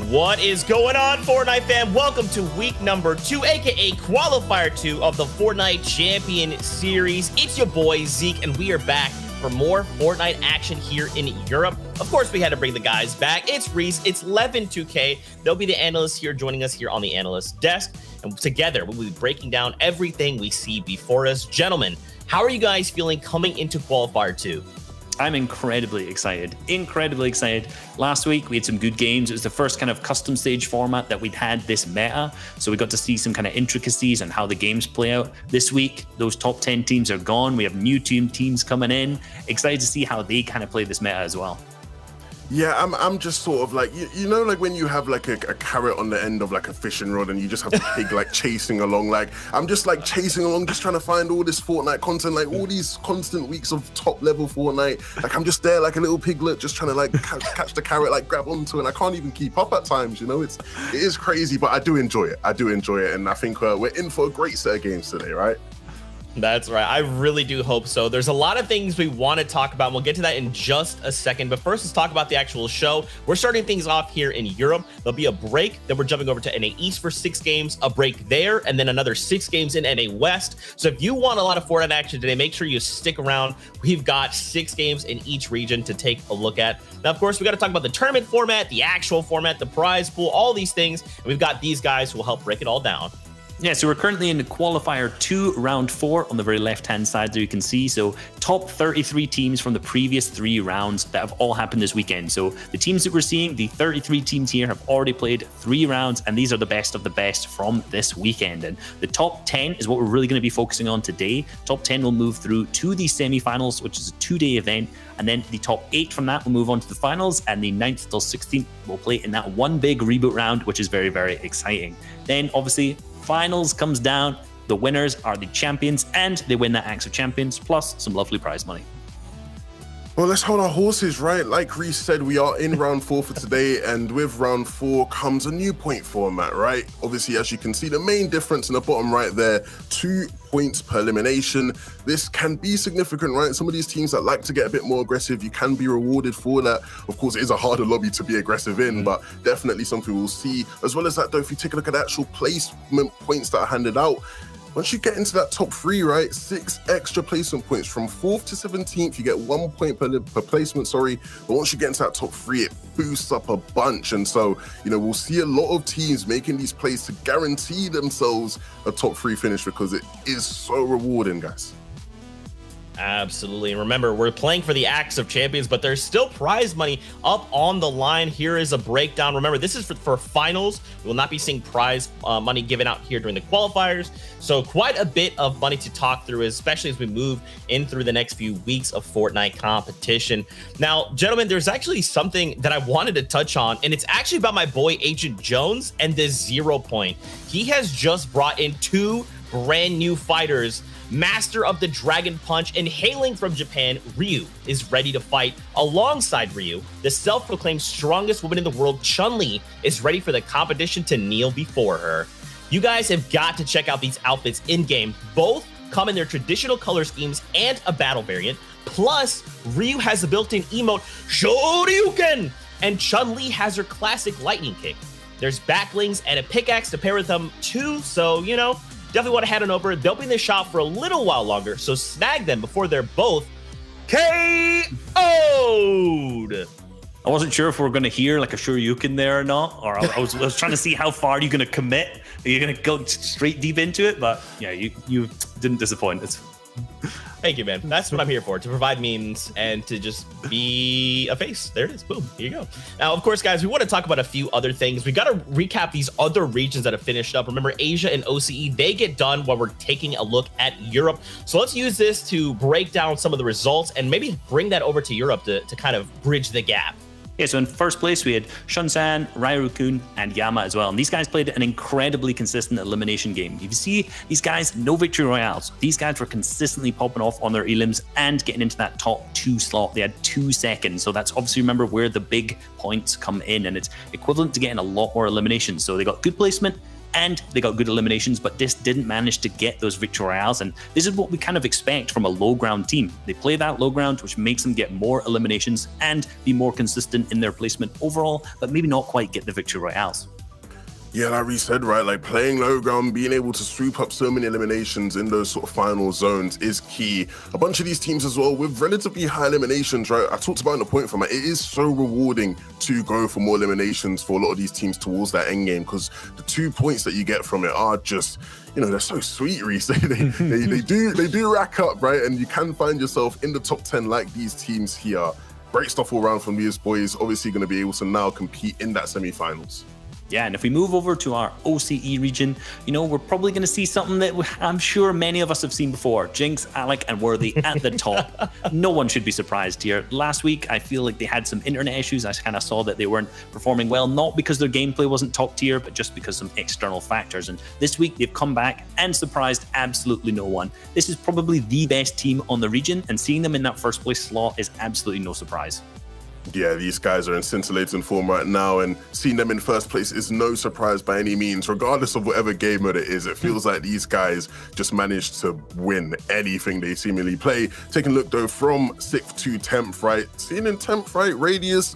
What is going on, Fortnite fam? Welcome to week number 2, aka Qualifier 2 of the Fortnite Champion Series. It's your boy Zeke, and we are back for more Fortnite action here in Europe. Of course, we had to bring the guys back. It's Reese, it's Levin2K. They'll be the analysts here joining us here on the analyst desk. And together, we'll be breaking down everything we see before us. Gentlemen, how are you guys feeling coming into Qualifier 2? I'm incredibly excited. Last week, we had some good games. It was the first kind of custom stage format that we'd had this meta. So we got to see some kind of intricacies and how the games play out. This week, those top 10 teams are gone. We have new teams coming in. Excited to see how they kind of play this meta as well. Yeah, I'm just sort of like, you know, like when you have like a carrot on the end of like a fishing rod and you just have a pig like chasing along. Like, I'm just like chasing along, just trying to find all this Fortnite content, like all these constant weeks of top level Fortnite. Like, I'm just there like a little piglet, just trying to like catch the carrot, like grab onto it. And I can't even keep up at times, you know, it is crazy, but I do enjoy it. And I think we're in for a great set of games today, right? That's right. I really do hope so. There's a lot of things we want to talk about. We'll get to that in just a second. But first, let's talk about the actual show. We're starting things off here in Europe. There'll be a break. Then we're jumping over to NA East for 6 games, a break there, and then another 6 games in NA West. So if you want a lot of Fortnite action today, make sure you stick around. We've got 6 games in each region to take a look at. Now, of course, we got to talk about the tournament format, the actual format, the prize pool, all these things. And we've got these guys who will help break it all down. Yeah, so we're currently in the Qualifier 2, Round 4 on the very left-hand side there you can see. So top 33 teams from the previous 3 rounds that have all happened this weekend. So the teams that we're seeing, the 33 teams here have already played 3 rounds, and these are the best of the best from this weekend. And the top 10 is what we're really going to be focusing on today. Top 10 will move through to the semi-finals, which is a 2-day event. And then the top 8 from that will move on to the finals, and the 9th till 16th will play in that one big reboot round, which is very, very exciting. Then, obviously, finals comes down. The winners are the champions, and they win that Axe of Champions, plus some lovely prize money. Well, let's hold our horses, right? Like Reese said, we are in round 4 for today, and with round 4 comes a new point format, right? Obviously, as you can see, the main difference in the bottom right there, 2 points per elimination. This can be significant, right? Some of these teams that like to get a bit more aggressive, you can be rewarded for that. Of course, it is a harder lobby to be aggressive in, but definitely something we'll see. As well as that, though, if you take a look at the actual placement points that are handed out, once you get into that top 3, right, 6 extra placement points from 4th to 17th, you get 1 point per placement, sorry. But once you get into that top 3, it boosts up a bunch. And so, you know, we'll see a lot of teams making these plays to guarantee themselves a top 3 finish because it is so rewarding, guys. Absolutely. And remember, we're playing for the Axe of Champions, but there's still prize money up on the line. Here is a breakdown. Remember, this is for finals. We will not be seeing prize money given out here during the qualifiers. So quite a bit of money to talk through, especially as we move in through the next few weeks of Fortnite competition. Now, gentlemen, there's actually something that I wanted to touch on, and it's actually about my boy Agent Jones and the 0 point. He has just brought in 2 brand new fighters. Master of the Dragon Punch and hailing from Japan, Ryu is ready to fight alongside Ryu. The self-proclaimed strongest woman in the world, Chun-Li, is ready for the competition to kneel before her. You guys have got to check out these outfits in-game. Both come in their traditional color schemes and a battle variant. Plus, Ryu has a built-in emote, Shoryuken, and Chun-Li has her classic lightning kick. There's backlings and a pickaxe to pair with them too, so, you know, definitely want to head on over. They'll be in the shop for a little while longer, so snag them before they're both KO'd. I wasn't sure if we were going to hear like a Shoryuken there or not, or I was trying to see how far you're going to commit. Are you going to go straight deep into it? But yeah, you didn't disappoint. Thank you, man. That's what I'm here for, to provide memes and to just be a face. There it is. Boom. Here you go. Now, of course, guys, we want to talk about a few other things. We got to recap these other regions that have finished up. Remember, Asia and OCE, they get done while we're taking a look at Europe. So let's use this to break down some of the results and maybe bring that over to Europe to kind of bridge the gap. Yeah, so in first place, we had Shunsan, Rairu-kun, and Yama as well. And these guys played an incredibly consistent elimination game. You see these guys, no victory royales. These guys were consistently popping off on their elims and getting into that top 2 slot. They had 2 seconds. So that's obviously, remember, where the big points come in. And it's equivalent to getting a lot more eliminations. So they got good placement, and they got good eliminations, but just didn't manage to get those victory royales. And this is what we kind of expect from a low ground team. They play that low ground, which makes them get more eliminations and be more consistent in their placement overall, but maybe not quite get the victory royales. Yeah, like Reece said, right, like playing low ground, being able to swoop up so many eliminations in those sort of final zones is key. A bunch of these teams as well with relatively high eliminations, right? I talked about in the point format, it is so rewarding to go for more eliminations for a lot of these teams towards that end game, because the 2 points that you get from it are just, you know, they're so sweet, Reece. they do rack up, right? And you can find yourself in the top 10 like these teams here. Great stuff all around from these boys. Obviously going to be able to now compete in that semi-finals. Yeah, and if we move over to our OCE region, you know, we're probably going to see something that I'm sure many of us have seen before. Jinx, Alec, and Worthy at the top. No one should be surprised here. Last week, I feel like they had some internet issues. I kind of saw that they weren't performing well, not because their gameplay wasn't top tier, but just because some external factors. And this week, they've come back and surprised absolutely no one. This is probably the best team on the region, and seeing them in that first place slot is absolutely no surprise. Yeah, these guys are in scintillating form right now, and seeing them in first place is no surprise by any means. Regardless of whatever game mode it is, it feels like these guys just managed to win anything they seemingly play. Taking a look though from 6th to 10th, right? Seeing in 10th, right? Radius,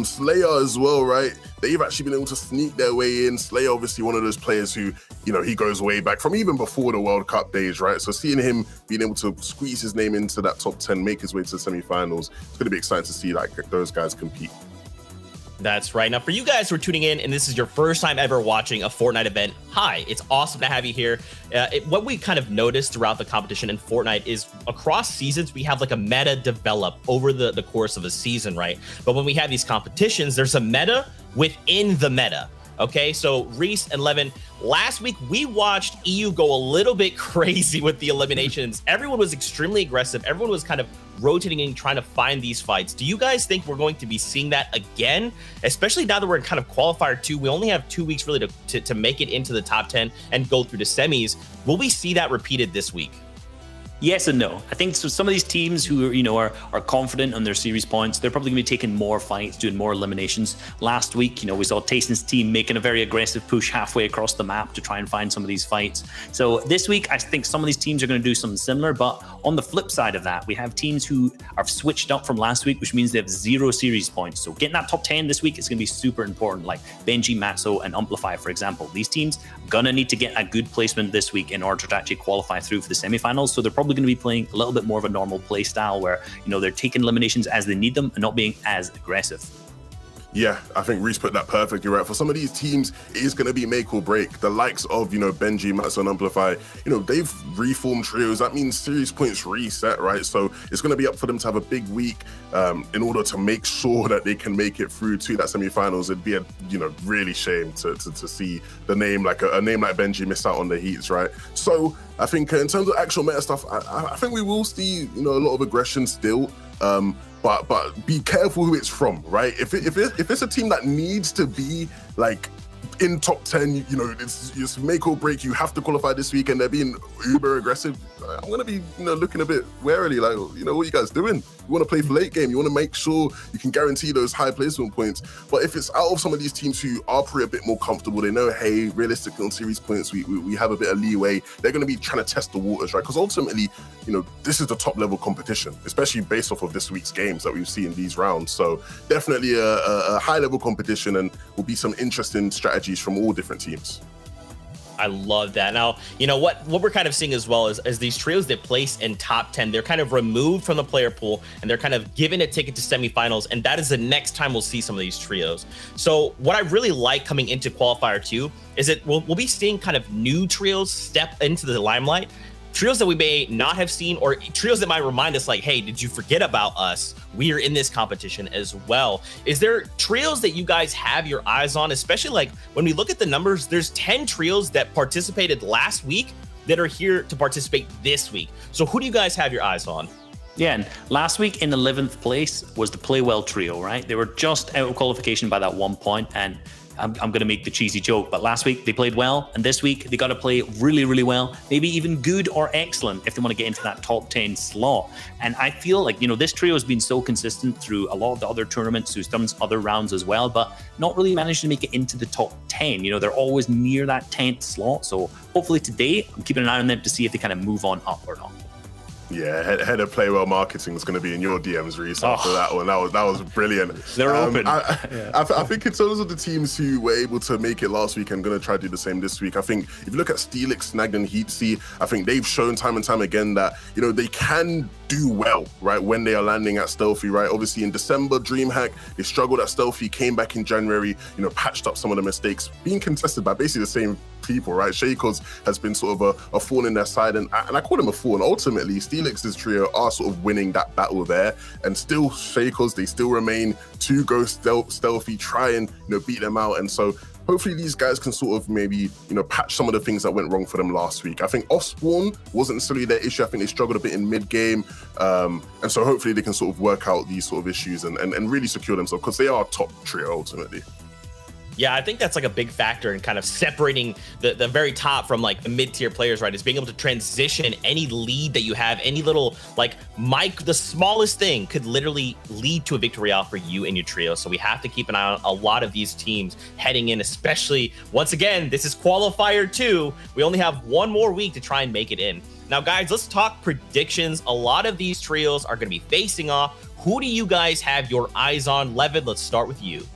Slayer as well, right? They've actually been able to sneak their way in. Slayer, obviously one of those players who, you know, he goes way back from even before the World Cup days, right? So seeing him being able to squeeze his name into that top 10, make his way to the semi-finals, it's going to be exciting to see like those guys compete. That's right. Now, for you guys who are tuning in and this is your first time ever watching a Fortnite event, hi, it's awesome to have you here. What we kind of noticed throughout the competition in Fortnite is across seasons, we have like a meta develop over the course of a season, right? But when we have these competitions, there's a meta within the meta. Okay, so Reece and Levin, last week we watched EU go a little bit crazy with the eliminations. Everyone was extremely aggressive. Everyone was kind of rotating and trying to find these fights. Do you guys think we're going to be seeing that again? Especially now that we're in kind of qualifier 2, we only have 2 weeks really to make it into the top 10 and go through the semis. Will we see that repeated this week? Yes and no. I think so. Some of these teams who are confident on their series points, they're probably going to be taking more fights, doing more eliminations. Last week, we saw Tayson's team making a very aggressive push halfway across the map to try and find some of these fights. So this week, I think some of these teams are going to do something similar. But on the flip side of that, we have teams who are switched up from last week, which means they have 0 series points. So getting that top 10 this week is going to be super important. Like Benji, Matzo, and Amplify, for example. These teams are going to need to get a good placement this week in order to actually qualify through for the semifinals. So they're probably going to be playing a little bit more of a normal play style where, they're taking eliminations as they need them and not being as aggressive. Yeah, I think Reece put that perfectly right. For some of these teams, it is going to be make or break. The likes of, Benji, Matzo, and Amplify, they've reformed trios. That means series points reset, right? So it's going to be up for them to have a big week in order to make sure that they can make it through to that semi-finals. It'd be a, really shame to see the name, like a name like Benji miss out on the heats, right? So I think in terms of actual meta stuff, I think we will see, a lot of aggression still. But be careful who it's from, right? If it's a team that needs to be like in top 10, it's make or break. You have to qualify this week, and they're being uber aggressive. I'm gonna be, looking a bit warily, like, what are you guys doing? You want to play for late game. You want to make sure you can guarantee those high placement points. But if it's out of some of these teams who are probably a bit more comfortable, they know, hey, realistically on series points, we have a bit of leeway. They're going to be trying to test the waters, right? Because ultimately, this is the top level competition, especially based off of this week's games that we've seen in these rounds. So definitely a high level competition, and will be some interesting strategies from all different teams. I love that. Now, what we're kind of seeing as well is these trios that place in top 10, they're kind of removed from the player pool and they're kind of given a ticket to semifinals. And that is the next time we'll see some of these trios. So what I really like coming into qualifier 2 is that we'll be seeing kind of new trios step into the limelight. Trios that we may not have seen, or trios that might remind us like, hey, did you forget about us? We are in this competition as well. Is there trios that you guys have your eyes on, especially like when we look at the numbers, there's 10 trios that participated last week that are here to participate this week. So who do you guys have your eyes on? Yeah, and last week in 11th place was the Play Well trio, right? They were just out of qualification by that 1 point, and I'm going to make the cheesy joke, but last week they played well, and this week they got to play really, really well, maybe even good or excellent if they want to get into that top 10 slot. And I feel like, this trio has been so consistent through a lot of the other tournaments, who's done other rounds as well, but not really managed to make it into the top 10. They're always near that 10th slot. So hopefully today, I'm keeping an eye on them to see if they kind of move on up or not. Yeah, head of play well marketing is going to be in your DMs, Reese, after that one. That was brilliant. They're open. I think in terms of the teams who were able to make it last week, I'm going to try to do the same this week. I think if you look at Steelix, Snagged, and Heatsy, I think they've shown time and time again that, they can do well, right, when they are landing at Stealthy, right? Obviously in December, DreamHack, they struggled at Stealthy, came back in January, patched up some of the mistakes, being contested by basically the same people, right? Shakos has been sort of a thorn in their side, and I call him a thorn. Ultimately, Steelix's trio are sort of winning that battle there, and still Shakos, they still remain to go stealthy, try and beat them out, and so hopefully these guys can sort of maybe, patch some of the things that went wrong for them last week. I think off-spawn wasn't necessarily their issue. I think they struggled a bit in mid-game. And so hopefully they can sort of work out these sort of issues and really secure themselves, because they are a top trio ultimately. Yeah, I think that's like a big factor in kind of separating the very top from like the mid-tier players, right? Is being able to transition any lead that you have, any little like the smallest thing could literally lead to a victory out for you and your trio. So we have to keep an eye on a lot of these teams heading in, especially once again, this is Qualifier 2. We only have one more week to try and make it in. Now, guys, let's talk predictions. A lot of these trios are going to be facing off. Who do you guys have your eyes on? Levin, let's start with you.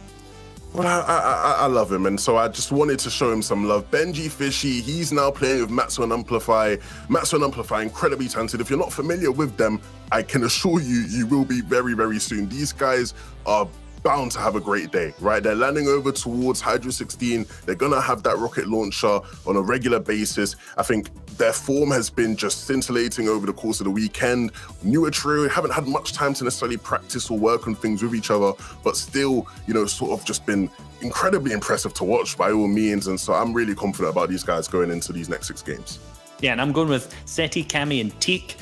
Well, I love him, and so I just wanted to show him some love. Benji Fishy, he's now playing with Matsu and Amplify. Matsu and Amplify, incredibly talented. If you're not familiar with them, I can assure you, you will be very, very soon. These guys are bound to have a great day, right? They're landing over towards Hydra 16. They're gonna have that rocket launcher on a regular basis. I think their form has been just scintillating over the course of the weekend. Newer trio haven't had much time to necessarily practice or work on things with each other, but still, sort of just been incredibly impressive to watch by all means. And so I'm really confident about these guys going into these next 6 games. Yeah, and I'm going with Seti, Kami, and Teak.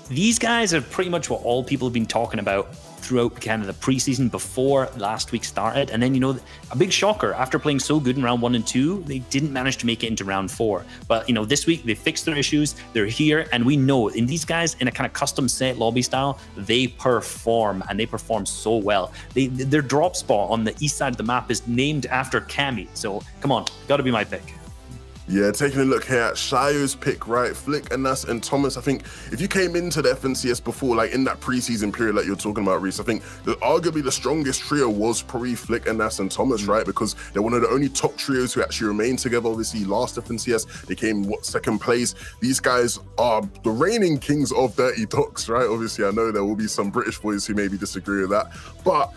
These guys are pretty much what all people have been talking about throughout kind of the preseason before last week started. And then, a big shocker, after playing so good in round 1 and 2, they didn't manage to make it into round 4. But, this week they fixed their issues, they're here, and we know in these guys, in a kind of custom set lobby style, they perform, and they perform so well. Their drop spot on the east side of the map is named after Kami. So come on, gotta be my pick. Yeah, taking a look here at Shio's pick, right? Flick, Anas, and Thomas. I think if you came into the FNCS before, like in that preseason period like you're talking about, Reese, I think that arguably the strongest trio was probably Flick, Anas, and Thomas, right? Because they're one of the only top trios who actually remain together. Obviously, last FNCS, they came, second place. These guys are the reigning kings of Dirty Docks, right? Obviously, I know there will be some British boys who maybe disagree with that, but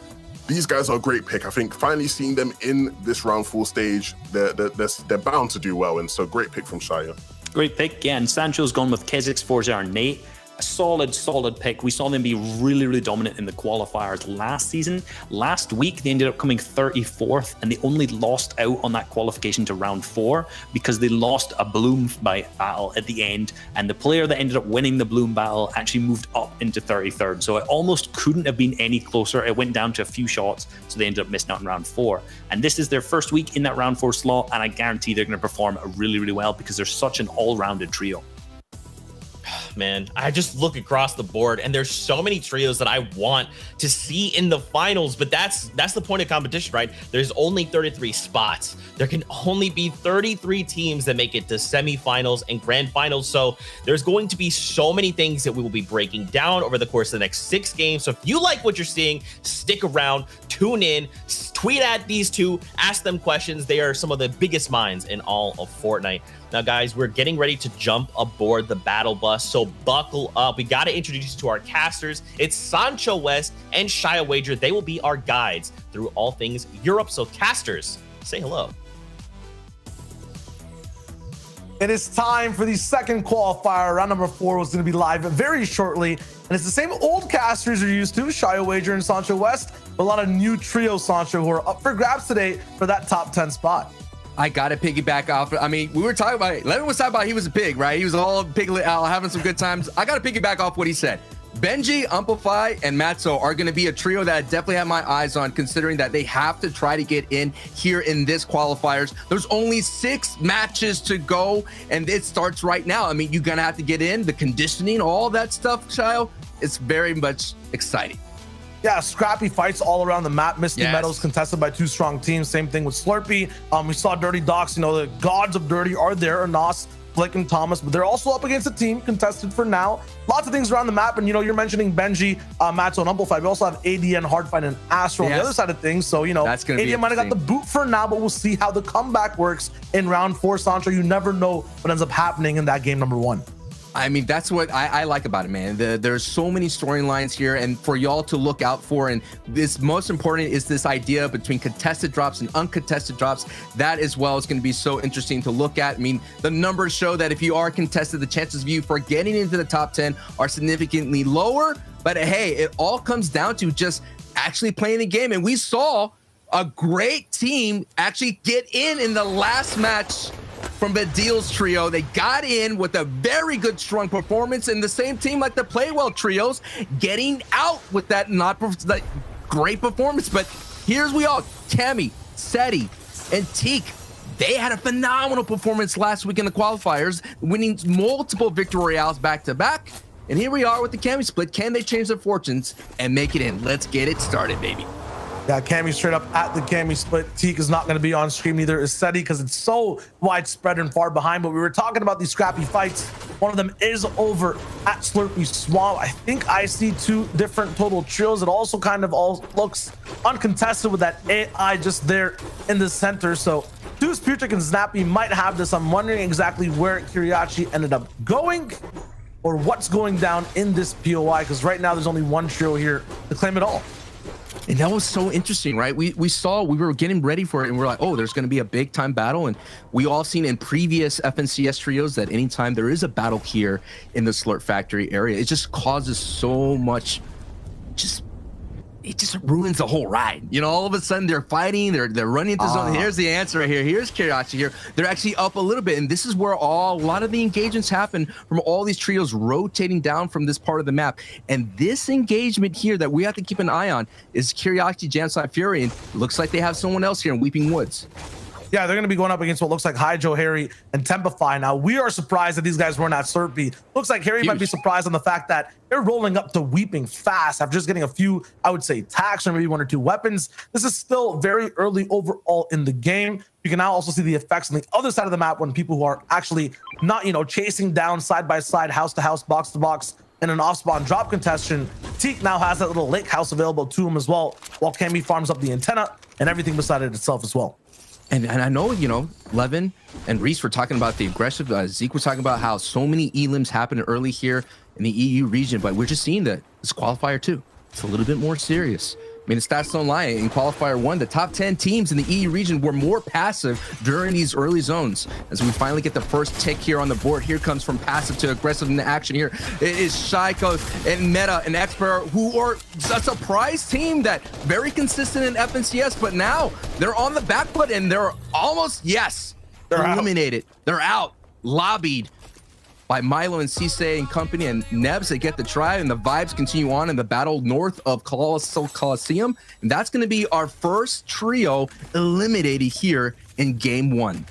these guys are a great pick. I think finally seeing them in this round 4 stage, they're bound to do well. And so great pick from Shia. Great pick. Yeah, and Sancho's gone with Kezix, Forza, and Nate. A solid pick. We saw them be really, really dominant in the qualifiers last season. Last week, they ended up coming 34th, and they only lost out on that qualification to round 4 because they lost a Bloom battle at the end, and the player that ended up winning the Bloom battle actually moved up into 33rd. So it almost couldn't have been any closer. It went down to a few shots, so they ended up missing out in round 4. And this is their first week in that round 4 slot, and I guarantee they're going to perform really, really well because they're such an all-rounded trio. Man, I just look across the board and there's so many trios that I want to see in the finals, but that's the point of competition, right? There's only 33 spots. There can only be 33 teams that make it to semifinals and grand finals. So there's going to be so many things that we will be breaking down over the course of the next 6 games. So if you like what you're seeing, stick around, tune in, tweet at these two, ask them questions. They are some of the biggest minds in all of Fortnite. Now, guys, we're getting ready to jump aboard the battle bus, so buckle up. We got to introduce you to our casters. It's Sancho West and Shia Wager. They will be our guides through all things Europe. So, casters, say hello. It is time for the second qualifier. Round number 4 was going to be live very shortly. And it's the same old casters you're used to, Shia Wager and Sancho West, but a lot of new trio Sancho who are up for grabs today for that top 10 spot. I got to piggyback off. I mean, we were talking about it. Levin was talking about he was a pig, right? He was all piglet out, having some good times. I got to piggyback off what he said. Benji, Amplify, and Matzo are going to be a trio that I definitely have my eyes on, considering that they have to try to get in here in this qualifiers. There's only 6 matches to go, and it starts right now. I mean, you're going to have to get in, the conditioning, all that stuff, Shio. It's very much exciting. Yeah, scrappy fights all around the map. Misty Yes. Meadows contested by 2 strong teams. Same thing with Slurpee. We saw Dirty Docs. You know, the gods of Dirty are there, Anas, Flick, and Thomas, but they're also up against a team contested for now. Lots of things around the map, and you know, you're mentioning Benji, Matzo, and Amplify. We also have ADN, Hardfight, and Astro on the Yes. other side of things. So, you know, That's gonna be ADN might have got the boot for now, but we'll see how the comeback works in round 4. Sancho, you never know what ends up happening in that game number 1. I mean, that's what I like about it, man. There's so many storylines here, and for y'all to look out for. And this most important is this idea between contested drops and uncontested drops. That as well is going to be so interesting to look at. I mean, the numbers show that if you are contested, the chances of you for getting into the top 10 are significantly lower. But hey, it all comes down to just actually playing the game. And we saw a great team actually get in the last match from Badil's trio. They got in with a very good, strong performance, and the same team like the Playwell trios getting out with that great performance. But here's we all, Cammy, Seti, and Teak. They had a phenomenal performance last week in the qualifiers, winning multiple victory royales back to back. And here we are with the Cammy split. Can they change their fortunes and make it in? Let's get it started, baby. Yeah, Cammy straight up at the Cammy split. Teak is not going to be on stream, neither is Seti, because it's so widespread and far behind. But we were talking about these scrappy fights. One of them is over at Slurpee Swamp. I think I see 2 different total trios. It also kind of all looks uncontested with that AI just there in the center. So Deuce, Putrick, and Snappy might have this. I'm wondering exactly where Kiriachi ended up going or what's going down in this POI, because right now there's only 1 trio here to claim it all. And that was so interesting, right? We were getting ready for it, and we're like, oh, there's going to be a big time battle. And we all seen in previous FNCS trios that anytime there is a battle here in the Slurp Factory area, it just causes so much, it just ruins the whole ride. You know, all of a sudden they're fighting, they're running into zone. Here's the answer right here. Here's Kiriachi here. They're actually up a little bit, and this is where a lot of the engagements happen from all these trios rotating down from this part of the map. And this engagement here that we have to keep an eye on is Kiriachi, Jamside Fury, and looks like they have someone else here in Weeping Woods. Yeah, they're going to be going up against what looks like Hydro, Harry, and Tempify. Now, we are surprised that these guys weren't at Slurpee. Looks like Harry might be surprised on the fact that they're rolling up to Weeping fast after just getting a few, I would say, attacks or maybe 1 or 2 weapons. This is still very early overall in the game. You can now also see the effects on the other side of the map when people who are actually not, you know, chasing down side by side, house to house, box to box, in an off-spawn drop contestation. Teak now has that little lake house available to him as well, while Cammy farms up the antenna and everything beside it itself as well. And I know, you know, Levin and Reese were talking about the aggressive, Zeke was talking about how so many elims happened early here in the EU region, but we're just seeing that this qualifier too. It's a little bit more serious. I mean, the stats don't lie. In qualifier 1, the top 10 teams in the EU region were more passive during these early zones. As we finally get the first tick here on the board, here comes from passive to aggressive in the action here. It is Shaiko and Meta and Expert, who are a surprise team that very consistent in FNCS, but now they're on the back foot and they're almost, they're eliminated. They're out, lobbied by Milo and Cisse and company, and Nebs, they get the try, and the vibes continue on in the battle north of Coliseum. And that's going to be our first trio eliminated here in game 1.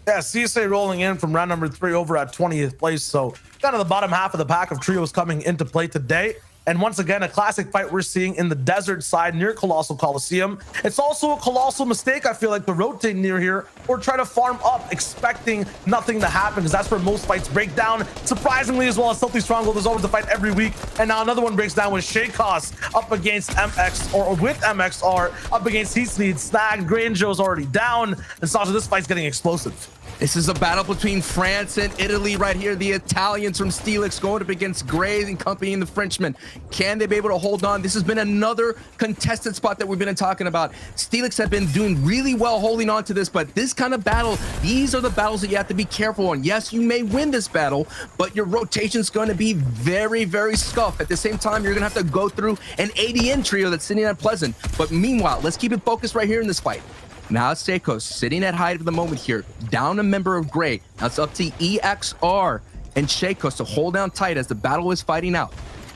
Yeah, Cisse rolling in from round number 3 over at 20th place. So kind of the bottom half of the pack of trios coming into play today. And once again, a classic fight we're seeing in the desert side near Colossal Coliseum. It's also a colossal mistake, I feel like, to rotate near here or try to farm up expecting nothing to happen, because that's where most fights break down. Surprisingly, as well as Stealthy Stronghold, there's always a fight every week. And now another one breaks down with Shakos up against MX, or with MXR up against Heat Speed. Snag, Granjo's already down. And Sasha, this fight's getting explosive. This is a battle between France and Italy right here. The Italians from Steelix going up against Gray and company and the Frenchmen. Can they be able to hold on? This has been another contested spot that we've been talking about. Steelix have been doing really well holding on to this, but this kind of battle, these are the battles that you have to be careful on. Yes, you may win this battle, but your rotation is going to be very, very scuffed. At the same time, you're going to have to go through an ADN trio that's sitting at Pleasant. But meanwhile, let's keep it focused right here in this fight. Now it's Seikos sitting at height of the moment here, down a member of Gray. Now it's up to EXR and Seikos to hold down tight as the battle is fighting out.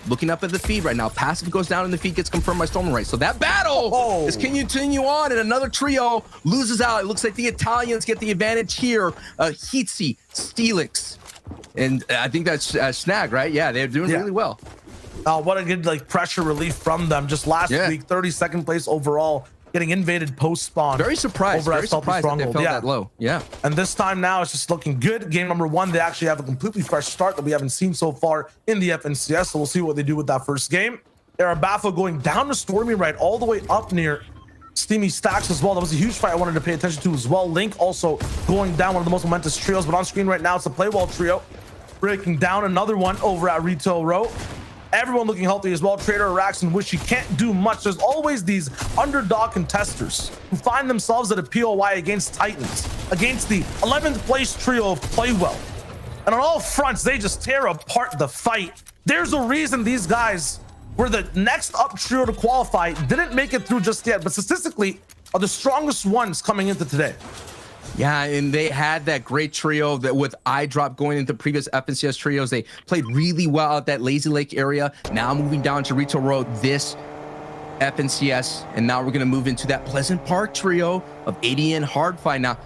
looking up at the feed right now. Passive goes down and the feed gets confirmed by Stormlight. So that battle is continue on, and another trio loses out. It looks like the Italians get the advantage here. Heatsy, Steelix, and I think that's Snag, right? Yeah, they're doing really well. What a good like pressure relief from them. Just last week, 32nd place overall, getting invaded post spawn. Very surprised. Over Very at Salty surprised that they Stronghold. fell that low. Yeah. And this time now it's just looking good. Game number 1, they actually have a completely fresh start that we haven't seen so far in the FNCS. So we'll see what they do with that first game. Arabaffo going down to Stormy right all the way up near Steamy Stacks as well. That was a huge fight I wanted to pay attention to as well. Link also going down, one of the most momentous trios, but on screen right now it's the Playwall trio breaking down another one over at Retail Row. Everyone looking healthy as well. Trader, Rax, and Wishy can't do much. There's always these underdog contesters who find themselves at a POI against Titans, against the 11th place trio of Playwell. And on all fronts, they just tear apart the fight. There's a reason these guys were the next up trio to qualify, didn't make it through just yet, but statistically are the strongest ones coming into today. Yeah, and they had that great trio that with iDrop going into previous FNCS trios. They played really well at that Lazy Lake area. Now moving down to Retail Road this FNCS, and now we're going to move into that Pleasant Park trio of ADN Hardfight. Now,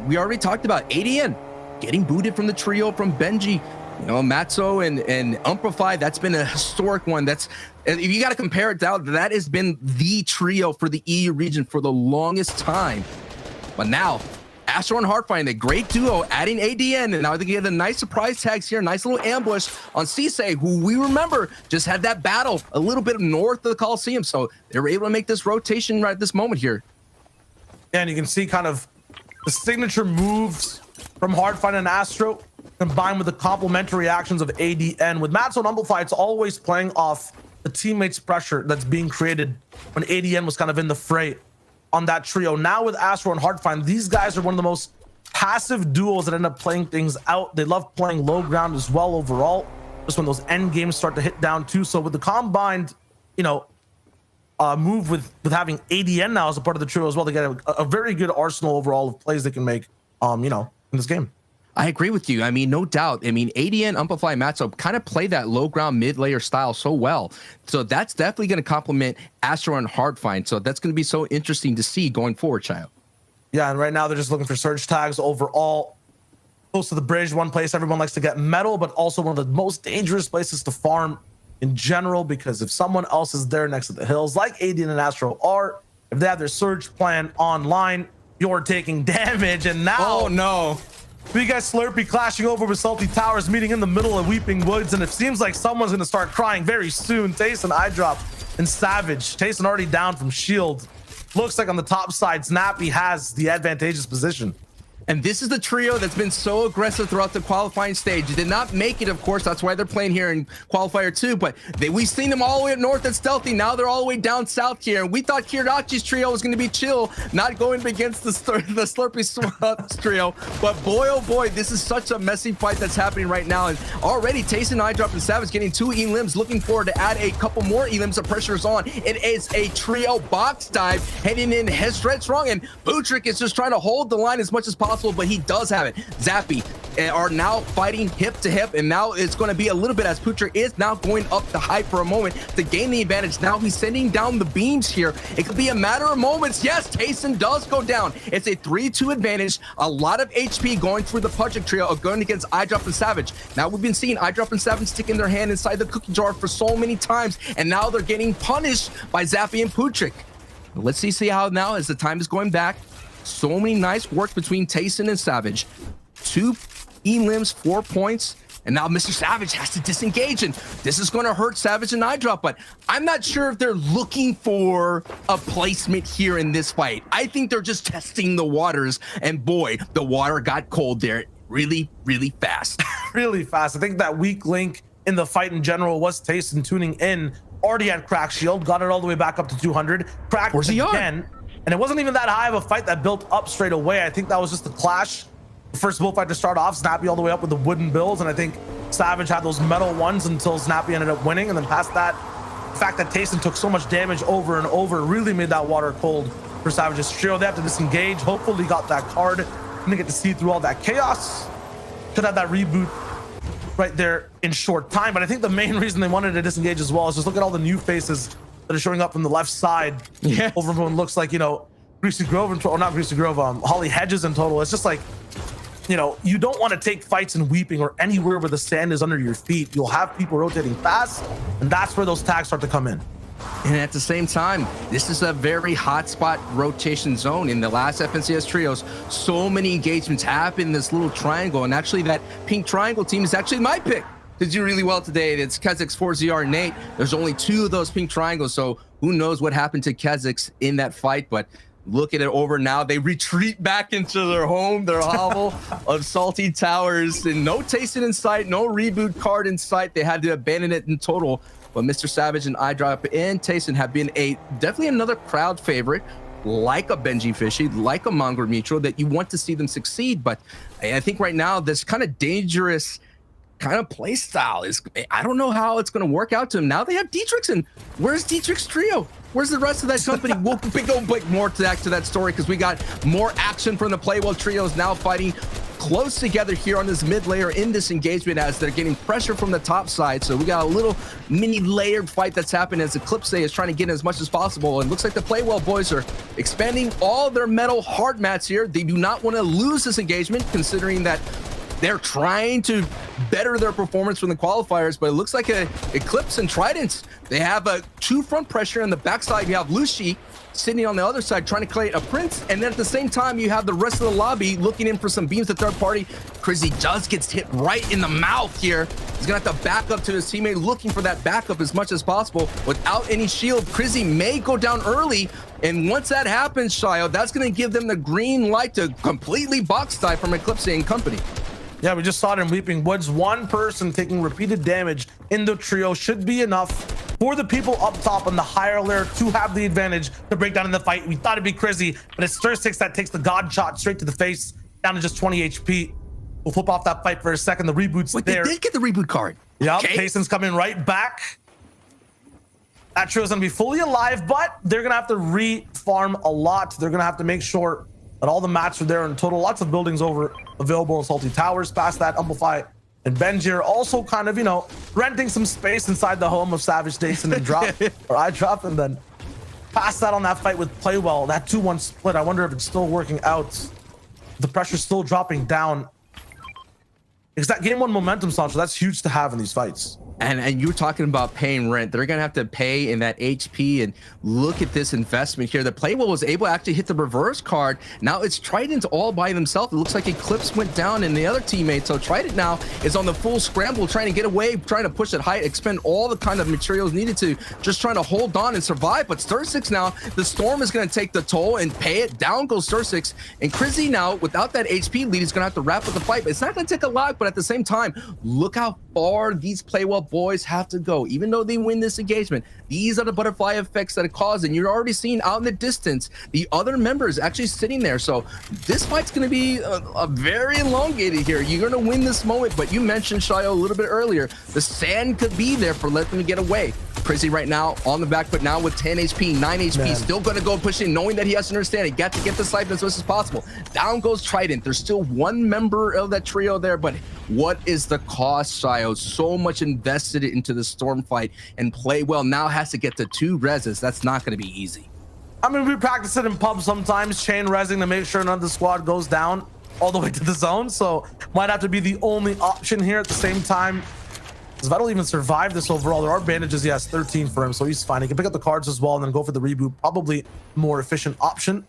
we already talked about ADN getting booted from the trio from Benji. You know, Matzo and Umplify, that's been a historic one. If you got to compare it down, that has been the trio for the EU region for the longest time. But now, Astro and Hardfight, a great duo, adding ADN, and now they get a nice surprise tags here, nice little ambush on Cisse, who we remember just had that battle a little bit north of the Coliseum, so they were able to make this rotation right at this moment here. And you can see kind of the signature moves from Hardfight and Astro combined with the complementary actions of ADN. With Matzo and Umplify, it's always playing off the teammates' pressure that's being created when ADN was kind of in the fray on that trio. Now with Astro and Hardfight, these guys are one of the most passive duos that end up playing things out. They love playing low ground as well overall, just when those end games start to hit down too. So with the combined, move with having ADN now as a part of the trio as well, they get a very good arsenal overall of plays they can make, in this game. I agree with you. I mean, no doubt. I mean, ADN, Umplify, Matzo kind of play that low ground mid layer style so well. So that's definitely going to complement Astro and Hardfight. So that's going to be so interesting to see going forward, Chayo. Yeah, and right now they're just looking for surge tags overall. Close to the bridge, one place everyone likes to get metal, but also one of the most dangerous places to farm in general, because if someone else is there next to the hills, like ADN and Astro are, if they have their surge plan online, you're taking damage. And now, oh no, we got Slurpee clashing over with Salty Towers, meeting in the middle of Weeping Woods, and it seems like someone's going to start crying very soon. Tayson, iDrop, and Savage. Tayson already down from Shield. Looks like on the top side, Snappy has the advantageous position. And this is the trio that's been so aggressive throughout the qualifying stage. They did not make it, of course. That's why they're playing here in Qualifier 2. But we've seen them all the way up north at Stealthy. Now they're all the way down south here. And we thought Kirachi's trio was going to be chill, not going against the Slurpee Swap trio. But boy, oh boy, this is such a messy fight that's happening right now. And already Tayson, iDrop, and Savage getting 2 E-Limbs. Looking forward to add a couple more E-Limbs. The pressure is on. It is a trio box dive heading in. Head stretch wrong. And Butrick is just trying to hold the line as much as possible, but he does have it. Zappy are now fighting hip to hip, and now it's going to be a little bit as Putra is now going up the high for a moment to gain the advantage. Now he's sending down the beams here. It could be a matter of moments. Yes, Tayson does go down. It's a 3-2 advantage. A lot of HP going through the Pudgic trio going against iDrop and Savage. Now we've been seeing iDrop and Savage sticking their hand inside the cookie jar for so many times, and now they're getting punished by Zappy and Putrick. Let's see how now as the time is going back. So many nice work between Tayson and Savage. 2 E-Limbs, 4 points. And now Mr. Savage has to disengage. And this is going to hurt Savage and iDrop. But I'm not sure if they're looking for a placement here in this fight. I think they're just testing the waters. And boy, the water got cold there really, really fast. Really fast. I think that weak link in the fight in general was Tayson tuning in. Already had Crack Shield. Got it all the way back up to 200. Cracked again. And it wasn't even that high of a fight that built up straight away. I think that was just the clash. The first bullfight to start off, Snappy all the way up with the wooden builds. And I think Savage had those metal ones until Snappy ended up winning. And then past that, the fact that Tayson took so much damage over and over really made that water cold for Savage's trio. They have to disengage. Hopefully got that card. Didn't get to see through all that chaos. Could have that reboot right there in short time. But I think the main reason they wanted to disengage as well is just look at all the new faces that are showing up from the left side. Yeah. Over from what looks like, you know, Greasy Grove, or not Greasy Grove, Holly Hedges in total. It's just like, you know, you don't want to take fights in Weeping or anywhere where the sand is under your feet. You'll have people rotating fast, and that's where those tags start to come in. And at the same time, this is a very hot spot rotation zone. In the last FNCS trios, so many engagements happen in this little triangle. And actually that pink triangle team is actually my pick to do really well today. It's Kezix, 4ZR, Nate. There's only 2 of those pink triangles, so who knows what happened to Kezix in that fight. But look at it over now. They retreat back into their home, their hovel of Salty Towers, and no Tayson in sight, no reboot card in sight. They had to abandon it in total. But Mr. Savage and iDrop and Tayson have been definitely another crowd favorite, like a Benji Fishy, like a Mongrel Mutual, that you want to see them succeed. But I think right now this kind of dangerous kind of play style is, I don't know how it's going to work out to them. Now they have Dietrich's, and where's Dietrich's trio? Where's the rest of that company? We'll go more to that story, because we got more action from the Playwell trios now fighting close together here on this mid layer in this engagement as they're getting pressure from the top side. So we got a little mini layered fight that's happened as Eclipse is trying to get in as much as possible. And looks like the Playwell boys are expanding all their metal hard mats here. They do not want to lose this engagement, considering that they're trying to better their performance from the qualifiers, but it looks like Eclipse and Tridents, they have a 2 front pressure on the backside. You have Lucy sitting on the other side trying to create a Prince, and then at the same time you have the rest of the lobby looking in for some beams to third party. Crizzy just gets hit right in the mouth here. He's gonna have to back up to his teammate, looking for that backup as much as possible. Without any shield, Crizzy may go down early, and once that happens, Shio, that's gonna give them the green light to completely box dive from Eclipse and company. Yeah, we just saw it in Weeping Woods. 1 person taking repeated damage in the trio should be enough for the people up top on the higher layer to have the advantage to break down in the fight. We thought it'd be Crizzy, but it's Stir6 that takes the God shot straight to the face, down to just 20 HP. We'll flip off that fight for a second. The reboot's there. They did get the reboot card. Yep, Okay. Tayson's coming right back. That trio's gonna be fully alive, but they're gonna have to re-farm a lot. They're gonna have to make sure that all the mats are there in total. Lots of buildings available in Salty Towers. Past that, Amplify and Benji are also kind of, you know, renting some space inside the home of Savage, Tayson, and Drop, or iDrop, and then past that on that fight with Playwell, that 2-1 split. I wonder if it's still working out. The pressure's still dropping down. Because that game 1 momentum, Sancho, that's huge to have in these fights. And you were talking about paying rent. They're going to have to pay in that HP, and look at this investment here. The Playwell was able to actually hit the reverse card. Now it's Trident all by themselves. It looks like Eclipse went down and the other teammate. So Trident now is on the full scramble, trying to get away, trying to push it high, expend all the kind of materials needed to just trying to hold on and survive. But Stir6 now, the storm is going to take the toll and pay it. Down goes Stir6. And Crizzy now, without that HP lead, is going to have to wrap up the fight. But it's not going to take a lot, but at the same time, look how far these Playwell boys have to go. Even though they win this engagement, these are the butterfly effects that it caused, and you're already seeing out in the distance the other members actually sitting there. So this fight's going to be a very elongated here. You're going to win this moment, but you mentioned, Shio, a little bit earlier, the sand could be there for letting them get away. Crizzy right now on the back foot now with 10 HP, 9 HP, Man. still going to go pushing, knowing that he has to understand he got to get the siphon as much as possible. Down goes Trident. There's still 1 member of that trio there, but what is the cost, Shio? So much invested into the storm fight, and Playwell now has to get to 2 reses. That's not going to be easy. I mean, we practice it in pubs sometimes, chain resing to make sure none of the squad goes down all the way to the zone. So might have to be the only option here. At the same time, does Vettel even survive this overall? There are bandages. He has 13 for him, so he's fine. He can pick up the cards as well and then go for the reboot. Probably more efficient option.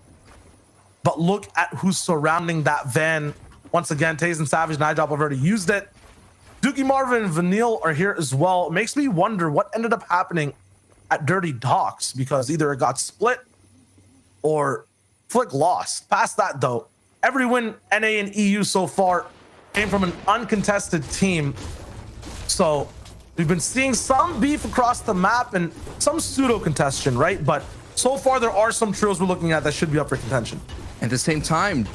But look at who's surrounding that van. Once again, Tayson, Savage, and iDrop have already used it. Dookie Marvin and Vanille are here as well. It makes me wonder what ended up happening at Dirty Docks, because either it got split or Flick lost. Past that, though, every win NA and EU so far came from an uncontested team. So we've been seeing some beef across the map and some pseudo contention, right? But so far there are some trios we're looking at that should be up for contention. At the same time,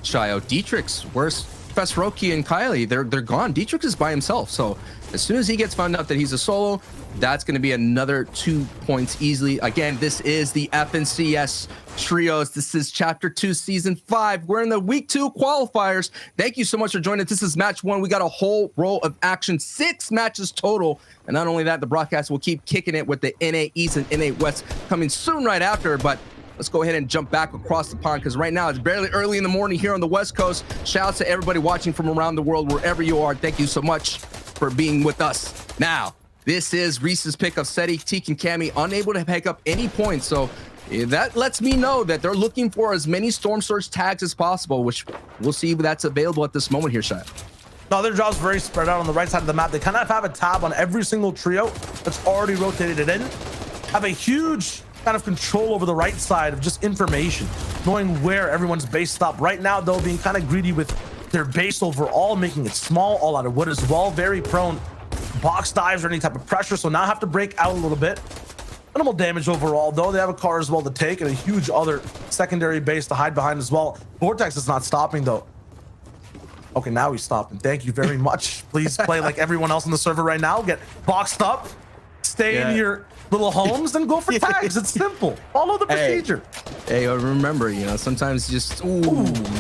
Shio, Dietrich's, where's Professor Roki and Kylie, they're gone. Dietrich is by himself. So as soon as he gets found out that he's a solo, that's going to be another 2 points easily. Again, this is the FNCS Trios. This is Chapter 2, Season 5. We're in the Week 2 qualifiers. Thank you so much for joining us. This is Match 1. We got a whole row of action, 6 matches total. And not only that, the broadcast will keep kicking it with the NA East and NA West coming soon right after. But let's go ahead and jump back across the pond because right now it's barely early in the morning here on the West Coast. Shout out to everybody watching from around the world, wherever you are. Thank you so much for being with us. Now, this is Reese's pick of Seti, Teak, and Cammy, unable to pick up any points. So that lets me know that they're looking for as many Storm Surge tags as possible, which we'll see if that's available at this moment here, Shai. No, their job's very spread out on the right side of the map. They kind of have a tab on every single trio that's already rotated it in. Have a huge kind of control over the right side of just information, knowing where everyone's base stop. Right now, though, being kind of greedy with their base overall, making it small, all out of wood as well. Very prone box dives or any type of pressure. So now have to break out a little bit. Minimal damage overall, though. They have a car as well to take and a huge other secondary base to hide behind as well. Vortex is not stopping, though. Okay, now he's stopping. Thank you very much. Please play like everyone else on the server right now. Get boxed up, stay in your little homes, and go for tags. It's simple. Follow the procedure. Hey, remember, sometimes just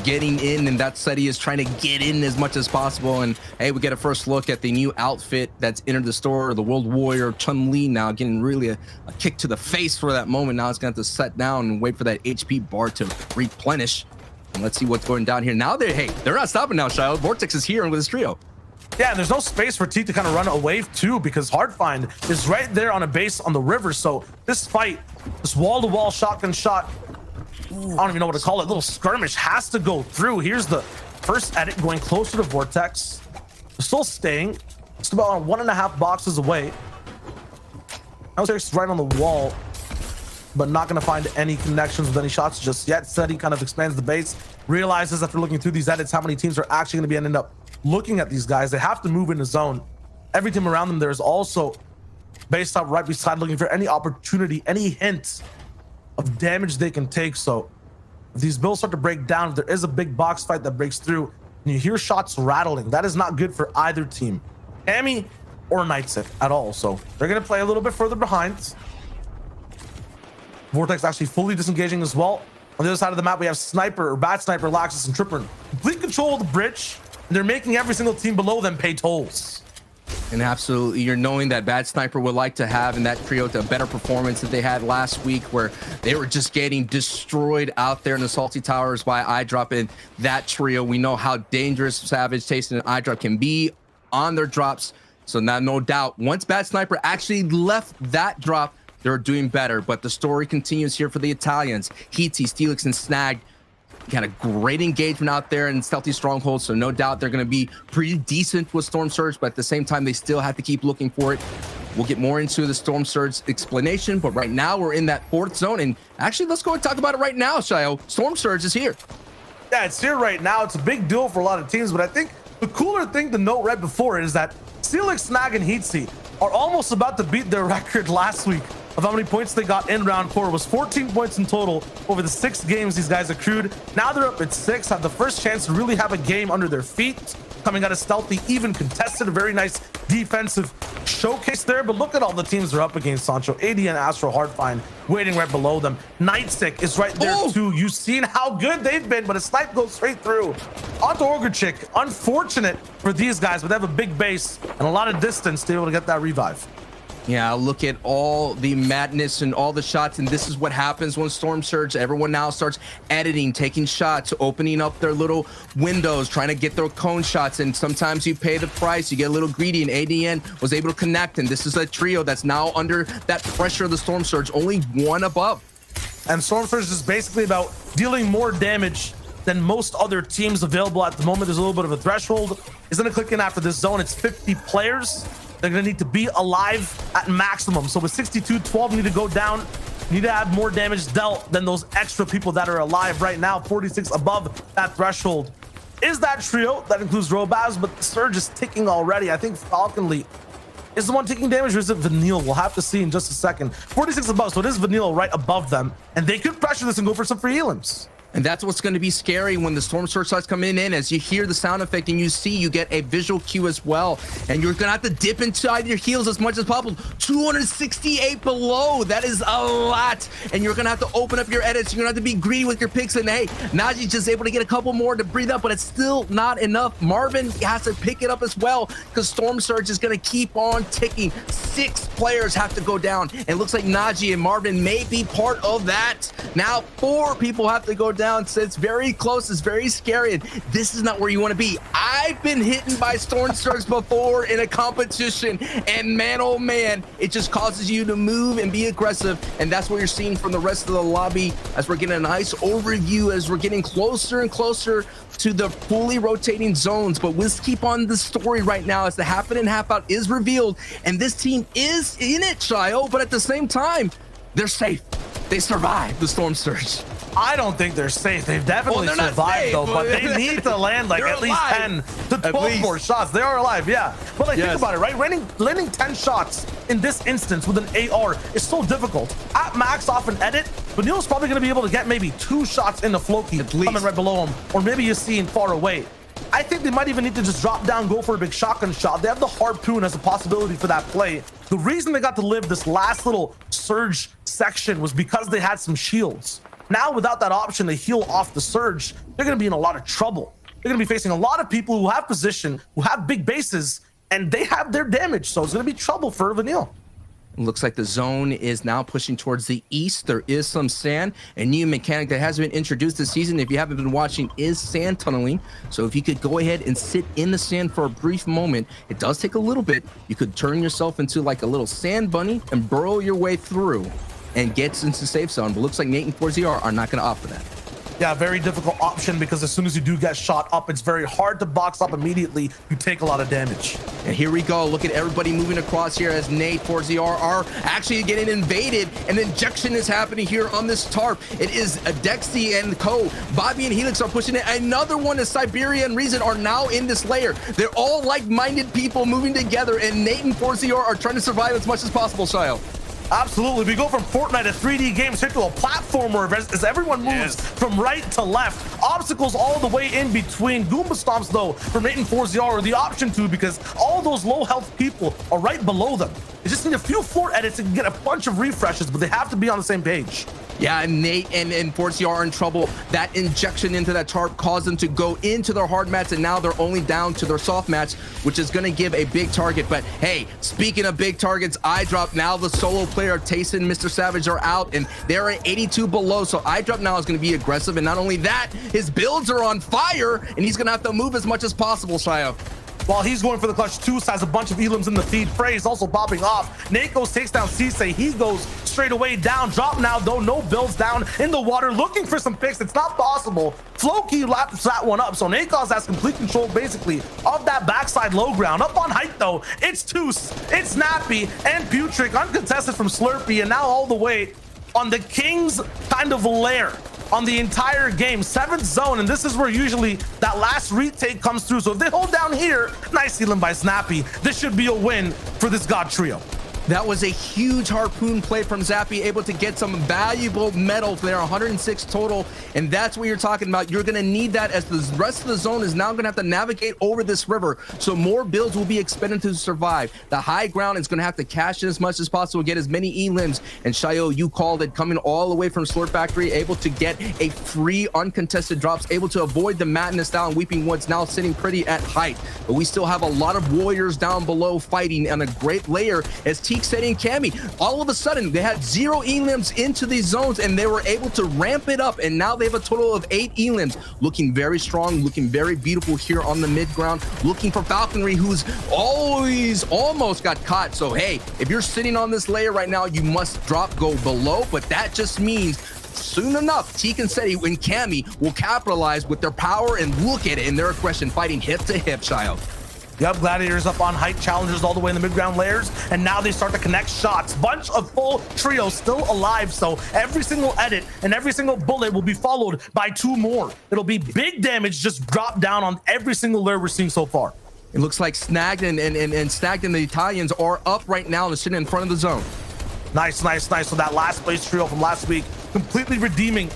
getting in, and that Seti is trying to get in as much as possible. And hey, we get a first look at the new outfit that's entered the store, the World Warrior Chun-Li now getting really a kick to the face for that moment. Now it's going to have to set down and wait for that HP bar to replenish. And let's see what's going down here. Now they're not stopping now, Shiloh. Vortex is here with his trio. Yeah, and there's no space for T to kind of run away too, because Hardfind is right there on a base on the river. So this fight, this wall-to-wall shotgun shot, I don't even know what to call it, little skirmish has to go through. Here's the first edit going closer to Vortex. They're still staying. It's about 1.5 boxes away. Vortex right on the wall, but not going to find any connections with any shots just yet. Seti kind of expands the base, realizes after looking through these edits how many teams are actually going to be ending up looking at these guys. They have to move in a zone. Every team around them, there's also base up right beside, looking for any opportunity, any hint of damage they can take. So if these builds start to break down, if there is a big box fight that breaks through and you hear shots rattling, that is not good for either team, Amy or Nightstick at all. So they're going to play a little bit further behind. Vortex actually fully disengaging as well. On the other side of the map, we have Sniper or Bad Sniper, Laxus, and Tripper. Complete control of the bridge. And they're making every single team below them pay tolls. And absolutely, you're knowing that Bad Sniper would like to have in that trio a better performance that they had last week, where they were just getting destroyed out there in the Salty Towers by iDrop. And that trio, we know how dangerous Savage, Taste, and iDrop can be on their drops. So now, no doubt, once Bad Sniper actually left that drop, they're doing better. But the story continues here for the Italians. Heatsy, Steelix, and Snag got a great engagement out there in Stealthy Stronghold, so no doubt they're going to be pretty decent with Storm Surge, but at the same time, they still have to keep looking for it. We'll get more into the Storm Surge explanation, but right now we're in that 4th zone, and actually, let's go and talk about it right now, Shayo. Storm Surge is here. Yeah, it's here right now. It's a big deal for a lot of teams, but I think the cooler thing to note right before it is that Steelix, Snag, and Heatsy are almost about to beat their record last week of how many points they got in round 4. It was 14 points in total over the 6 games these guys accrued. Now they're up at 6, have the first chance to really have a game under their feet. Coming out of Stealthy, even contested, a very nice defensive showcase there. But look at all the teams they're up against, Sancho. AD and Astro Hardfind waiting right below them. Nightstick is right there too. You've seen how good they've been, but a snipe goes straight through. Onto Orgerchick. Unfortunate for these guys, but they have a big base and a lot of distance to be able to get that revive. Yeah, look at all the madness and all the shots, and this is what happens when Storm Surge, everyone now starts editing, taking shots, opening up their little windows, trying to get their cone shots, and sometimes you pay the price, you get a little greedy, and ADN was able to connect, and this is a trio that's now under that pressure of the Storm Surge, only one above. And Storm Surge is basically about dealing more damage than most other teams available at the moment. There's a little bit of a threshold. He's gonna click in after this zone. It's 50 players. They're gonna need to be alive at maximum. So with 62, 12 need to go down. Need to have more damage dealt than those extra people that are alive right now. 46 above that threshold is that trio. That includes Robaz, but the Surge is ticking already. I think Falconly is the one taking damage, or is it Vanille? We'll have to see in just a second. 46 above, so it is Vanille right above them. And they could pressure this and go for some free elims. And that's what's going to be scary when the storm surge starts coming in. As you hear the sound effect and you get a visual cue as well. And you're going to have to dip inside your heels as much as possible. 268 below. That is a lot. And you're going to have to open up your edits. You're going to have to be greedy with your picks. And hey, Najee's just able to get a couple more to breathe up, but it's still not enough. Marvin has to pick it up as well because storm surge is going to keep on ticking. 6 players have to go down. And it looks like Najee and Marvin may be part of that. Now 4 people have to go down. So it's very close. It's very scary. And this is not where you want to be. I've been hit by storm surge before in a competition, and man, oh man, it just causes you to move and be aggressive. And that's what you're seeing from the rest of the lobby as we're getting a nice overview as we're getting closer and closer to the fully rotating zones. But let's keep on the story right now as the half in and half out is revealed, and this team is in it, Shio, but at the same time, they're safe. They survived the storm surge. I don't think they're safe. They've definitely Well, they're not survived safe, though, but they need to land like They're at least alive. 10 to 12 more shots. They are alive, yeah. But like, think about it, right? Landing 10 shots in this instance with an AR is so difficult. At max off an edit, Vanille's probably going to be able to get maybe 2 shots in the Floki coming right below him, or maybe you're seeing far away. I think they might even need to just drop down, go for a big shotgun shot. They have the harpoon as a possibility for that play. The reason they got to live this last little surge section was because they had some shields. Now, without that option to heal off the surge, they're going to be in a lot of trouble. They're going to be facing a lot of people who have position, who have big bases, and they have their damage. So it's going to be trouble for Vanille. Looks like the zone is now pushing towards the east. There is some sand. A new mechanic that has been introduced this season, if you haven't been watching, is sand tunneling. So if you could go ahead and sit in the sand for a brief moment, it does take a little bit. You could turn yourself into like a little sand bunny and burrow your way through and get into safe zone. But looks like Nate and 4ZR are not going to opt for that. Yeah, very difficult option because as soon as you do get shot up, it's very hard to box up immediately. You take a lot of damage. And here we go. Look at everybody moving across here as Nate, 4ZR are actually getting invaded. An injection is happening here on this tarp. It is Dexy and Co. Bobby and Helix are pushing it. Another one is Siberia and Reason are now in this layer. They're all like-minded people moving together, and Nate and 4ZR are trying to survive as much as possible, Shio. Absolutely. We go from Fortnite to 3D games here to a platformer as everyone moves from right to left. Obstacles all the way in between. Goomba Stomps, though, from Nate and 4ZR are the option to because all those low health people are right below them. They just need a few floor edits and get a bunch of refreshes, but they have to be on the same page. Yeah, and Nate and 4ZR are in trouble. That injection into that tarp caused them to go into their hard mats, and now they're only down to their soft mats, which is going to give a big target. But hey, speaking of big targets, iDrop, now the solo player, Tayson, Mr. Savage are out, and they're at 82 below. So iDrop now is going to be aggressive, and not only that, his builds are on fire, and he's going to have to move as much as possible, Shio. While he's going for the clutch, Toos has a bunch of elims in the feed. Frey's also popping off. Nate goes, takes down Cisse. He goes straight away down. Drop now, though. No builds down in the water. Looking for some picks. It's not possible. Floki laps that one up. So Nakos has complete control, basically, of that backside low ground. Up on height, though, it's Toos, it's Snappy, and Putrick. Uncontested from Slurpee. And now all the way on the King's kind of lair. On the entire game, 7th zone, and this is where usually that last retake comes through. So if they hold down here, nice healing by Snappy. This should be a win for this God trio. That was a huge harpoon play from Zappy, able to get some valuable metal there, 106 total, and that's what you're talking about. You're going to need that as the rest of the zone is now going to have to navigate over this river, so more builds will be expended to survive. The high ground is going to have to cash in as much as possible, get as many E-limbs, and Shio, you called it, coming all the way from Slurp Factory, able to get a free uncontested drops, able to avoid the Madness down. Weeping Woods now sitting pretty at height, but we still have a lot of warriors down below fighting on a great layer as Teak City and Cammy, all of a sudden they had 0 E-limbs into these zones, and they were able to ramp it up, and now they have a total of 8 E-limbs, looking very strong, looking very beautiful here on the mid ground, looking for Falconry, who's always almost got caught. So hey, if you're sitting on this layer right now, you must drop, go below, but that just means soon enough, Teak and Seti and Cammy will capitalize with their power, and look at it in their aggression, fighting hip to hip, Child. Yep, Gladiators up on height, challengers all the way in the mid-ground layers, and now they start to connect shots. Bunch of full trios still alive, so every single edit and every single bullet will be followed by 2 more. It'll be big damage just drop down on every single layer we're seeing so far. It looks like Snagged and Snagged and the Italians are up right now and sitting in front of the zone. Nice, nice, nice. So that last place trio from last week completely redeeming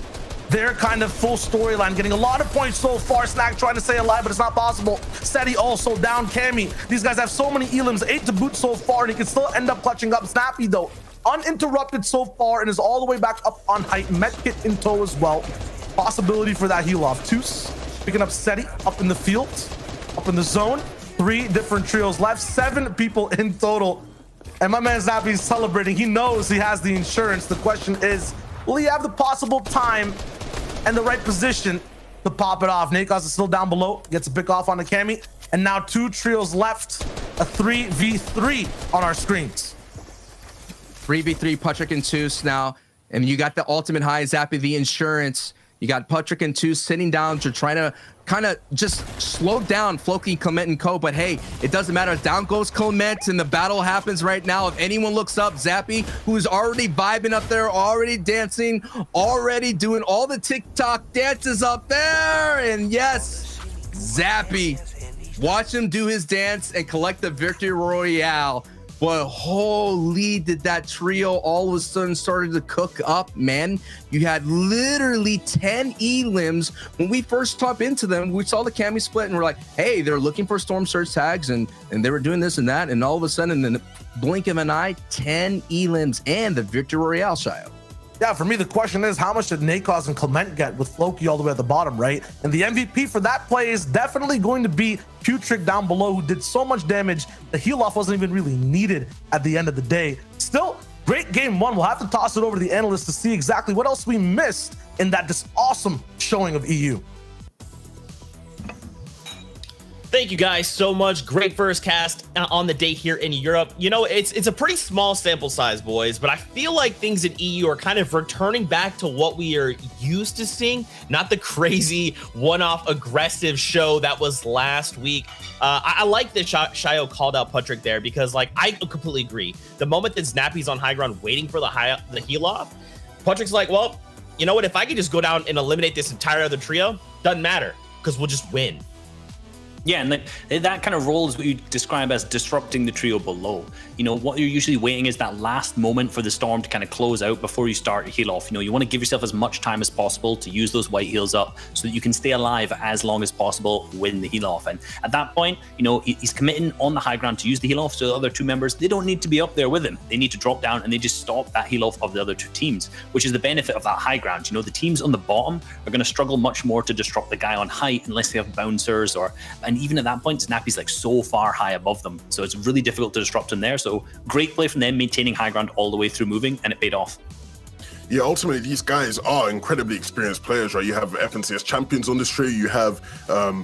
their kind of full storyline, getting a lot of points so far. Snack trying to stay alive, but it's not possible. Seti also down. Cammy, these guys have so many elims, 8 to boot so far, and he can still end up clutching up. Snappy though, uninterrupted so far, and is all the way back up on height. Medkit in tow as well. Possibility for that heal off. Toos picking up Seti up in the field, up in the zone. 3 different trios left, 7 people in total. And my man Snappy's celebrating. He knows he has the insurance. The question is, will he have the possible time and the right position to pop it off? Nakos is still down below, gets a pick off on the Cammy, and now 2 trios left, a 3v3 on our screens. 3v3, Patrick and Toos now, and you got the ultimate high, Zappy, the insurance. You got Patrick and Toos sitting down to try to kind of just slow down Floki, Clement, and Co. But hey, it doesn't matter. Down goes Clement, and the battle happens right now. If anyone looks up, Zappy, who's already vibing up there, already dancing, already doing all the TikTok dances up there. And yes, Zappy, watch him do his dance and collect the victory royale. But holy, did that trio all of a sudden started to cook up, man. You had literally 10 elims. When we first tapped into them, we saw the Cammy split and we're like, hey, they're looking for Storm Surge tags and they were doing this and that. And all of a sudden, in the blink of an eye, 10 elims and the victory royale, Shio. Yeah, for me, the question is, how much did Nakos and Clement get with Floki all the way at the bottom, right? And the MVP for that play is definitely going to be Putrick down below, who did so much damage. The heal off wasn't even really needed at the end of the day. Still, great game 1. We'll have to toss it over to the analysts to see exactly what else we missed in that just awesome showing of EU. Thank you guys so much. Great first cast on the day here in Europe. You know, it's a pretty small sample size, boys, but I feel like things in EU are kind of returning back to what we are used to seeing, not the crazy one-off aggressive show that was last week. I like that Shio called out Patrick there because, like, I completely agree. The moment that Snappy's on high ground waiting for the heal off, Patrick's like, well, you know what? If I could just go down and eliminate this entire other trio, doesn't matter because we'll just win. Yeah, and that kind of role is what you describe as disrupting the trio below. You know, what you're usually waiting is that last moment for the storm to kind of close out before you start your heal off. You know, you want to give yourself as much time as possible to use those white heals up so that you can stay alive as long as possible when the heal off. And at that point, you know, he's committing on the high ground to use the heal off, so the other 2 members, they don't need to be up there with him. They need to drop down and they just stop that heal off of the other 2 teams, which is the benefit of that high ground. You know, the teams on the bottom are going to struggle much more to disrupt the guy on height unless they have bouncers and even at that point, Snappy's like so far high above them. So it's really difficult to disrupt him there. So great play from them, maintaining high ground all the way through moving, and it paid off. Yeah, ultimately, these guys are incredibly experienced players, right? You have FNCS champions on this trio. You have,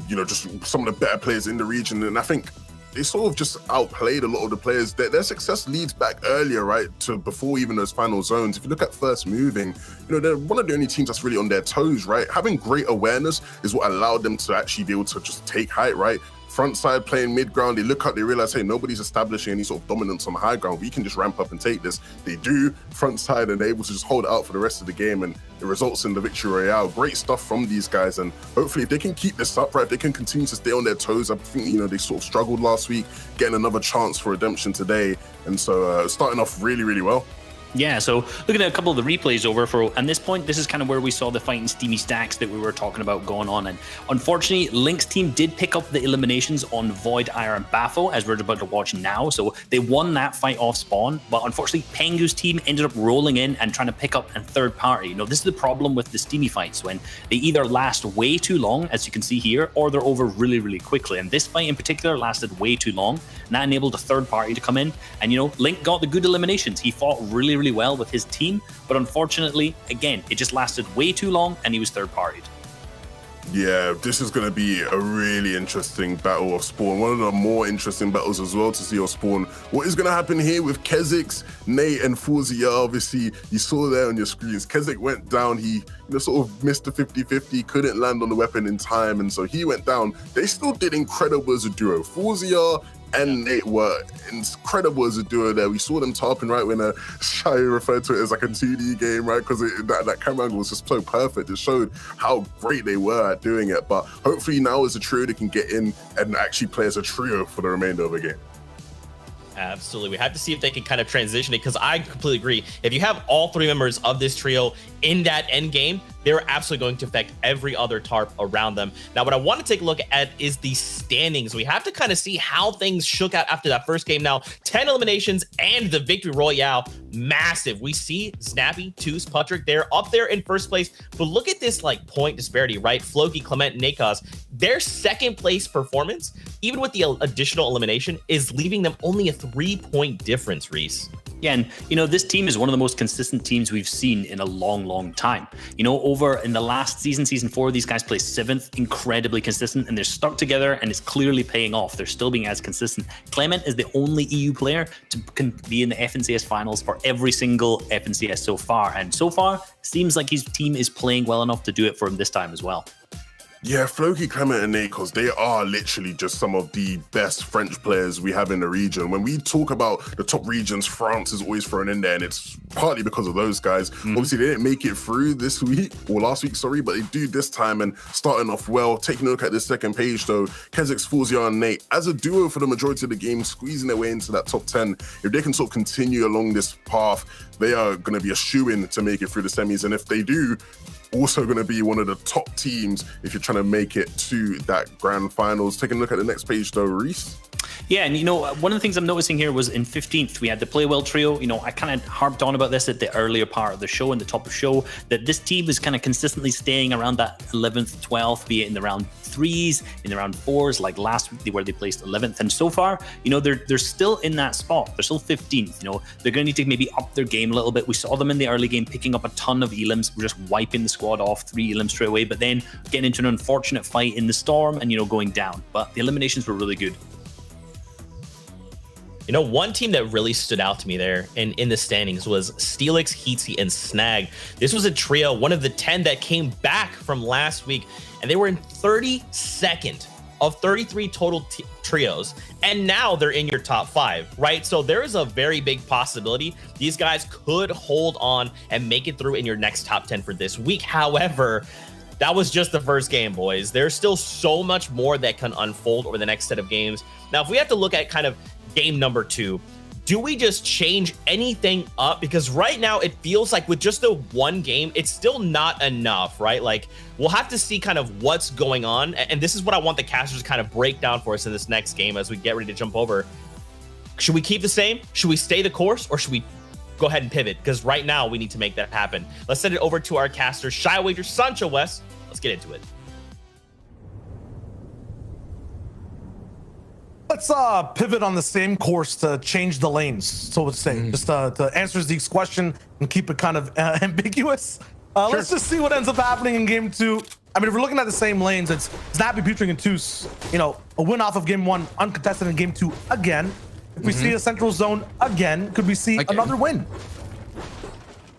you know, just some of the better players in the region. And I think they sort of just outplayed a lot of the players. Their success leads back earlier, right, to before even those final zones. If you look at First Moving, you know, they're one of the only teams that's really on their toes, right? Having great awareness is what allowed them to actually be able to just take height, right? Front side playing mid ground, they look up, they realize, hey, nobody's establishing any sort of dominance on the high ground. We can just ramp up and take this. They do front side and they're able to just hold it out for the rest of the game, and it results in the victory royale. Great stuff from these guys, and hopefully if they can keep this up, right, if they can continue to stay on their toes. I think, you know, they sort of struggled last week, getting another chance for redemption today, and so starting off really, really well. Yeah, so looking at a couple of the replays over for, and this point, this is kind of where we saw the fighting steamy stacks that we were talking about going on. And unfortunately, Link's team did pick up the eliminations on Void, Ire, and Baffo, as we're about to watch now. So they won that fight off spawn, but unfortunately, Pengu's team ended up rolling in and trying to pick up a third party. You know, this is the problem with the steamy fights, when they either last way too long, as you can see here, or they're over really, really quickly. And this fight in particular lasted way too long, and that enabled a third party to come in. And, you know, Link got the good eliminations. He fought really well with his team, but unfortunately, again, it just lasted way too long and he was third partied. Yeah, this is going to be a really interesting battle of Spawn. One of the more interesting battles as well to see of Spawn. What is going to happen here with Kezix, Nate, and Fuzia? Obviously, you saw there on your screens. Kezix went down. He, you know, sort of missed the 50-50, couldn't land on the weapon in time, and so he went down. They still did incredible as a duo. Fuzia and Nate were incredible as a duo there. We saw them tarping, right, when Shai referred to it as like a 2D game, right? Because that camera angle was just so perfect. It showed how great they were at doing it. But hopefully now as a trio, they can get in and actually play as a trio for the remainder of the game. Absolutely. We have to see if they can kind of transition it, because I completely agree. If you have all 3 members of this trio in that end game, they're absolutely going to affect every other tarp around them. Now, what I want to take a look at is the standings. We have to kind of see how things shook out after that first game. Now, 10 eliminations and the victory royale, massive. We see Snappy, Toos, Patrick, they're up there in first place, but look at this like point disparity, right? Floki, Clement, Nakos, their second place performance, even with the additional elimination, is leaving them only a 3-point difference, Reese. Yeah, and this team is one of the most consistent teams we've seen in a long time. Over in the last season, season 4, these guys placed 7th, incredibly consistent, and they're stuck together, and it's clearly paying off. They're still being as consistent. Clement is the only EU player to be in the FNCS finals for every single FNCS so far, and so far, seems like his team is playing well enough to do it for him this time as well. Yeah, Floki, Clement, and Nakos, they are literally just some of the best French players we have in the region. When we talk about the top regions, France is always thrown in there, and it's partly because of those guys. Obviously, they didn't make it through this week, or last week, sorry, but they do this time, and starting off well. Taking a look at this second page, though, Kezix, Forzia, and Nate, as a duo for the majority of the game, squeezing their way into that top 10, if they can sort of continue along this path, they are going to be a shoo-in to make it through the semis, and if they do, also going to be one of the top teams if you're trying to make it to that grand finals. Taking a look at the next page though, Reese. Yeah, and one of the things I'm noticing here was in 15th, we had the Play Well trio. I kind of harped on about this at the earlier part of the show, in the top of the show, that this team is kind of consistently staying around that 11th, 12th, be it in the round 3s, in the round 4s, like last week where they placed 11th. And so far, they're still in that spot. They're still 15th. They're going to need to maybe up their game a little bit. We saw them in the early game picking up a ton of elims. We're just wiping the squad off, 3 elims straight away, but then getting into an unfortunate fight in the storm and, going down. But the eliminations were really good. One team that really stood out to me there in the standings was Steelix, Heatsy, and Snag. This was a trio, one of the 10 that came back from last week, and they were in 32nd of 33 total trios, and now they're in your top 5, right? So there is a very big possibility these guys could hold on and make it through in your next top 10 for this week. However, that was just the first game, boys. There's still so much more that can unfold over the next set of games. Now, if we have to look at kind of game number 2, do we just change anything up? Because right now it feels like with just the one game, it's still not enough, right? Like, we'll have to see kind of what's going on. And this is what I want the casters to kind of break down for us in this next game as we get ready to jump over. Should we keep the same? Should we stay the course? Or should we go ahead and pivot? Because right now we need to make that happen. Let's send it over to our casters, Shy Wager, Sancho West. Let's get into it. Let's pivot on the same course to change the lanes, so to say, just to answer Zeke's question and keep it kind of ambiguous. Let's just see what ends up happening in game 2. I mean, if we're looking at the same lanes, it's Snappy, Petring, and Toos, a win off of game 1, uncontested in game 2 again. If we see a central zone again, could we see another win?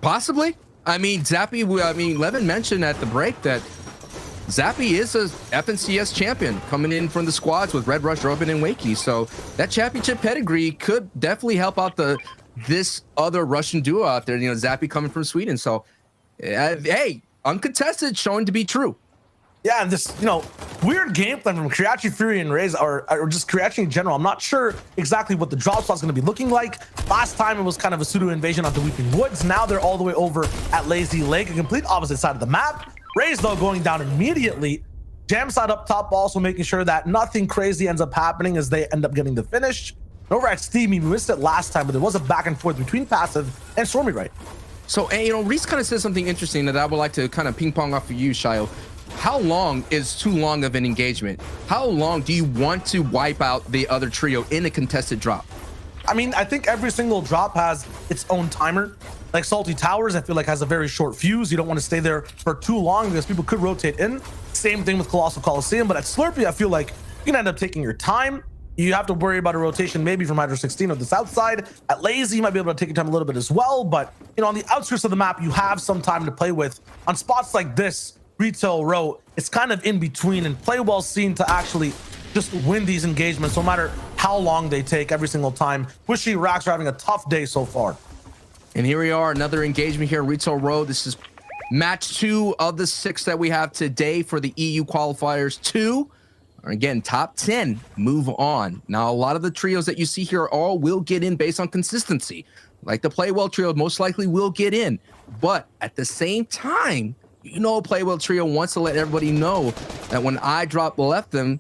Possibly. I mean, Levin mentioned at the break that Zappy is a FNCS champion coming in from the squads with Red Rush, Robin, and Wakey. So that championship pedigree could definitely help out this other Russian duo out there. Zappy coming from Sweden. So, hey, uncontested, showing to be true. Yeah, and this, weird game plan from Kriachi, Fury, and Raze, or just Kriachi in general. I'm not sure exactly what the drop spot's going to be looking like. Last time it was kind of a pseudo invasion onto Weeping Woods. Now they're all the way over at Lazy Lake, a complete opposite side of the map. Raze, though, going down immediately. Jam side up top, also making sure that nothing crazy ends up happening as they end up getting the finish. Over at Steamy, we missed it last time, but there was a back and forth between Passive and Stormy, right? So, Reese kind of said something interesting that I would like to kind of ping pong off of you, Shayo. How long is too long of an engagement? How long do you want to wipe out the other trio in a contested drop? I mean, I think every single drop has its own timer. Like Salty Towers, I feel like has a very short fuse. You don't want to stay there for too long because people could rotate in. Same thing with Colossal Coliseum, but at Slurpee, I feel like you can end up taking your time. You have to worry about a rotation maybe from Hydro 16 or the south side. At Lazy, you might be able to take your time a little bit as well, but on the outskirts of the map, you have some time to play with. On spots like this, Retail Row, it's kind of in between, and Play Well seen to actually just win these engagements no matter how long they take every single time. Wishy Racks are having a tough day so far. And here we are, another engagement here, Retail Row. This is match 2 of the 6 that we have today for the EU qualifiers. 2 are, again, top 10, move on. Now, a lot of the trios that you see here all will get in based on consistency. Like the Play Well trio most likely will get in. But at the same time, Playwell Trio wants to let everybody know that when left them,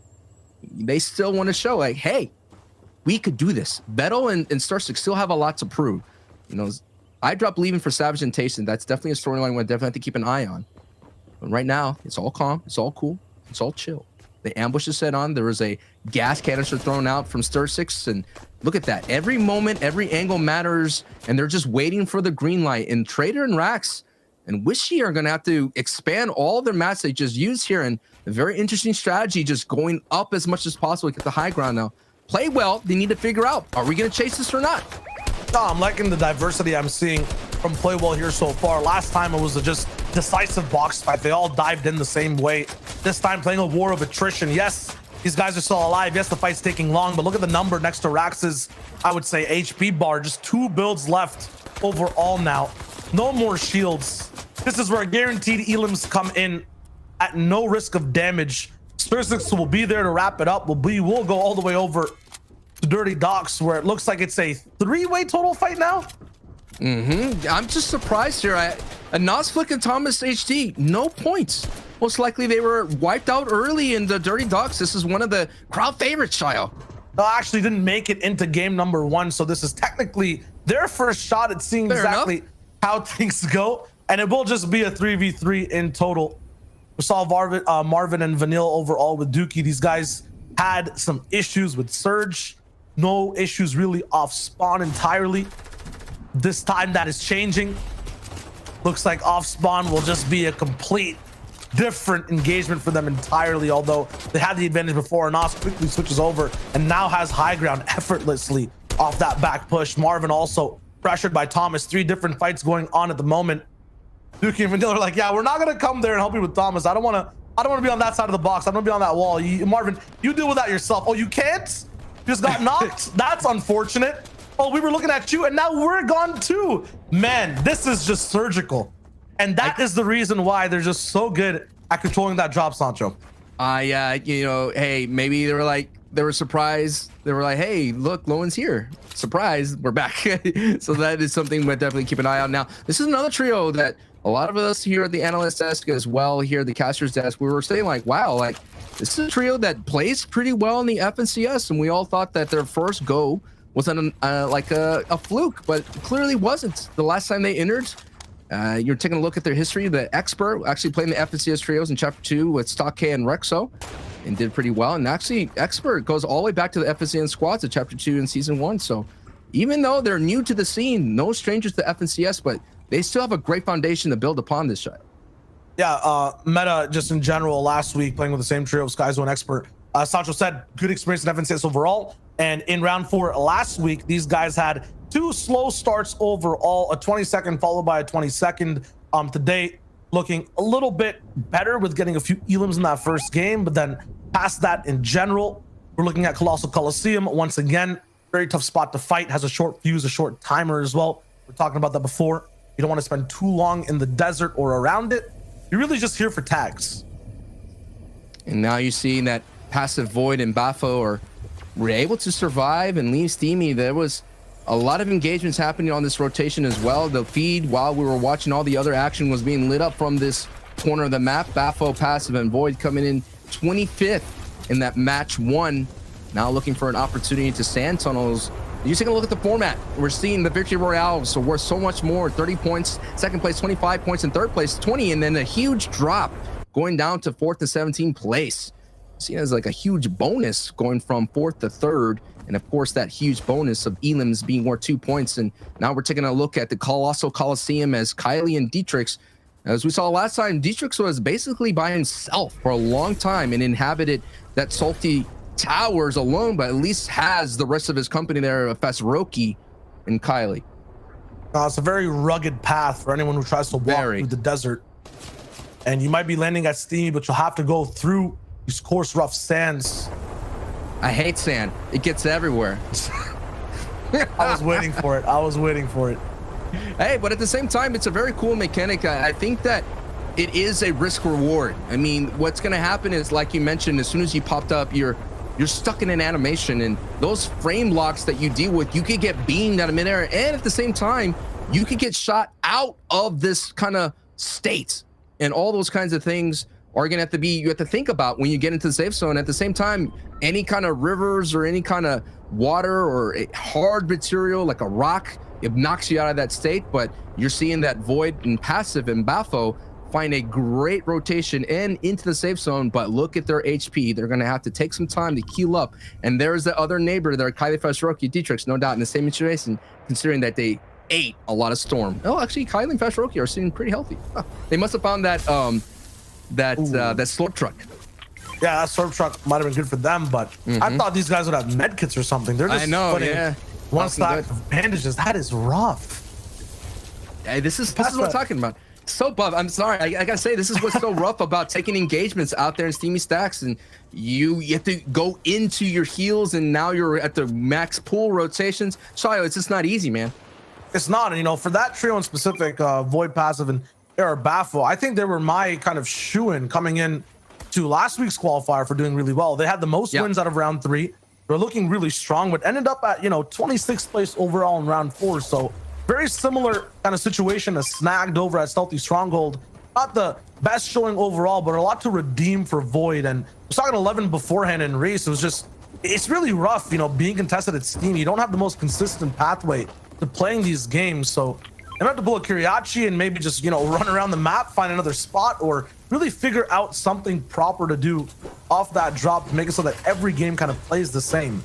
they still want to show like, hey, we could do this. Beto and Starsix still have a lot to prove. leaving for Savage and Tayson. That's definitely a storyline we're definitely have to keep an eye on. But right now, it's all calm, it's all cool, it's all chill. The ambush is set on. There was a gas canister thrown out from Starsix, and look at that. Every moment, every angle matters, and they're just waiting for the green light. And Trader and Rax and Wishy are going to have to expand all their mats they just used here, and a very interesting strategy, just going up as much as possible to get the high ground now. Play well. They need to figure out, are we going to chase this or not? I'm liking the diversity I'm seeing from Playwell here so far. Last time it was a just decisive box fight. They all dived in the same way. This time playing a war of attrition. Yes, these guys are still alive. Yes, the fight's taking long, but look at the number next to Rax's, I would say, HP bar. Just 2 builds left overall now. No more shields. This is where guaranteed elims come in at no risk of damage. Starsix will be there to wrap it up. We'll go all the way over to Dirty Docks, where it looks like it's a 3-way total fight now. I'm just surprised here. Nosflick and Thomas HD, no points. Most likely they were wiped out early in the Dirty Docks. This is one of the crowd favorites, Shio. No, actually didn't make it into game number 1, so this is technically their first shot at seeing exactly how things go, and it will just be a 3v3 in total. We saw Marvin and Vanille overall with Dookie. These guys had some issues with Surge. No issues really off spawn entirely. This time that is changing. Looks like off spawn will just be a complete different engagement for them entirely, although they had the advantage before. Nas quickly switches over and now has high ground effortlessly off that back push. Marvin also pressured by Thomas. 3 different fights going on at the moment. Dookie and Vanilla are like, yeah, we're not gonna come there and help you with Thomas. I don't want to be on that side of the box. I don't want to be on that wall. Marvin, you deal with that yourself. Oh, you can't? You just got knocked? That's unfortunate. Oh, we were looking at you and now we're gone too. Man, this is just surgical. And that is the reason why they're just so good at controlling that drop, Sancho. Hey, maybe they were surprised. They were like, hey, look, Lowen's here. Surprise, we're back. So that is something we'll definitely keep an eye on. Now, this is another trio that a lot of us here at the analyst desk as well, here at the caster's desk, we were saying like, wow, like this is a trio that plays pretty well in the FNCS, and we all thought that their first go was a fluke, but clearly wasn't. The last time they entered, you're taking a look at their history. The Expert actually playing the FNCS trios in Chapter 2 with Stock K and Rexo, and did pretty well. And actually, Expert goes all the way back to the FNCS squads at Chapter 2 in Season 1. So even though they're new to the scene, no strangers to FNCS, but they still have a great foundation to build upon this shot. Yeah, meta just in general last week playing with the same trio of Skyzo and Expert. Sancho said good experience in FNCS overall. And in round 4 last week, these guys had 2 slow starts overall, a 20-second followed by a 20-second. Today, looking a little bit better with getting a few elims in that first game, but then past that in general, we're looking at Colossal Coliseum once again. Very tough spot to fight, has a short fuse, a short timer as well. We're talking about that before. You don't want to spend too long in the desert or around it. You're really just here for tags. And now you're seeing that passive Void and Bafo were able to survive and leave Steamy. There was a lot of engagements happening on this rotation as well. The feed, while we were watching all the other action, was being lit up from this corner of the map. Bafo, passive, and Void coming in 25th in that match 1. Now looking for an opportunity to sand tunnels. You take a look at the format. We're seeing the Victory Royale, so worth so much more. 30 points, second place 25 points, and third place 20, and then a huge drop going down to 4th to 17th place. Seen as like a huge bonus going from 4th to 3rd, and of course that huge bonus of elims being worth 2 points. And now we're taking a look at the Colossal Coliseum as Kylie and Dietrich, as we saw last time, Dietrich was basically by himself for a long time and inhabited that salty towers alone, but at least has the rest of his company there, Fasroki and Kylie. It's a very rugged path for anyone who tries to walk through the desert, and you might be landing at Steamy, but you'll have to go through these coarse, rough sands. I hate sand. It gets everywhere. I was waiting for it. I was waiting for it. Hey, but at the same time, it's a very cool mechanic. I think that it is a risk reward. I mean, what's going to happen is, like you mentioned, as soon as you popped up, you're stuck in an animation, and those frame locks that you deal with, you could get beamed out of midair, and at the same time, you could get shot out of this kind of state. and all those kinds of things are going to have to be, you have to think about when you get into the safe zone. At the same time, any kind of rivers or any kind of water or a hard material like a rock, it knocks you out of that state. But you're seeing that Void and Passive and Bafo find a great rotation and into the safe zone, but look at their HP. They're going to have to take some time to heal up. And there's the other neighbor there, Kylie Fashroki, Dietrich, no doubt in the same situation, considering that they ate a lot of Storm. Oh, actually, Kylie and Fashroki are sitting pretty healthy. Huh. They must have found that that slurp truck. Yeah, that slurp truck might have been good for them, but I thought these guys would have med kits or something. They're just putting one stack of bandages. That is rough. Hey, this is what I'm talking about. So buff. I'm sorry. I gotta say, this is what's so rough about taking engagements out there in Steamy Stacks, and you have to go into your heals, and now you're at the max pool rotations. Shayo, it's just not easy, man. It's not, and you know, for that trio in specific, Void, Passive, and Bafo, I think they were my kind of shoo-in coming in to last week's qualifier for doing really well. They had the most wins out of round 3. They're looking really strong, but ended up at 26th place overall in round 4. So very similar kind of situation as Snagged over at Stealthy Stronghold. Not the best showing overall, but a lot to redeem for Void. And I was talking 11 beforehand in race. It was just, it's really rough, being contested at Steam. You don't have the most consistent pathway to playing these games. So I'm going to have to pull a Kiriachi and maybe just, run around the map, find another spot, or really figure out something proper to do off that drop to make it so that every game kind of plays the same.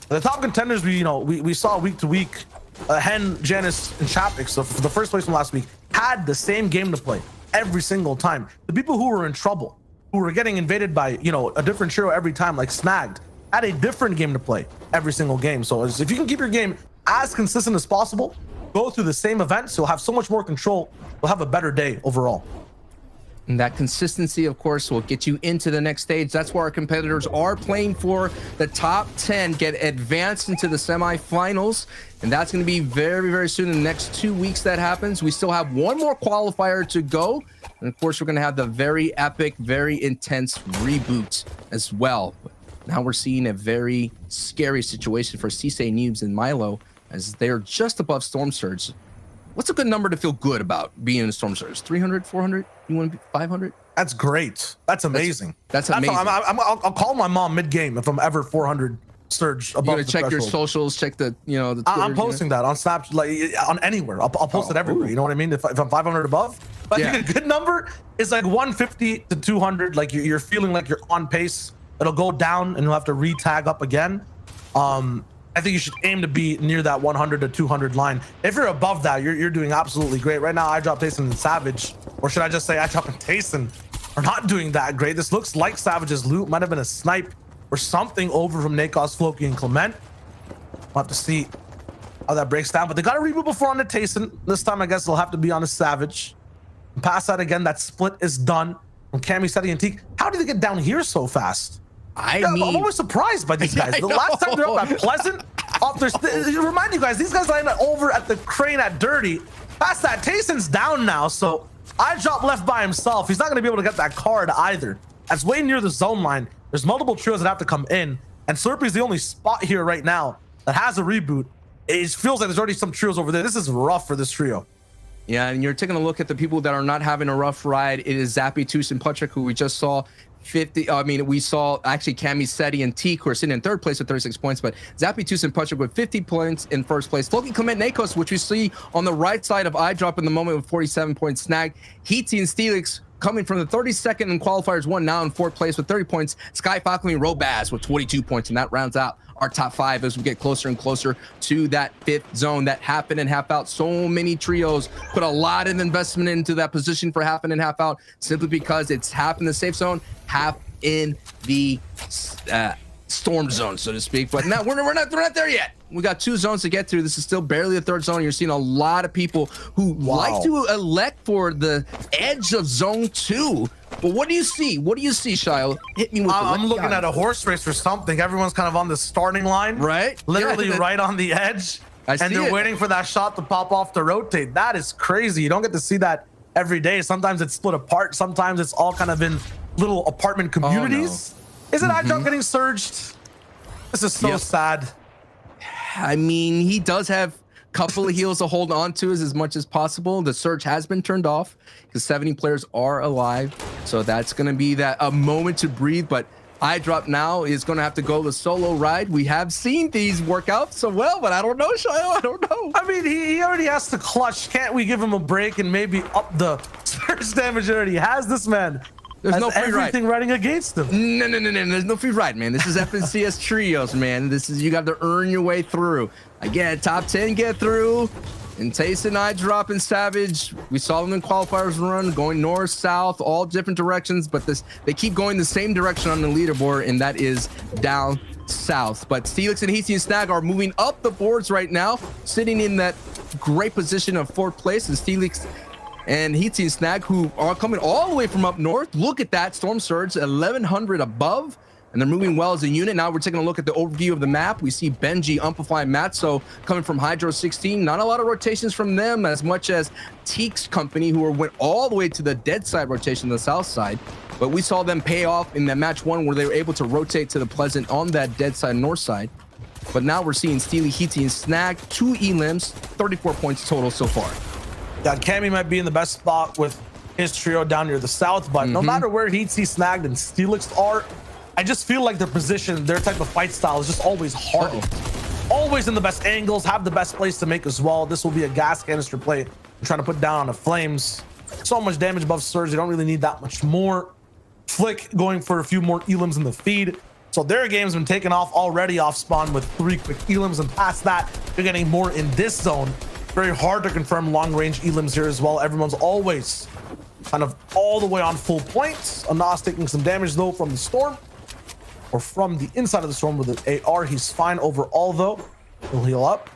The top contenders, we saw week to week, Hen, Janice, and Chapik, so for the first place from last week, had the same game to play every single time. The people who were in trouble, who were getting invaded by, a different trio every time, like Snagged, had a different game to play every single game. So if you can keep your game as consistent as possible, go through the same events, you'll have so much more control. You'll have a better day overall. And that consistency, of course, will get you into the next stage. That's where our competitors are playing for the top 10, get advanced into the semifinals. And that's going to be very, very soon. In the next 2 weeks that happens. We still have one more qualifier to go. And of course, we're going to have the very epic, very intense reboot as well. But now we're seeing a very scary situation for Cisse, Noobs, and Milo, as they're just above Storm Surge. What's a good number to feel good about being in a Storm Surge? 300, 400? You want to be 500? That's great. That's amazing. That's amazing. I'll call my mom mid-game if I'm ever 400 Surge above the threshold. You gotta check your socials, check the, the Twitter, I'm posting that on Snapchat, like on anywhere. I'll post it everywhere. You know what I mean? If I'm 500 above, but I think a good number is like 150 to 200. Like you're feeling like you're on pace. It'll go down and you'll have to re-tag up again. I think you should aim to be near that 100 to 200 line. If you're above that, you're doing absolutely great. Right now, I drop Tayson and Savage, or should I just say I drop and Tayson are not doing that great. This looks like Savage's loot. Might have been a snipe or something over from Nakos, Floki, and Clement. We'll have to see how that breaks down. But they got a reboot before on the Tayson. This time, I guess they'll have to be on a Savage. And pass that again. That split is done from Cammy, Seti, and Teak. How did they get down here so fast? I'm always surprised by these guys. The last time they're up at Pleasant, remind you guys, these guys landed over at the crane at Dirty. Past that, Tayson's down now, so I drop left by himself. He's not going to be able to get that card either. That's way near the zone line. There's multiple trios that have to come in, and Slurpy's the only spot here right now that has a reboot. It feels like there's already some trios over there. This is rough for this trio. Yeah, and you're taking a look at the people that are not having a rough ride. It is Zappy, Toos, and Patrick, who we just saw. We saw actually Cammy, Seti, and Teak, who are sitting in third place with 36 points, but Zappy, Toos, and Patrick with 50 points in first place. Floki, Clement, Nakos, which we see on the right side of iDrop in the moment with 47 points snagged. Heatsy and Steelix coming from the 32nd in qualifiers 1, now in fourth place with 30 points. Sky Falcon and Robaz with 22 points, and that rounds out our top 5 as we get closer and closer to that 5th zone. That half in and half out. So many trios put a lot of investment into that position for half in and half out, simply because it's half in the safe zone, half in the storm zone, so to speak. But now we're not there yet. We got 2 zones to get through. This is still barely the 3rd zone. You're seeing a lot of people who like to elect for the edge of zone 2. But what do you see? What do you see, Shio? Hit me with I'm looking at a horse race or something. Everyone's kind of on the starting line, right? Literally right on the edge, and they're waiting for that shot to pop off to rotate. That is crazy. You don't get to see that every day. Sometimes it's split apart. Sometimes it's all kind of in little apartment communities. Oh, no. Is it iDrop getting surged? This is so sad. I mean, he does have couple of heals to hold on to as much as possible. The surge has been turned off because 70 players are alive. So that's going to be a moment to breathe. But iDrop now is going to have to go the solo ride. We have seen these work out so well, but I don't know, Shayo. I don't know. I mean, he already has to clutch. Can't we give him a break and maybe up the surge damage already has this man? There's no free everything ride. riding against him. No. There's no free ride, man. This is FNCS trios, man. This is, you got to earn your way through. Again, top 10 get through. And Taste and iDrop and Savage, we saw them in qualifiers run, going north, south, all different directions, but they keep going the same direction on the leaderboard, and that is down south. But Steelix and Heatsy and Snag are moving up the boards right now, sitting in that great position of 4th place, and Steelix and Heatsy and Snag, who are coming all the way from up north. Look at that Storm Surge, 1100 above, and they're moving well as a unit. Now we're taking a look at the overview of the map. We see Benji, Amplify, Matzo coming from Hydro 16. Not a lot of rotations from them, as much as Teek's company, who went all the way to the dead side rotation, the south side. But we saw them pay off in that match 1 where they were able to rotate to the Pleasant on that dead side north side. But now we're seeing Steely, Heatsy, and Snag, 2 elims, 34 points total so far. Yeah, Cammy might be in the best spot with his trio down near the south, but no matter where Heatsy, Snagged, and Steelix are, I just feel like their position, their type of fight style is just always hard. Always in the best angles, have the best place to make as well. This will be a gas canister play. They're trying to put down on the flames. So much damage above Surge. They don't really need that much more. Flick going for a few more elims in the feed. So their game's been taken off already off spawn with 3 quick elims, and past that, you're getting more in this zone. Very hard to confirm long range elims here as well. Everyone's always kind of all the way on full points. Anas taking some damage though from the storm, or from the inside of the storm with the AR. He's fine overall though. He'll heal up.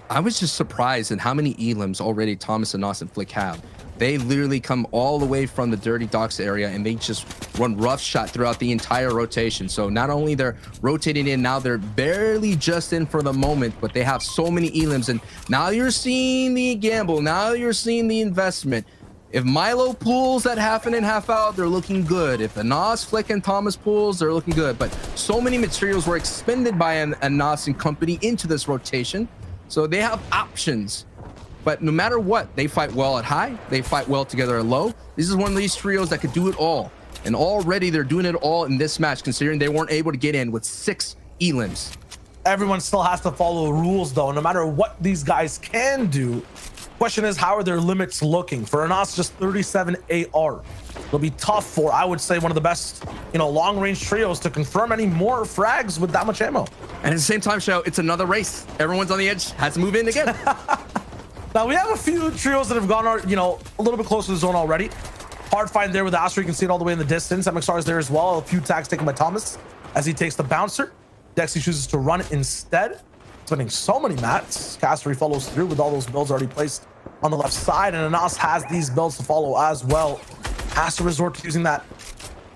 I was just surprised at how many elims already Thomas, Anas, and Flick have. They literally come all the way from the Dirty Docks area, and they just run rough shot throughout the entire rotation. So not only they're rotating in, now they're barely just in for the moment, but they have so many elims. And now you're seeing the gamble. Now you're seeing the investment. If Milo pulls at half in and half out, they're looking good. If Anas, Flick, and Thomas pulls, they're looking good. But so many materials were expended by Anas and company into this rotation. So they have options. But no matter what, they fight well at high. They fight well together at low. This is one of these trios that could do it all. And already they're doing it all in this match, considering they weren't able to get in with 6 elims. Everyone still has to follow the rules though, no matter what these guys can do. Question is, how are their limits looking? For Anas, just 37 AR. It'll be tough for, I would say, one of the best, long range trios to confirm any more frags with that much ammo. And at the same time, Show, it's another race. Everyone's on the edge, has to move in again. Now we have a few trios that have gone, a little bit closer to the zone already. Hard find there with Astra. You can see it all the way in the distance. MXR is there as well. A few tags taken by Thomas as he takes the bouncer. Dexy chooses to run instead, spending so many mats. Castery follows through with all those builds already placed on the left side, and Anas has these builds to follow as well. Has to resort to using that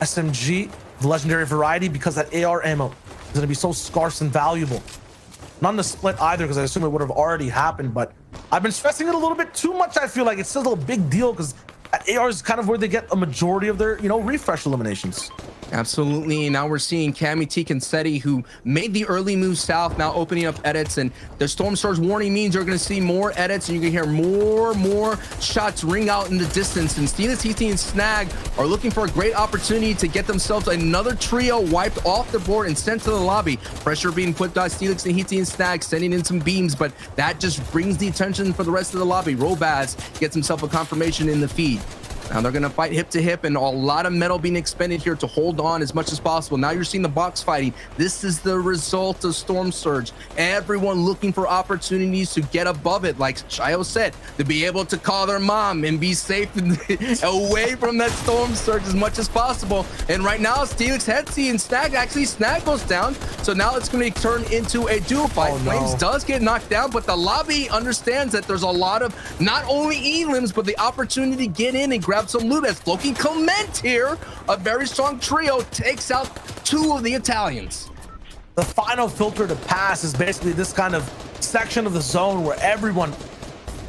SMG, the legendary variety, because that AR ammo is going to be so scarce and valuable. None to split either, because I assume it would have already happened, but I've been stressing it a little bit too much. I feel like it's still a big deal because AR is kind of where they get a majority of their, refresh eliminations. Absolutely. Now we're seeing Cammy, Teek, and Seti, who made the early move south, now opening up edits, and the Storm Surge warning means you're going to see more edits, and you can hear more shots ring out in the distance. And Steelix, Heatsy, and Snag are looking for a great opportunity to get themselves another trio wiped off the board and sent to the lobby. Pressure being put by Steelix and Heatsy and Snag, sending in some beams, but that just brings the attention for the rest of the lobby. Robaz gets himself a confirmation in the feed. Now they're going to fight hip to hip, and a lot of metal being expended here to hold on as much as possible. Now you're seeing the box fighting. This is the result of Storm Surge. Everyone looking for opportunities to get above it, like Shayo said, to be able to call their mom and be safe away from that Storm Surge as much as possible. And right now, Steelix, Heatsy, and Snag goes down. So now it's going to turn into a duo fight. Oh, no. Flames does get knocked down, but the lobby understands that there's a lot of not only elims, but the opportunity to get in and grab some loot as Floki Clement here, a very strong trio, takes out 2 of the Italians. The final filter to pass is basically this kind of section of the zone where everyone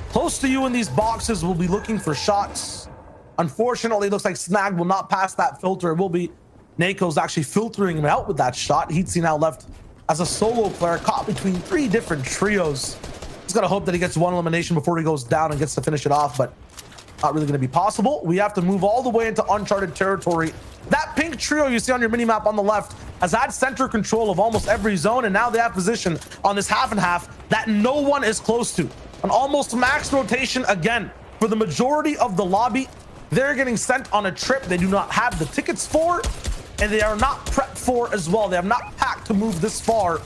close to you in these boxes will be looking for shots. Unfortunately, it looks like Snag will not pass that filter. It will be Nako's actually filtering him out with that shot. Heatsy now left as a solo player caught between 3 different trios. He's got to hope that he gets 1 elimination before he goes down and gets to finish it off, but not really going to be possible. We have to move all the way into uncharted territory. That pink trio you see on your mini-map on the left has had center control of almost every zone, and now they have position on this half and half that no one is close to. An almost max rotation again for the majority of the lobby. They're getting sent on a trip they do not have the tickets for, and they are not prepped for as well. They have not packed to move this far.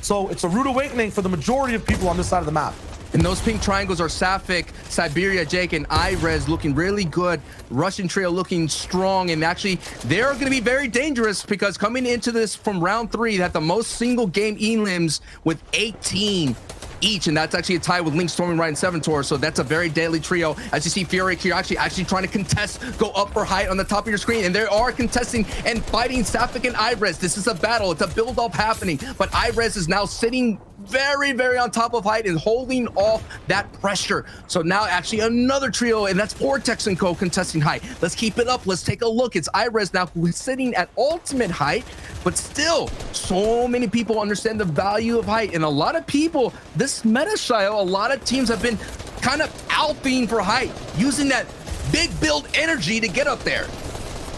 So it's a rude awakening for the majority of people on this side of the map. And those pink triangles are Sapphic, Siberia, Jake, and Irez looking really good. Russian trio looking strong, and actually they're going to be very dangerous because coming into this from round 3, they have the most single game elims with 18 each, and that's actually a tie with Link, Storming Ryan, 7 so that's a very deadly trio. As you see, Fury here actually trying to contest, go up for height on the top of your screen, and they are contesting and fighting Sapphic and Irez. This is a battle, it's a build-up happening, but Irez is now sitting very on top of height and holding off that pressure. So now actually another trio, and that's Vortex and Co contesting height. Let's keep it up, let's take a look. It's Irez now who is sitting at ultimate height, but still so many people understand the value of height, and a lot of people this meta style, a lot of teams have been kind of alping for height, using that big build energy to get up there.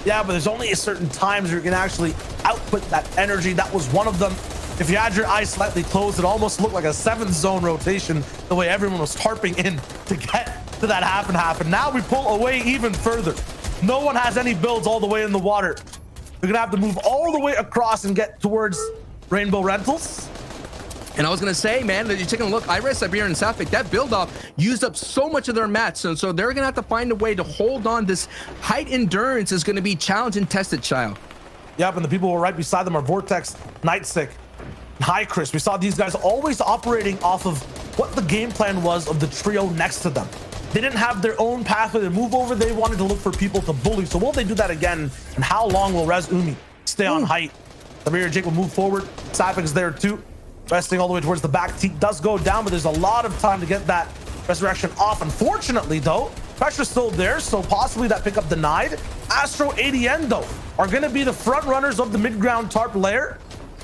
Yeah, but there's only a certain times where you can actually output that energy. That was one of them. If you had your eyes slightly closed, it almost looked like a 7th zone rotation, the way everyone was tarping in to get to that half and half. And now we pull away even further. No one has any builds all the way in the water. We're gonna have to move all the way across and get towards Rainbow Rentals. And I was gonna say, man, that you're taking a look, Irez, Siberia, and Sapphic, that build-up used up so much of their mats, and so they're gonna have to find a way to hold on. This height endurance is gonna be challenged and tested, child. Yep, and the people who are right beside them are Vortex, Nightstick, Hi Chris. We saw these guys always operating off of what the game plan was of the trio next to them. They didn't have their own pathway to move over. They wanted to look for people to bully. So will they do that again? And how long will Rez Umi stay on height? Samir Jake will move forward. Sapphic is there too, resting all the way towards the back. Teak does go down, but there's a lot of time to get that resurrection off. Unfortunately though, pressure's still there, so possibly that pickup denied. Astro ADN though are going to be the front runners of the mid-ground tarp layer,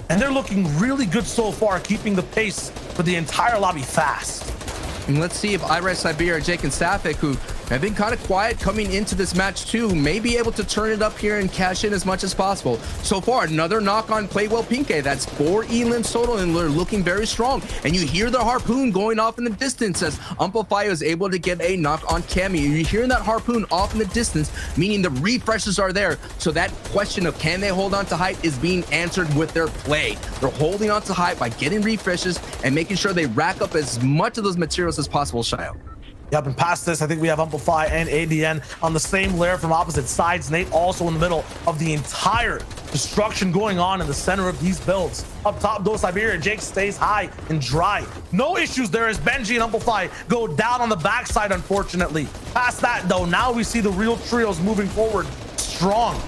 and they're looking really good so far, keeping the pace for the entire lobby fast. And let's see if Irez, Siberia, Jake, and Sapphic, who have been kind of quiet coming into this match too, may be able to turn it up here and cash in as much as possible. So far, another knock on Playwell Pinke. That's 4 elims total, and they're looking very strong. And you hear the harpoon going off in the distance as Amplify is able to get a knock on Cammy. You're hearing that harpoon off in the distance, meaning the refreshes are there. So that question of can they hold on to height is being answered with their play. They're holding on to height by getting refreshes and making sure they rack up as much of those materials as possible, Shio. Yep, and past this, I think we have Amplify and ADN on the same layer from opposite sides. Nate also in the middle of the entire destruction going on in the center of these builds. Up top, though, Siberia Jake stays high and dry. No issues there as Benji and Amplify go down on the backside, unfortunately. Past that, though, now we see the real trios moving forward strong.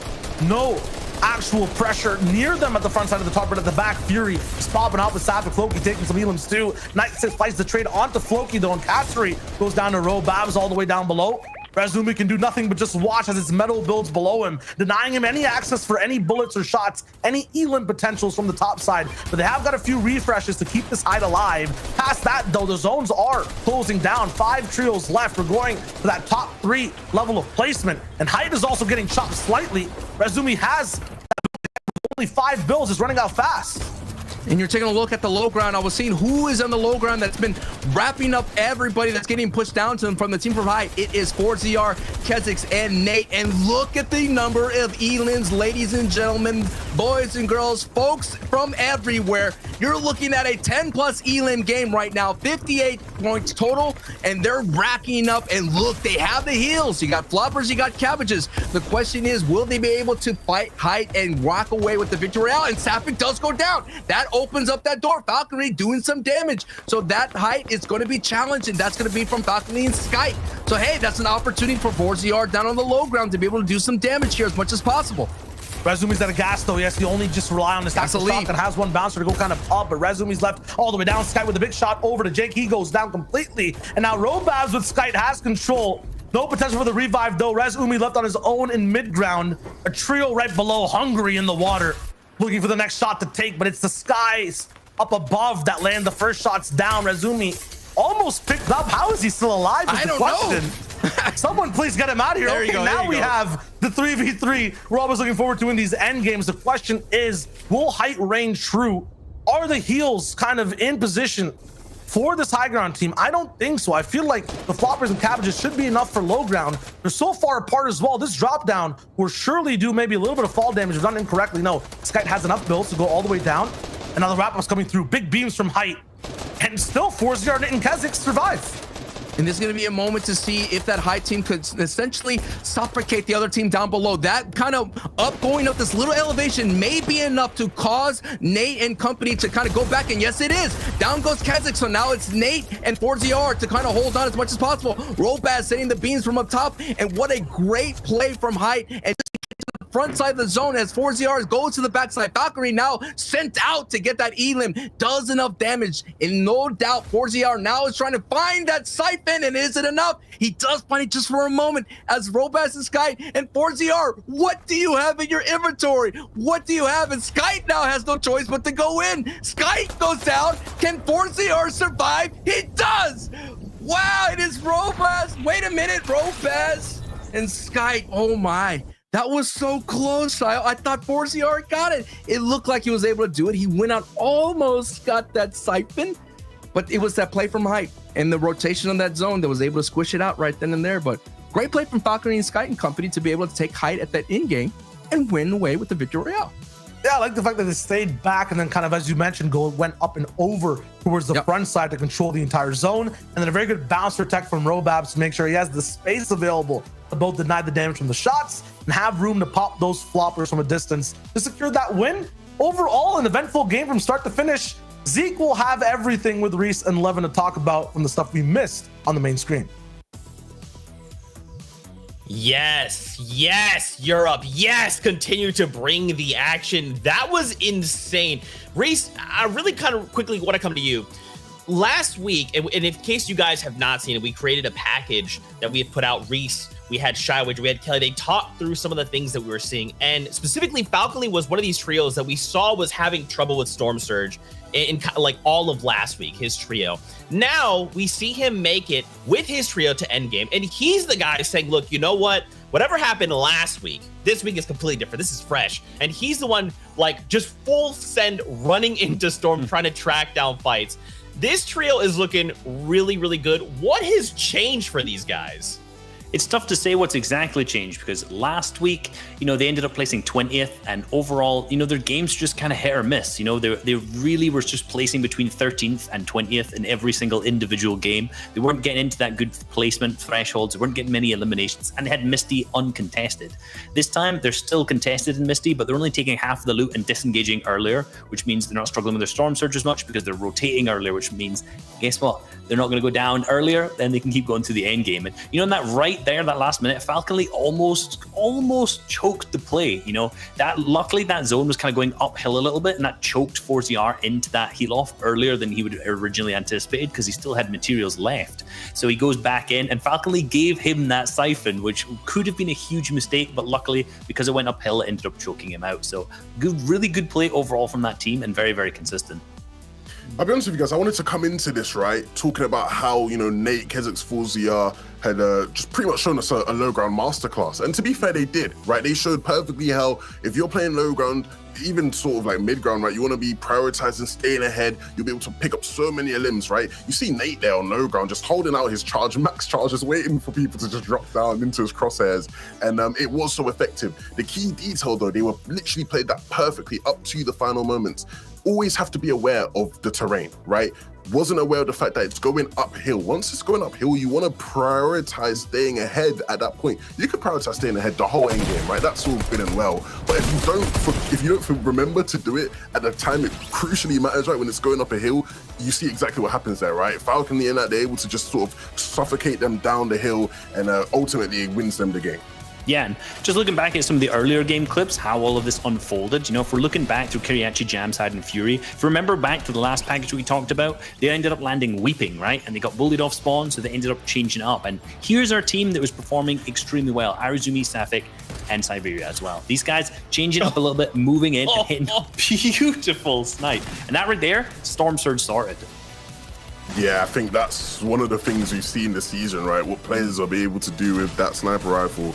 No actual pressure near them at the front side of the top, but at the back, Fury is popping out with Sapphic. Floki taking some elims too. Night6 fights the trade onto Floki though, and Katsuri goes down to Ro. Babs all the way down below. Razumi can do nothing but just watch as his metal builds below him, denying him any access for any bullets or shots, any elim potentials from the top side. But they have got a few refreshes to keep this height alive. Past that though, the zones are closing down. 5 trios left. We're going for that top 3 level of placement, and height is also getting chopped slightly. Razumi has only 5 builds, is running out fast. And you're taking a look at the low ground. I was seeing who is on the low ground that's been wrapping up everybody that's getting pushed down to them from the team from high. It is ForZR, Kezix, and Nate. And look at the number of elims, ladies and gentlemen, boys and girls, folks from everywhere. You're looking at a 10 plus elim game right now, 58 points total, and they're racking up. And look, they have the heals. You got floppers, you got cabbages. The question is, will they be able to fight height and walk away with the victory royale? And Sapphic does go down. That opens up that door. Falconry doing some damage. So that height is going to be challenged, and that's going to be from Falconry and Sky. So hey, that's an opportunity for ForZR down on the low ground to be able to do some damage here as much as possible. Rezumi's at a gas though. Yes, he only just rely on this actual shot and has one bouncer to go kind of up, but Rezumi's left all the way down. Sky with a big shot over to Jake. He goes down completely. And now Robabs with Sky has control. No potential for the revive though. Rezumi left on his own in mid ground. A trio right below, hungry in the water. looking for the next shot to take, but it's the skies up above that land the first shots down. Razumi almost picked up. How is he still alive is the question. Someone please get him out of here. There you Okay, go, now there you we go. have the 3v3. We're always looking forward to in these end games. The question is, will height reign true? Are the heals kind of in position for this high ground team? I don't think so. I feel like the floppers and cabbages should be enough for low ground. They're so far apart as well. This drop down will surely do maybe a little bit of fall damage if done incorrectly. No, Skite has enough builds to go all the way down. And now the wrap-up's coming through. Big beams from height. And still, Fortnite and Kezik survive. And there's going to be a moment to see if that high team could essentially suffocate the other team down below. That kind of going up this little elevation may be enough to cause Nate and company to kind of go back. And yes, it is. Down goes Kezik. So now it's Nate and 4ZR to kind of hold on as much as possible. Robaz setting the beams from up top. And what a great play from height. And front side of the zone as 4ZR goes to the backside. Valkyrie now sent out to get that elim, does enough damage, and no doubt 4ZR now is trying to find that siphon, and is it enough? He does find it just for a moment as Robaz and Sky and 4ZR, what do you have in your inventory? What do you have? And Sky now has no choice but to go in. Sky goes down. Can 4ZR survive? He does! Wow, it is Robaz. Wait a minute, Robaz and Sky. Oh my. That was so close. I thought 4ZR got it. It looked like he was able to do it. He went out, almost got that siphon, but it was that play from height and the rotation on that zone that was able to squish it out right then and there. But great play from Falcon and Sky and company to be able to take height at that in game and win away with the Victory Royale. Yeah, I like the fact that they stayed back and then kind of, as you mentioned, went up and over towards the front side to control the entire zone. And then a very good bouncer tech from Robabs to make sure he has the space available to both deny the damage from the shots and have room to pop those floppers from a distance to secure that win. Overall, an eventful game from start to finish. Zeke will have everything with Reese and Levin to talk about from the stuff we missed on the main screen. Yes, Europe. Yes, continue to bring the action. That was insane. Reese, I really kind of quickly want to come to you. Last week, and in case you guys have not seen it, we created a package that we have put out. Reese, we had Shywage, we had Kelly. They talked through some of the things that we were seeing. And specifically, Falconly was one of these trios that we saw was having trouble with Storm Surge in like all of last week, his trio. Now we see him make it with his trio to endgame. And he's the guy saying, look, you know what? Whatever happened last week, this week is completely different. This is fresh. And he's the one like just full send running into Storm, trying to track down fights. This trio is looking really, really good. What has changed for these guys? It's tough to say what's exactly changed because last week, they ended up placing 20th, and overall, their games just kind of hit or miss. They really were just placing between 13th and 20th in every single individual game. They weren't getting into that good placement thresholds. They weren't getting many eliminations, and they had Misty uncontested. This time, they're still contested in Misty, but they're only taking half of the loot and disengaging earlier, which means they're not struggling with their Storm Surge as much because they're rotating earlier, which means, guess what? They're not going to go down earlier, then they can keep going through the end game. And in that right there, that last minute, Falconly almost choked the play. Luckily that zone was kind of going uphill a little bit, and that choked 4ZR into that heal off earlier than he would originally anticipated because he still had materials left. So he goes back in, and Falconly gave him that siphon, which could have been a huge mistake, but luckily because it went uphill, it ended up choking him out. So really good play overall from that team, and very, very consistent. I'll be honest with you guys, I wanted to come into this, right, talking about how, Nate, Kezik's 4ZR had just pretty much shown us a low ground masterclass. And to be fair, they did, right? They showed perfectly how if you're playing low ground, even sort of like mid ground, right, you want to be prioritizing, staying ahead, you'll be able to pick up so many limbs, right? You see Nate there on low ground, just holding out his charge, max charge, just waiting for people to just drop down into his crosshairs. And it was so effective. The key detail, though, they were literally played that perfectly up to the final moments. Always have to be aware of the terrain, right? Wasn't aware of the fact that it's going uphill. Once it's going uphill, you want to prioritize staying ahead at that point. You can prioritize staying ahead the whole end game, right? That's all good and well. But if you don't remember to do it at the time it crucially matters, right? When it's going up a hill, you see exactly what happens there, right? Falcon and that, they're able to just sort of suffocate them down the hill, and ultimately it wins them the game. Yeah, and just looking back at some of the earlier game clips, how all of this unfolded, if we're looking back through Kiriachi, Jamside, and Fury, if you remember back to the last package we talked about, they ended up landing Weeping, right? And they got bullied off spawn, so they ended up changing it up. And here's our team that was performing extremely well. Arizumi, Safik, and Siberia as well. These guys changing up a little bit, moving in, and hitting a beautiful snipe. And that right there, Storm Surge sorted. Yeah, I think that's one of the things we've seen this season, right? What players are able to do with that sniper rifle,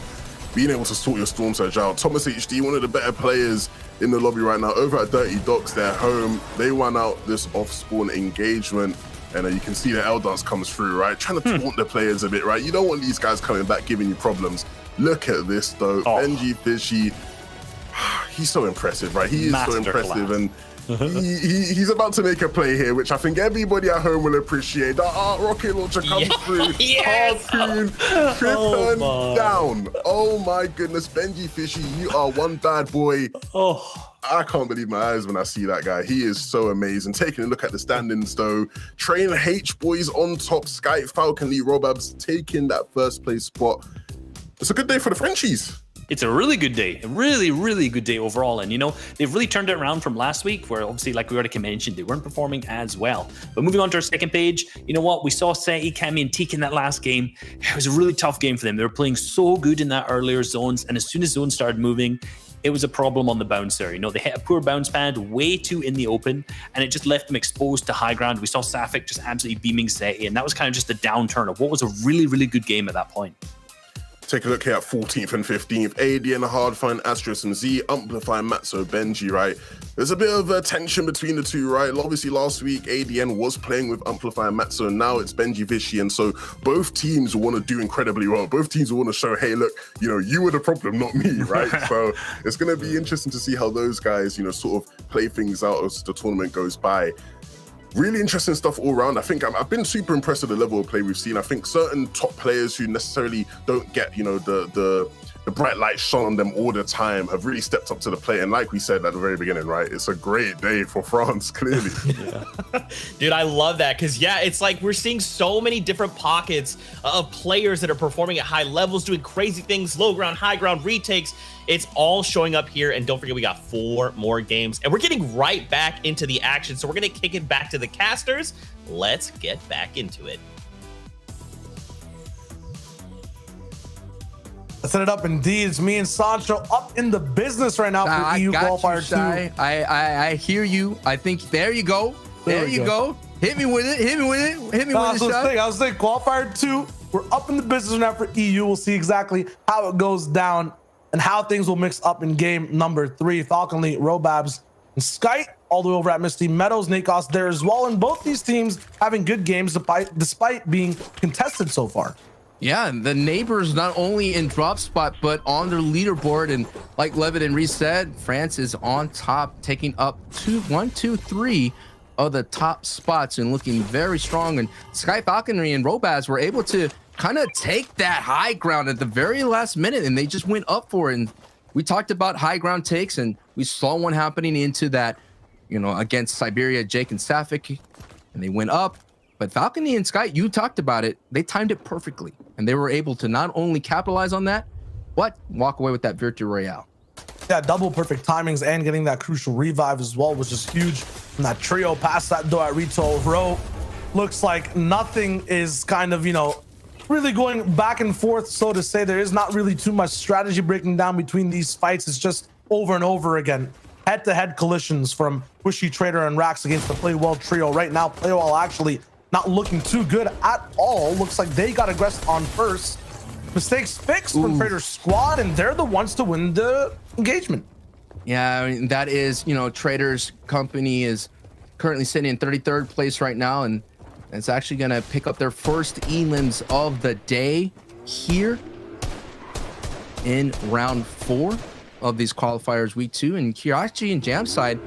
being able to sort your Storm Surge out. Thomas HD, one of the better players in the lobby right now, over at Dirty Docks, their home. They won out this off-spawn engagement, and you can see the L dance comes through, right? Trying to taunt the players a bit, right? You don't want these guys coming back giving you problems. Look at this, though. Benji Fishy, he's so impressive, right? He is so impressive, and he's about to make a play here, which I think everybody at home will appreciate. That rocket launcher comes through. Yes! Harpoon, Crippen down. Oh my goodness, Benji Fishy, you are one bad boy. I can't believe my eyes when I see that guy. He is so amazing. Taking a look at the standings though, Train H boys on top, Sky, Falcon Lee, Robabs taking that first place spot. It's a good day for the Frenchies. It's a really good day, a really, really good day overall. And, they've really turned it around from last week where obviously, like we already mentioned, they weren't performing as well. But moving on to our second page, you know what? We saw Seti, Kami, and Teak in that last game. It was a really tough game for them. They were playing so good in that earlier zones. And as soon as zones started moving, it was a problem on the bouncer. They hit a poor bounce pad way too in the open, and it just left them exposed to high ground. We saw Safik just absolutely beaming Seti, and that was kind of just the downturn of what was a really, really good game at that point. Take a look here at 14th and 15th. AD and Hardfine, Astros and Z, Amplify, Matzo, Benji, right? There's a bit of a tension between the two, right? Obviously, last week, ADN was playing with Amplify and Matzo, and now it's Benji Vishy, and so both teams want to do incredibly well. Both teams want to show, hey, look, you were the problem, not me, right? So it's going to be interesting to see how those guys, sort of play things out as the tournament goes by. Really interesting stuff all around. I think I've been super impressed with the level of play we've seen. I think certain top players who necessarily don't get, the bright light shone on them all the time have really stepped up to the plate. And like we said at the very beginning, right, it's a great day for France, clearly. Dude, I love that because, it's like we're seeing so many different pockets of players that are performing at high levels, doing crazy things, low ground, high ground, retakes. It's all showing up here. And don't forget, we got 4 more games and we're getting right back into the action. So we're going to kick it back to the casters. Let's get back into it. Let's set it up indeed. It's me and Sancho up in the business right now for EU Qualifier 2. I hear you. I think there you go. There you go. Hit me with it. Hit me with it. Hit me with it. I was saying Qualifier 2. We're up in the business right now for EU. We'll see exactly how it goes down and how things will mix up in game number 3. Falcon Lee, Robabs, and Skype all the way over at Misty Meadows. Nakos there as well. And both these teams having good games despite being contested so far. Yeah, the neighbors not only in drop spot, but on their leaderboard. And like Levitt and Reese said, France is on top, taking up 1, 2, 3 of the top spots and looking very strong. And Sky Falconry and Robaz were able to kind of take that high ground at the very last minute, and they just went up for it. And we talked about high ground takes, and we saw one happening into that, against Siberia, Jake and Safik, and they went up. But Falcony and Sky, you talked about it. They timed it perfectly, and they were able to not only capitalize on that, but walk away with that Virtue Royale. Yeah, double perfect timings and getting that crucial revive as well was just huge. And that trio past that door at Retail Row. Looks like nothing is kind of, really going back and forth, so to say. There is not really too much strategy breaking down between these fights. It's just over and over again. Head-to-head collisions from Pushy Trader and Rax against the Playwell trio. Right now, Playwell actually not looking too good at all. Looks like they got aggressed on first. Mistakes fixed from Trader's squad, and they're the ones to win the engagement. Yeah, I mean, that is, Trader's company is currently sitting in 33rd place right now, and it's actually going to pick up their first elims of the day here in round 4 of these qualifiers, week 2. And Kirachi and Jamside,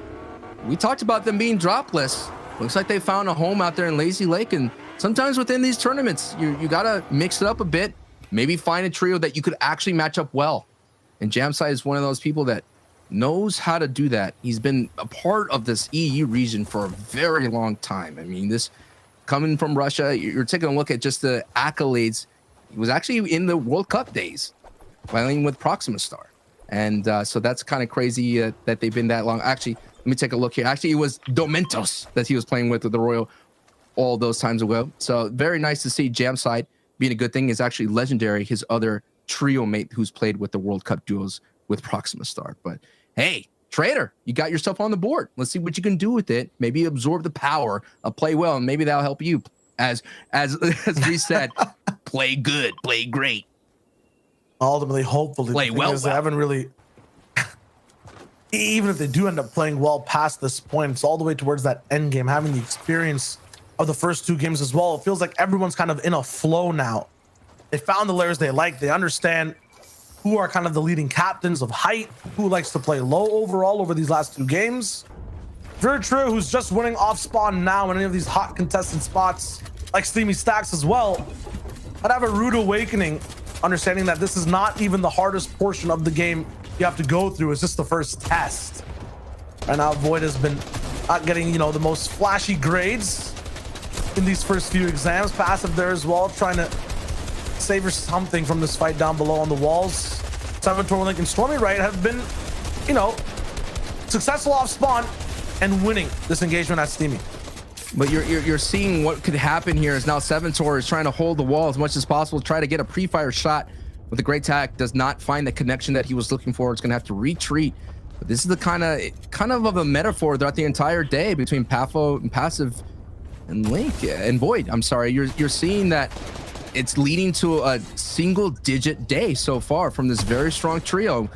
we talked about them being dropless. Looks like they found a home out there in Lazy Lake, and sometimes within these tournaments, you gotta mix it up a bit, maybe find a trio that you could actually match up well. And Jamside is one of those people that knows how to do that. He's been a part of this EU region for a very long time. I mean, this coming from Russia, you're taking a look at just the accolades. He was actually in the World Cup days playing with Proxima Star. And so that's kind of crazy that they've been that long. Actually, let me take a look here. Actually, it was Domentos that he was playing with the Royal all those times ago. So very nice to see Jamside being a good thing. Is actually Legendary, his other trio mate who's played with the World Cup duos with Proxima Star. But hey, Trader, you got yourself on the board. Let's see what you can do with it. Maybe absorb the power of play well, and maybe that'll help you. As we said, play good, play great. Ultimately, hopefully, play well. They haven't really. Even if they do end up playing well past this point, it's all the way towards that end game, having the experience of the first 2 games as well. It feels like everyone's kind of in a flow now. They found the layers they like. They understand who are kind of the leading captains of height, who likes to play low overall over these last 2 games. Very true, who's just winning off spawn now in any of these hot contested spots, like Steamy Stacks as well. I'd have a rude awakening, understanding that this is not even the hardest portion of the game you have to go through. It's just the first test. And now Void has been not getting, you know, the most flashy grades in these first few exams. Passive there as well, trying to savor something from this fight down below on the walls. 7-Tor Link and Stormy Right have been, you know, successful off spawn and winning this engagement at Steamy. But you're seeing what could happen here is now 7-Tor is trying to hold the wall as much as possible, try to get a pre-fire shot with a great tack, does not find the connection that he was looking for. It's gonna have to retreat. But this is the kind of a metaphor throughout the entire day between Pafo and Passive and Link and Void. I'm sorry, you're seeing that it's leading to a single-digit day so far from this very strong trio.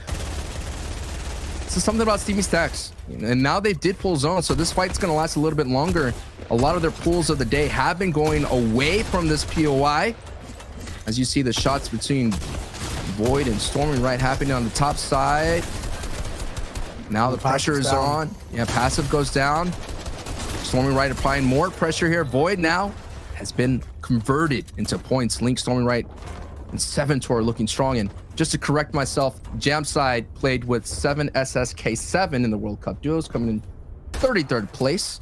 This is something about Steamy Stacks. And now they did pull zone, so this fight's going to last a little bit longer. A lot of their pulls of the day have been going away from this POI. As you see the shots between Void and Stormy Right happening on the top side. Now the pressure is on. Yeah, Passive goes down. Stormy Right applying more pressure here. Void now has been converted into points. Link, Stormy Right, and 7-Tor looking strong. And just to correct myself, Jamside played with 7SSK7 in the World Cup duos, coming in 33rd place.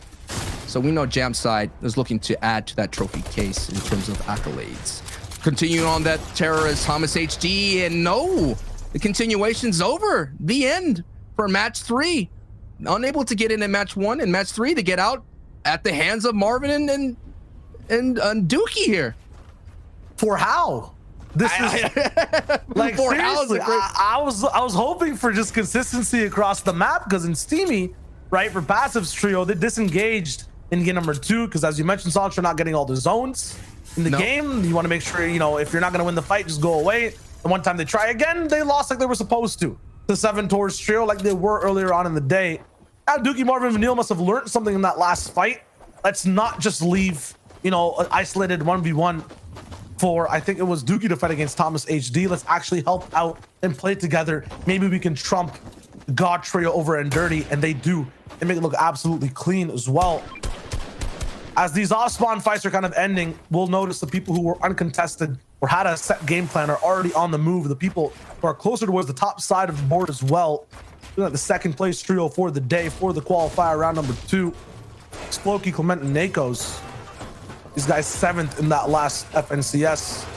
So we know Jamside is looking to add to that trophy case in terms of accolades. Continuing on that terrorist Thomas HD, and no, the continuation's over. The end for match 3. Unable to get in match 1 and match 3 to get out at the hands of Marvin and Dookie here. For how? This is like For seriously. how's I was hoping for just consistency across the map, because in Steamy, right, for Passive's trio, they disengaged in game number 2 because, as you mentioned, Sancho not getting all the zones in the game. You want to make sure, you know, if you're not going to win the fight, just go away. The one time they try again, they lost like they were supposed to. The 7-Tor's trio, like they were earlier on in the day. Now Dookie, Marvin, and Vanille must have learned something in that last fight. Let's not just leave, you know, an isolated 1v1 for, I think it was Dookie to fight against Thomas HD. Let's actually help out and play together. Maybe we can trump God trio over and Dirty, and they do. They make it look absolutely clean as well. As these off-spawn fights are kind of ending, we'll notice the people who were uncontested or had a set game plan are already on the move. The people who are closer towards the top side of the board as well. The second place trio for the day for the qualifier round number 2. Sploky, Clement, and Nakos. These guys 7th in that last FNCS.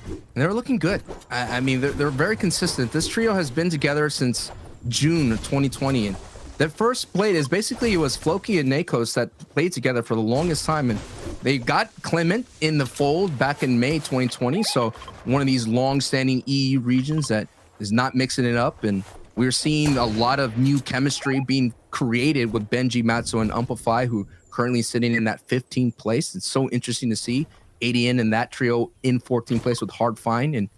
And they're looking good. I mean, they're very consistent. This trio has been together since June of 2020. And their first played is basically, it was Floki and Nakos that played together for the longest time. And they got Clement in the fold back in May 2020. So one of these long-standing EU regions that is not mixing it up. And we're seeing a lot of new chemistry being created with Benji, Matzo, and Umpify, who currently sitting in that 15th place. It's so interesting to see ADN and that trio in 14th place with Hard Find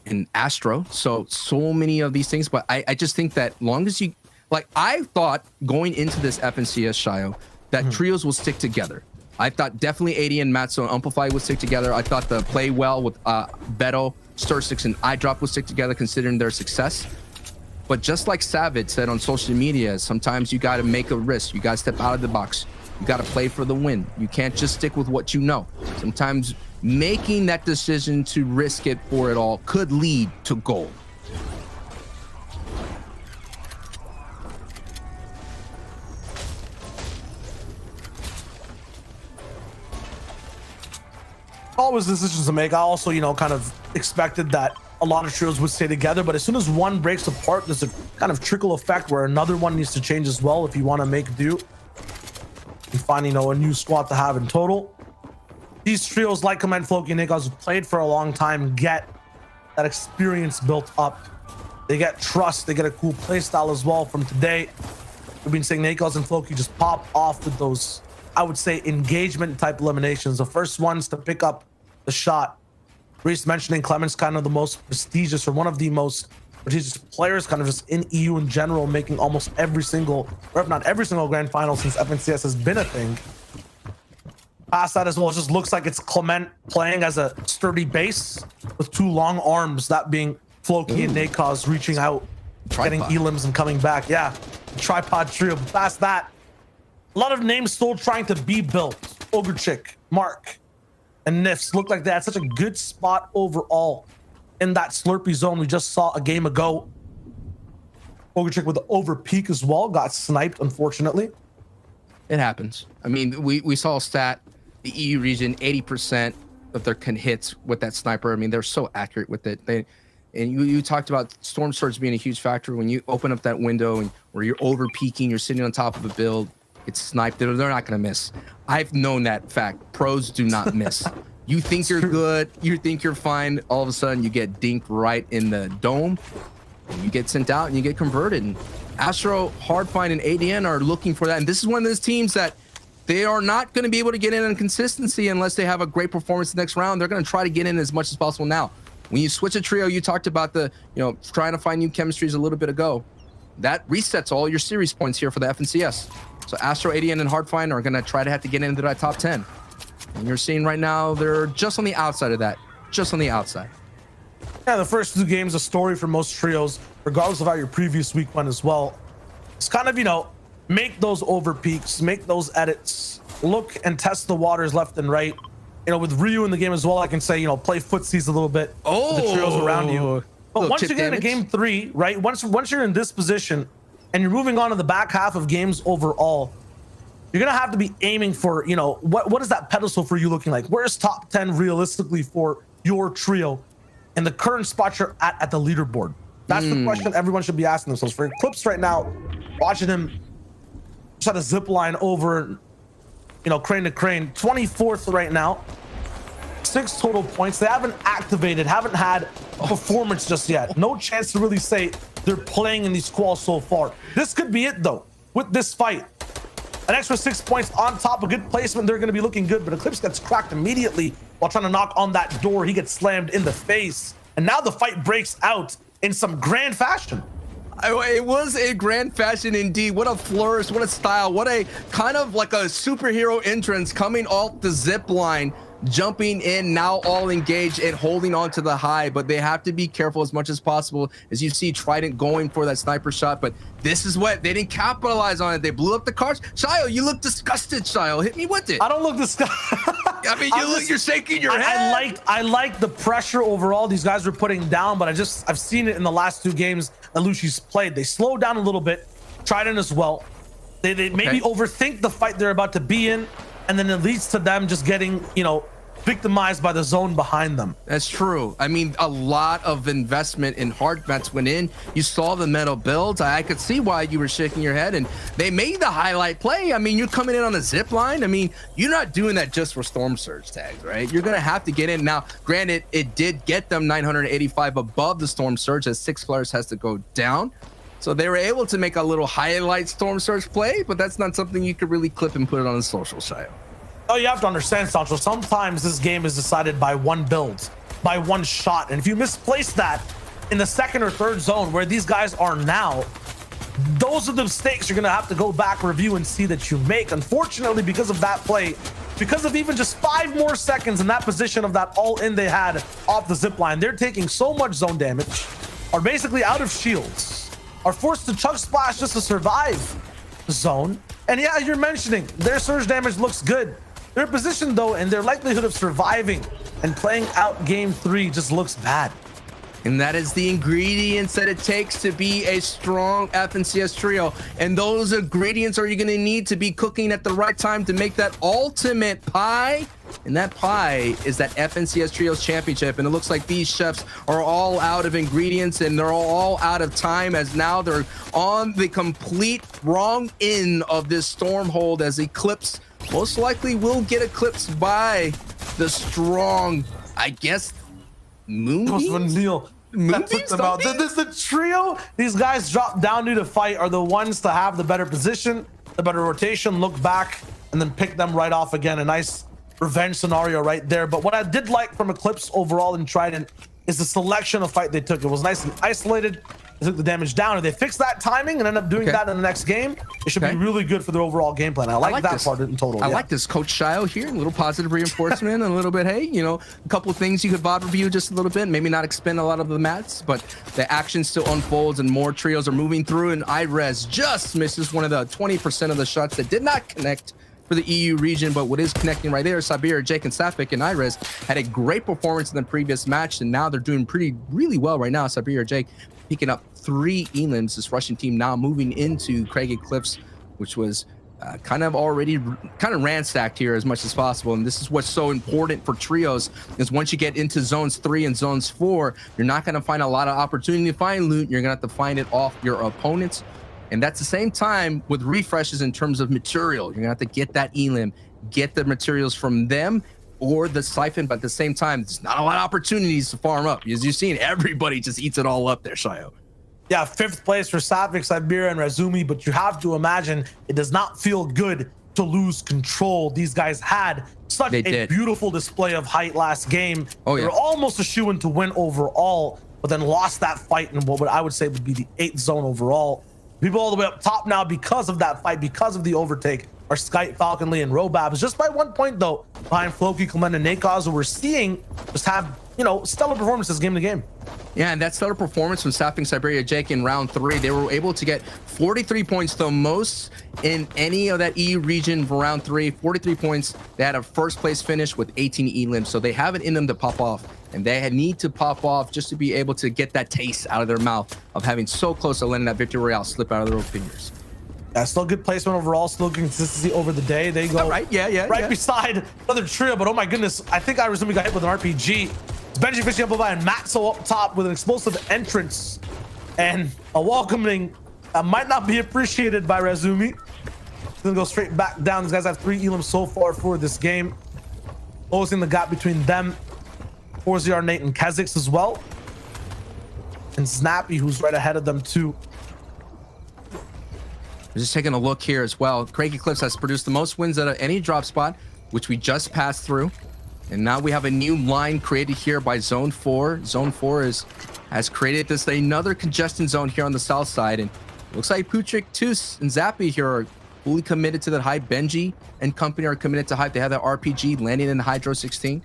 and Astro. So many of these things. But I just think that long as you, like, I thought going into this FNCS, Shio, that trios will stick together. I thought definitely ADN, Matzo, and Umpify would stick together. I thought the play well with Beto, Stir6, and iDrop would stick together considering their success. But just like Savage said on social media, sometimes you got to make a risk. You got to step out of the box. You got to play for the win. You can't just stick with what you know. Sometimes making that decision to risk it for it all could lead to gold. Always decisions to make. I also, you know, kind of expected that a lot of trios would stay together, but as soon as one breaks apart, there's a kind of trickle effect where another one needs to change as well if you want to make do and find, you know, a new squad to have in total. These trios like Command, Floki, and Nikos, who played for a long time, get that experience built up. They get trust. They get a cool play style as well from today. We've been seeing Nikos and Floki just pop off with those, I would say, engagement type eliminations. The first ones to pick up the shot. Reese mentioning Clement's kind of the most prestigious, or one of the most prestigious players kind of just in EU in general, making almost every single, or if not every single grand final since FNCS has been a thing. Past that as well, it just looks like it's Clement playing as a sturdy base with two long arms, that being Floki and Nakaz reaching out, getting elims and coming back. Yeah, tripod trio. But past that, a lot of names still trying to be built. Ogrechik, Mark, and Nifs look like they had such a good spot overall in that Slurpee zone we just saw a game ago. Ogrechik with the over peak as well, got sniped, unfortunately. It happens. I mean, we saw a stat, the EU region, 80% of their hits with that sniper. I mean, they're so accurate with it. And you talked about Storm Surge being a huge factor. When you open up that window and where you're over peaking, you're sitting on top of a build, it's sniped. They're not going to miss. I've known that fact. Pros do not miss. You think you're good, you think you're fine, all of a sudden you get dinked right in the dome, and you get sent out and you get converted. And Astro, Hardfind, and ADN are looking for that. And this is one of those teams that they are not going to be able to get in on consistency unless they have a great performance the next round. They're going to try to get in as much as possible now. When you switch a trio, you talked about the, you know, trying to find new chemistries a little bit ago. That resets all your series points here for the FNCS. So Astro, ADN, and Hardfind are going to try to have to get into that top 10. And you're seeing right now, they're just on the outside of that. Just on the outside. Yeah, the first two games, a story for most trios, regardless of how your previous week went as well. It's kind of, you know, make those over peaks, make those edits, look and test the waters left and right. You know, with Ryu in the game as well, I can say, you know, play footsies a little bit with the trios around you. But once you get into game 3, right, once you're in this position and you're moving on to the back half of games overall, you're going to have to be aiming for, you know, what is that pedestal for you looking like? Where's top 10 realistically for your trio and the current spot you're at the leaderboard? That's the question everyone should be asking themselves. For Eclipse right now, watching him try to zip line over, you know, crane to crane, 24th right now, 6 total points. They haven't activated, haven't had a performance just yet. No chance to really say they're playing in these squalls so far. This could be it though, with this fight. An extra 6 points on top of good placement, they're going to be looking good, but Eclipse gets cracked immediately while trying to knock on that door. He gets slammed in the face, and now the fight breaks out in some grand fashion. It was a grand fashion indeed. What a flourish, what a style, what a kind of like a superhero entrance coming off the zip line, jumping in, now all engaged and holding on to the high. But they have to be careful as much as possible. As you see Trident going for that sniper shot, but this is what they didn't capitalize on it. They blew up the cards. Shio, you look disgusted. Shio, hit me with it. I don't look disgusted. I mean, you're shaking your head. I like the pressure overall these guys were putting down, but I've seen it in the last 2 games that Luci's played. They slowed down a little bit, Trident as well. They maybe overthink the fight they're about to be in, and then it leads to them just getting, you know, victimized by the zone behind them. That's true. I mean, a lot of investment in hard mets went in. You saw the metal builds. I could see why you were shaking your head, and they made the highlight play. I mean, you're coming in on a zip line. I mean, you're not doing that just for Storm Surge tags, right? You're going to have to get in. Now, granted, it did get them 985 above the Storm Surge as 6 players has to go down. So they were able to make a little highlight Storm Surge play, but that's not something you could really clip and put it on the social side. Oh, you have to understand, Sancho, sometimes this game is decided by one build, by one shot. And if you misplace that in the 2nd or 3rd zone where these guys are now, those are the mistakes you're going to have to go back, review, and see that you make. Unfortunately, because of that play, because of even just 5 more seconds in that position of that all-in they had off the zip line, they're taking so much zone damage, are basically out of shields, are forced to chug splash just to survive the zone. And yeah, you're mentioning their surge damage looks good. Their position, though, and their likelihood of surviving and playing out game 3 just looks bad. And that is the ingredients that it takes to be a strong FNCS trio. And those ingredients are you going to need to be cooking at the right time to make that ultimate pie And that pie is that FNCS Trios Championship. And it looks like these chefs are all out of ingredients and they're all out of time, as now they're on the complete wrong end of this Stormhold, as Eclipse most likely will get eclipsed by the strong, I guess, Moonbeams? Neil that took them out. This the trio. These guys drop down to fight are the ones to have the better position, the better rotation, look back, and then pick them right off again. A nice revenge scenario right there. But what I did like from Eclipse overall in Trident is the selection of fight they took. It was nice and isolated. They took the damage down. If they fix that timing and end up doing that in the next game, it should be really good for their overall game plan. I like that part in total. I like this, Coach Shio here. A little positive reinforcement, a little bit, hey, you know, a couple of things you could VOD review just a little bit, maybe not expend a lot of the mats, but the action still unfolds and more trios are moving through, and Irez just misses one of the 20% of the shots that did not connect for the EU region, but what is connecting right there, Sabir, Jake, and Safik, and Irez had a great performance in the previous match, and now they're doing really well right now. Sabir, Jake picking up 3 elims. This Russian team now moving into Craig Eclipse, which was kind of ransacked here as much as possible. And this is what's so important for trios, is once you get into zones 3 and zones 4, you're not going to find a lot of opportunity to find loot. You're going to have to find it off your opponents. And that's the same time with refreshes in terms of material. You're gonna have to get that elim, get the materials from them or the siphon, but at the same time, there's not a lot of opportunities to farm up. As you've seen, everybody just eats it all up there, Shio. Yeah, 5th place for Safik, Siberia, and Razumi, but you have to imagine it does not feel good to lose control. These guys had such a beautiful display of height last game. They were almost a shoo-in to win overall, but then lost that fight in what I would say would be the 8th zone overall. People all the way up top now because of that fight, because of the overtake, are Skype, Falcon Lee, and Robabs. Just by 1 point, though, behind Floki, Clement, and Nakaz, who we're seeing just have, you know, stellar performances game to game. Yeah, and that stellar performance from Sapping Siberia Jake in round 3. They were able to get 43 points, the most in any of that EU region for round 3. 43 points. They had a 1st place finish with 18 elims, so they have it in them to pop off. And they need to pop off just to be able to get that taste out of their mouth of having so close to letting that victory royale slip out of their fingers. Yeah, still good placement overall, still good consistency over the day. They go right beside another trio, but oh my goodness, I think Irizumi got hit with an RPG. It's Benji fishing up by and Matzo up top with an explosive entrance and a welcoming that might not be appreciated by Razumi. Gonna go straight back down. These guys have 3 elims so far for this game, closing the gap between them. 4ZR, Nate, and Kha'Zix as well. And Snappy, who's right ahead of them too. We're just taking a look here as well. Craig Eclipse has produced the most wins out of any drop spot, which we just passed through. And now we have a new line created here by Zone 4. Zone 4 has created this another congestion zone here on the south side. And it looks like Putrick, Toos, and Zappy here are fully committed to that hype. Benji and company are committed to hype. They have that RPG landing in the Hydro 16.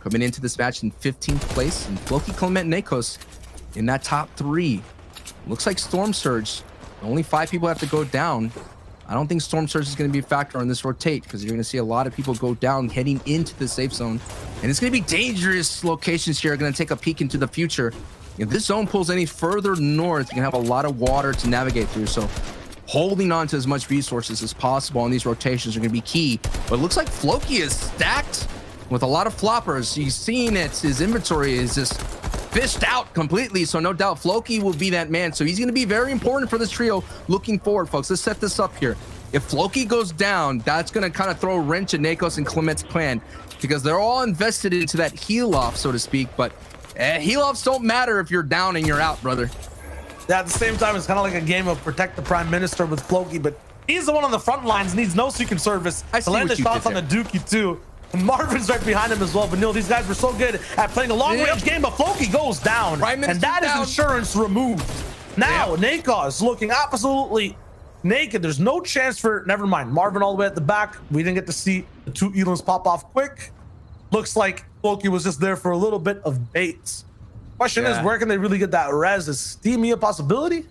Coming into this match in 15th place, and Floki, Clement, and Nakos in that top 3. Looks like Storm Surge. Only 5 people have to go down. I don't think Storm Surge is going to be a factor on this rotate, because you're going to see a lot of people go down heading into the safe zone. And it's going to be dangerous locations here. Going to take a peek into the future. If this zone pulls any further north, you're going to have a lot of water to navigate through. So holding on to as much resources as possible on these rotations are going to be key. But it looks like Floki is stacked with a lot of floppers. He's seeing it. His inventory is just fished out completely. So no doubt Floki will be that man. So he's going to be very important for this trio looking forward, folks. Let's set this up here. If Floki goes down, that's going to kind of throw a wrench in Nakos and Clement's plan, because they're all invested into that heal off, so to speak. But heal offs don't matter if you're down and you're out, brother. Yeah, at the same time, it's kind of like a game of protect the Prime Minister with Floki, but he's the one on the front lines, needs no Secret Service to land the shots on the Dookie too. And Marvin's right behind him as well. But Neil, these guys were so good at playing a long-range game, but Floki goes down. And that is insurance removed. Now, Nakos looking absolutely naked. There's no chance for, never mind. Marvin all the way at the back. We didn't get to see the 2 elims pop off quick. Looks like Floki was just there for a little bit of bait. Question is, where can they really get that res? Is Steamy a possibility?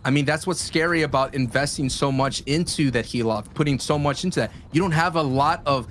I mean, that's what's scary about investing so much into that heal off, putting so much into that. You don't have a lot of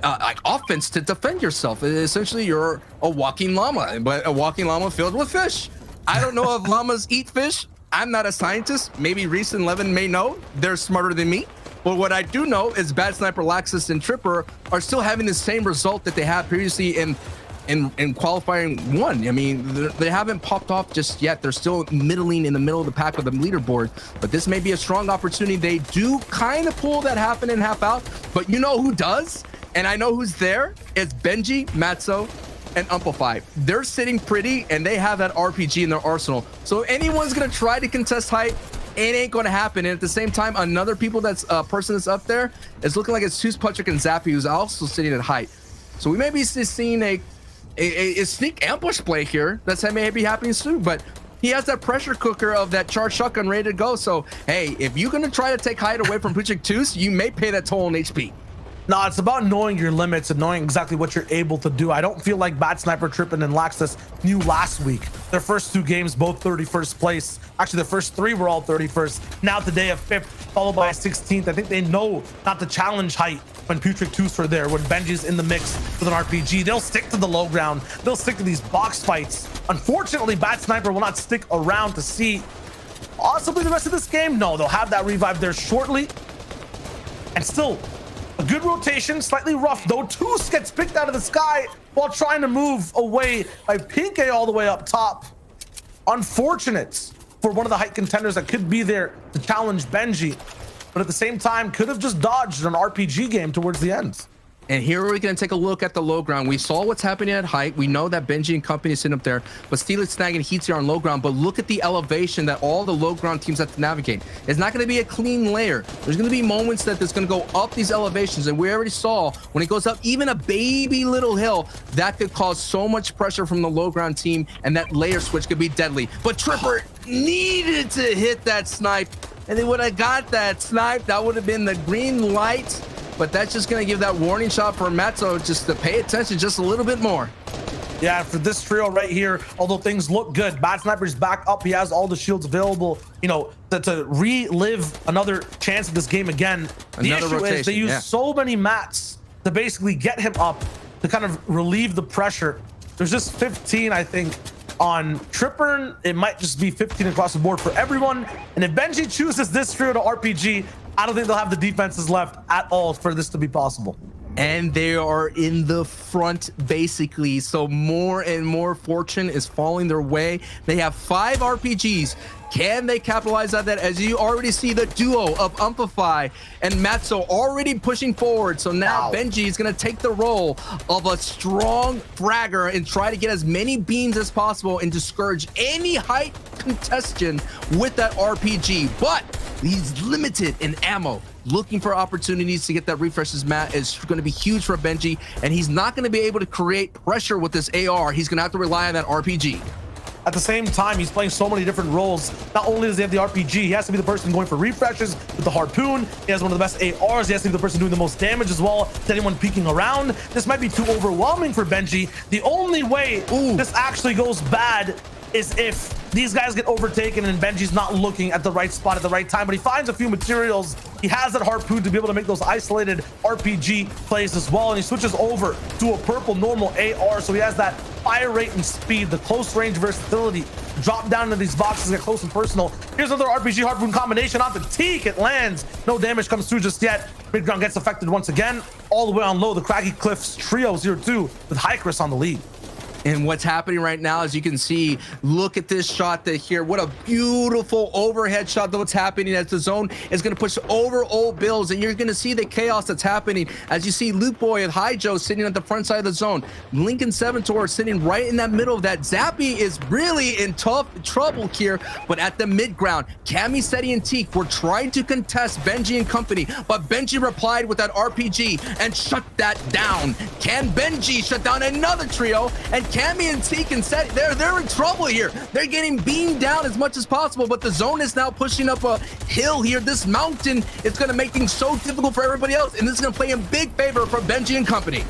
like offense to defend yourself. Essentially, you're a walking llama, but a walking llama filled with fish. I don't know if llamas eat fish. I'm not a scientist. Maybe Reese and Levin may know. They're smarter than me. But what I do know is Bad Sniper, Laxus, and Tripper are still having the same result that they had previously in qualifying 1. I mean, they haven't popped off just yet. They're still middling in the middle of the pack of the leaderboard, but this may be a strong opportunity. They do kind of pull that half in and half out, but you know who does? And I know who's there. It's Benji, Matzo, and Amplify. They're sitting pretty, and they have that RPG in their arsenal. So if anyone's gonna try to contest height, it ain't gonna happen. And at the same time, another person that's up there is looking like it's Tooth Patrick and Zappy, who's also sitting at height. So we may be seeing a sneak ambush play here that's may be happening soon, but he has that pressure cooker of that charged shotgun ready to go. So hey, if you're gonna try to take height away from Patrick Tooth, you may pay that toll on HP. No, it's about knowing your limits and knowing exactly what you're able to do. I don't feel like Bad Sniper, Trippin, and Laxus knew last week. Their first 2 games, both 31st place. Actually, the first 3 were all 31st. Now today a 5th, followed by a 16th. I think they know not to challenge height when Putrid Tooths are there, when Benji's in the mix with an RPG. They'll stick to the low ground. They'll stick to these box fights. Unfortunately, Bad Sniper will not stick around to see possibly the rest of this game. No, they'll have that revive there shortly. And still, a good rotation, slightly rough though. Tooth gets picked out of the sky while trying to move away by Pinke all the way up top. Unfortunate for one of the height contenders that could be there to challenge Benji, but at the same time could have just dodged an RPG game towards the end. And here we're going to take a look at the low ground. We saw what's happening at height. We know that Benji and company is sitting up there, but Steelix, Snag, and Heats are on low ground. But look at the elevation that all the low ground teams have to navigate. It's not going to be a clean layer. There's going to be moments that it's going to go up these elevations. And we already saw when it goes up even a baby little hill, that could cause so much pressure from the low ground team, and that layer switch could be deadly. But Tripper needed to hit that snipe, and they would have got that snipe. That would have been the green light. But that's just going to give that warning shot for Matzo just to pay attention just a little bit more. Yeah, for this trio right here, although things look good, Bad Sniper's back up. He has all the shields available, you know, to relive another chance at this game again. The issue is they use so many mats to basically get him up to kind of relieve the pressure. There's just 15, I think, on Tripper. It might just be 15 across the board for everyone. And if Benji chooses this trio to RPG, I don't think they'll have the defenses left at all for this to be possible. And they are in the front, basically. So more and more fortune is falling their way. They have 5 RPGs. Can they capitalize on that? As you already see the duo of Amplify and Matzo already pushing forward. So now Benji is going to take the role of a strong fragger and try to get as many beams as possible and discourage any height contestant with that RPG. But he's limited in ammo. Looking for opportunities to get that refreshes mat is going to be huge for Benji, and he's not going to be able to create pressure with this AR. He's going to have to rely on that RPG. At the same time, he's playing so many different roles. Not only does he have the RPG, he has to be the person going for refreshes with the harpoon. He has one of the best ARs. He has to be the person doing the most damage as well to anyone peeking around. This might be too overwhelming for Benji. The only way this actually goes bad is if these guys get overtaken and Benji's not looking at the right spot at the right time, but he finds a few materials. He has that harpoon to be able to make those isolated RPG plays as well, and he switches over to a purple normal AR, so he has that fire rate and speed, the close range versatility, drop down into these boxes, get close and personal. Here's another RPG harpoon combination on the teak. It lands. No damage comes through just yet. Midground gets affected once again. All the way on low, the Craggy Cliffs trio 0-2 with Hycris on the lead. And what's happening right now, as you can see, look at this shot here. What a beautiful overhead shot that's happening as the zone is going to push over old Bills. And you're going to see the chaos that's happening as you see Luke Boy and High Joe sitting at the front side of the zone. Lincoln 7-Tor sitting right in that middle of that. Zappy is really in tough trouble here, but at the mid ground, Cammy, Seti, and Teak were trying to contest Benji and company, but Benji replied with that RPG and shut that down. Can Benji shut down another trio? And Cammy and Teak and Seti, they're in trouble here. They're getting beamed down as much as possible, but the zone is now pushing up a hill here. This mountain is going to make things so difficult for everybody else, and this is going to play in big favor for Benji and company.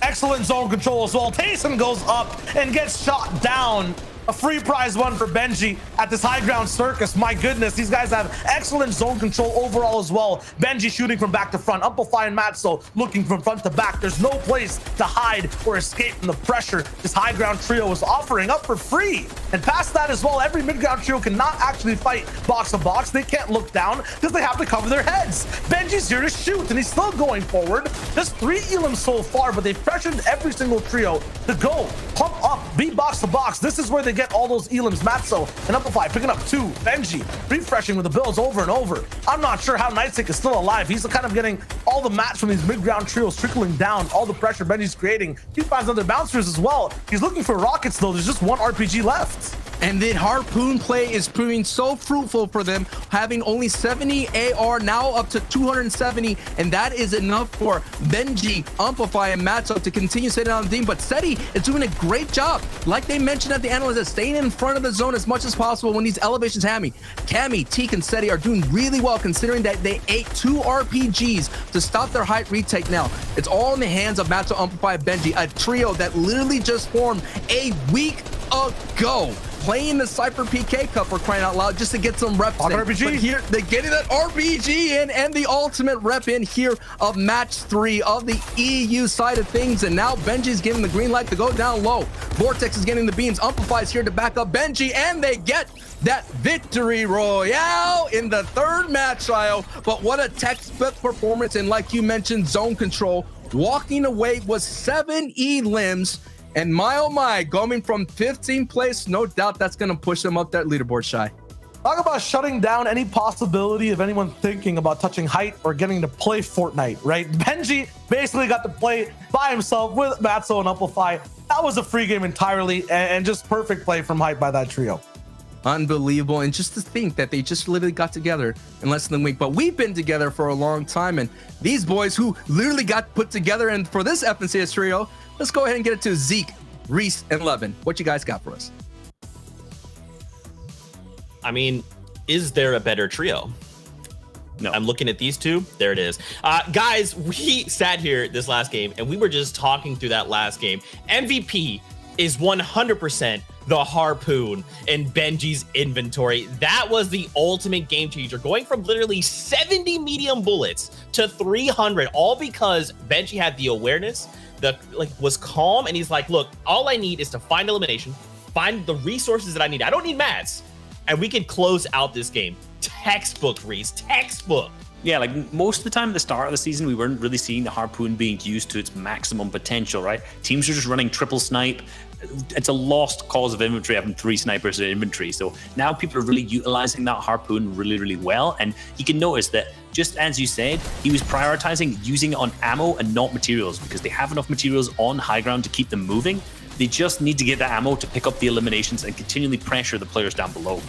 Excellent zone control as well. Tayson goes up and gets shot down. A free prize one for Benji at this high ground circus. My goodness, these guys have excellent zone control overall as well. Benji shooting from back to front. Amplify and Matzo looking from front to back. There's no place to hide or escape from the pressure this high ground trio is offering up for free. And past that as well, every mid ground trio cannot actually fight box to box. They can't look down because they have to cover their heads. Benji's here to shoot, and he's still going forward. Just 3 elims so far, but they've pressured every single trio to go, pump up, be box to box. This is where they get all those elims. Matzo and Amplify picking up 2. Benji refreshing with the builds over and over. I'm not sure how Nightstick is still alive. He's kind of getting all the mats from these mid-ground trios trickling down, all the pressure Benji's creating. He finds other bouncers as well. He's looking for rockets though. There's just 1 RPG left. And the harpoon play is proving so fruitful for them, having only 70 AR, now up to 270, and that is enough for Benji, Amplify, and Matzo to continue sitting on the team. But Seti is doing a great job, like they mentioned at the analyst, staying in front of the zone as much as possible when these elevations hammy. Cammy, Teak, and Seti are doing really well, considering that they ate 2 RPGs to stop their height retake now. It's all in the hands of Matzo, Amplify, and Benji, a trio that literally just formed a week ago, playing the Cypher PK Cup for crying out loud just to get some reps in. RPG. But here they're getting that RPG in and the ultimate rep in here of match 3 of the EU side of things. And now Benji's giving the green light to go down low. Vortex is getting the beams. Amplify is here to back up Benji, and they get that victory royale in the 3rd match trial. But what a textbook performance, and like you mentioned, zone control. Walking away was 7 elims. And my, oh my, going from 15th place, no doubt that's going to push them up that leaderboard, Shy. Talk about shutting down any possibility of anyone thinking about touching height or getting to play Fortnite, right? Benji basically got to play by himself with Matzo and Amplify. That was a free game entirely, and just perfect play from height by that trio. Unbelievable. And just to think that they just literally got together in less than a week. But we've been together for a long time, and these boys who literally got put together, and for this FNCS trio, let's go ahead and get it to Zeke, Reese, and Levin. What you guys got for us? I mean, is there a better trio? No. I'm looking at these two. There it is. Guys, we sat here this last game and we were just talking through that last game. MVP is 100% the harpoon in Benji's inventory. That was the ultimate game changer, going from literally 70 medium bullets to 300, all because Benji had the awareness, was calm, and he's like, look, all I need is to find elimination, find the resources that I need. I don't need mats, and we can close out this game. Textbook, Reese, textbook. Yeah, like most of the time at the start of the season, we weren't really seeing the harpoon being used to its maximum potential, right? Teams are just running triple snipe. It's a lost cause of inventory having 3 snipers in inventory. So now people are really utilizing that harpoon really, really well. And you can notice that, just as you said, he was prioritizing using it on ammo and not materials, because they have enough materials on high ground to keep them moving. They just need to get that ammo to pick up the eliminations and continually pressure the players down below.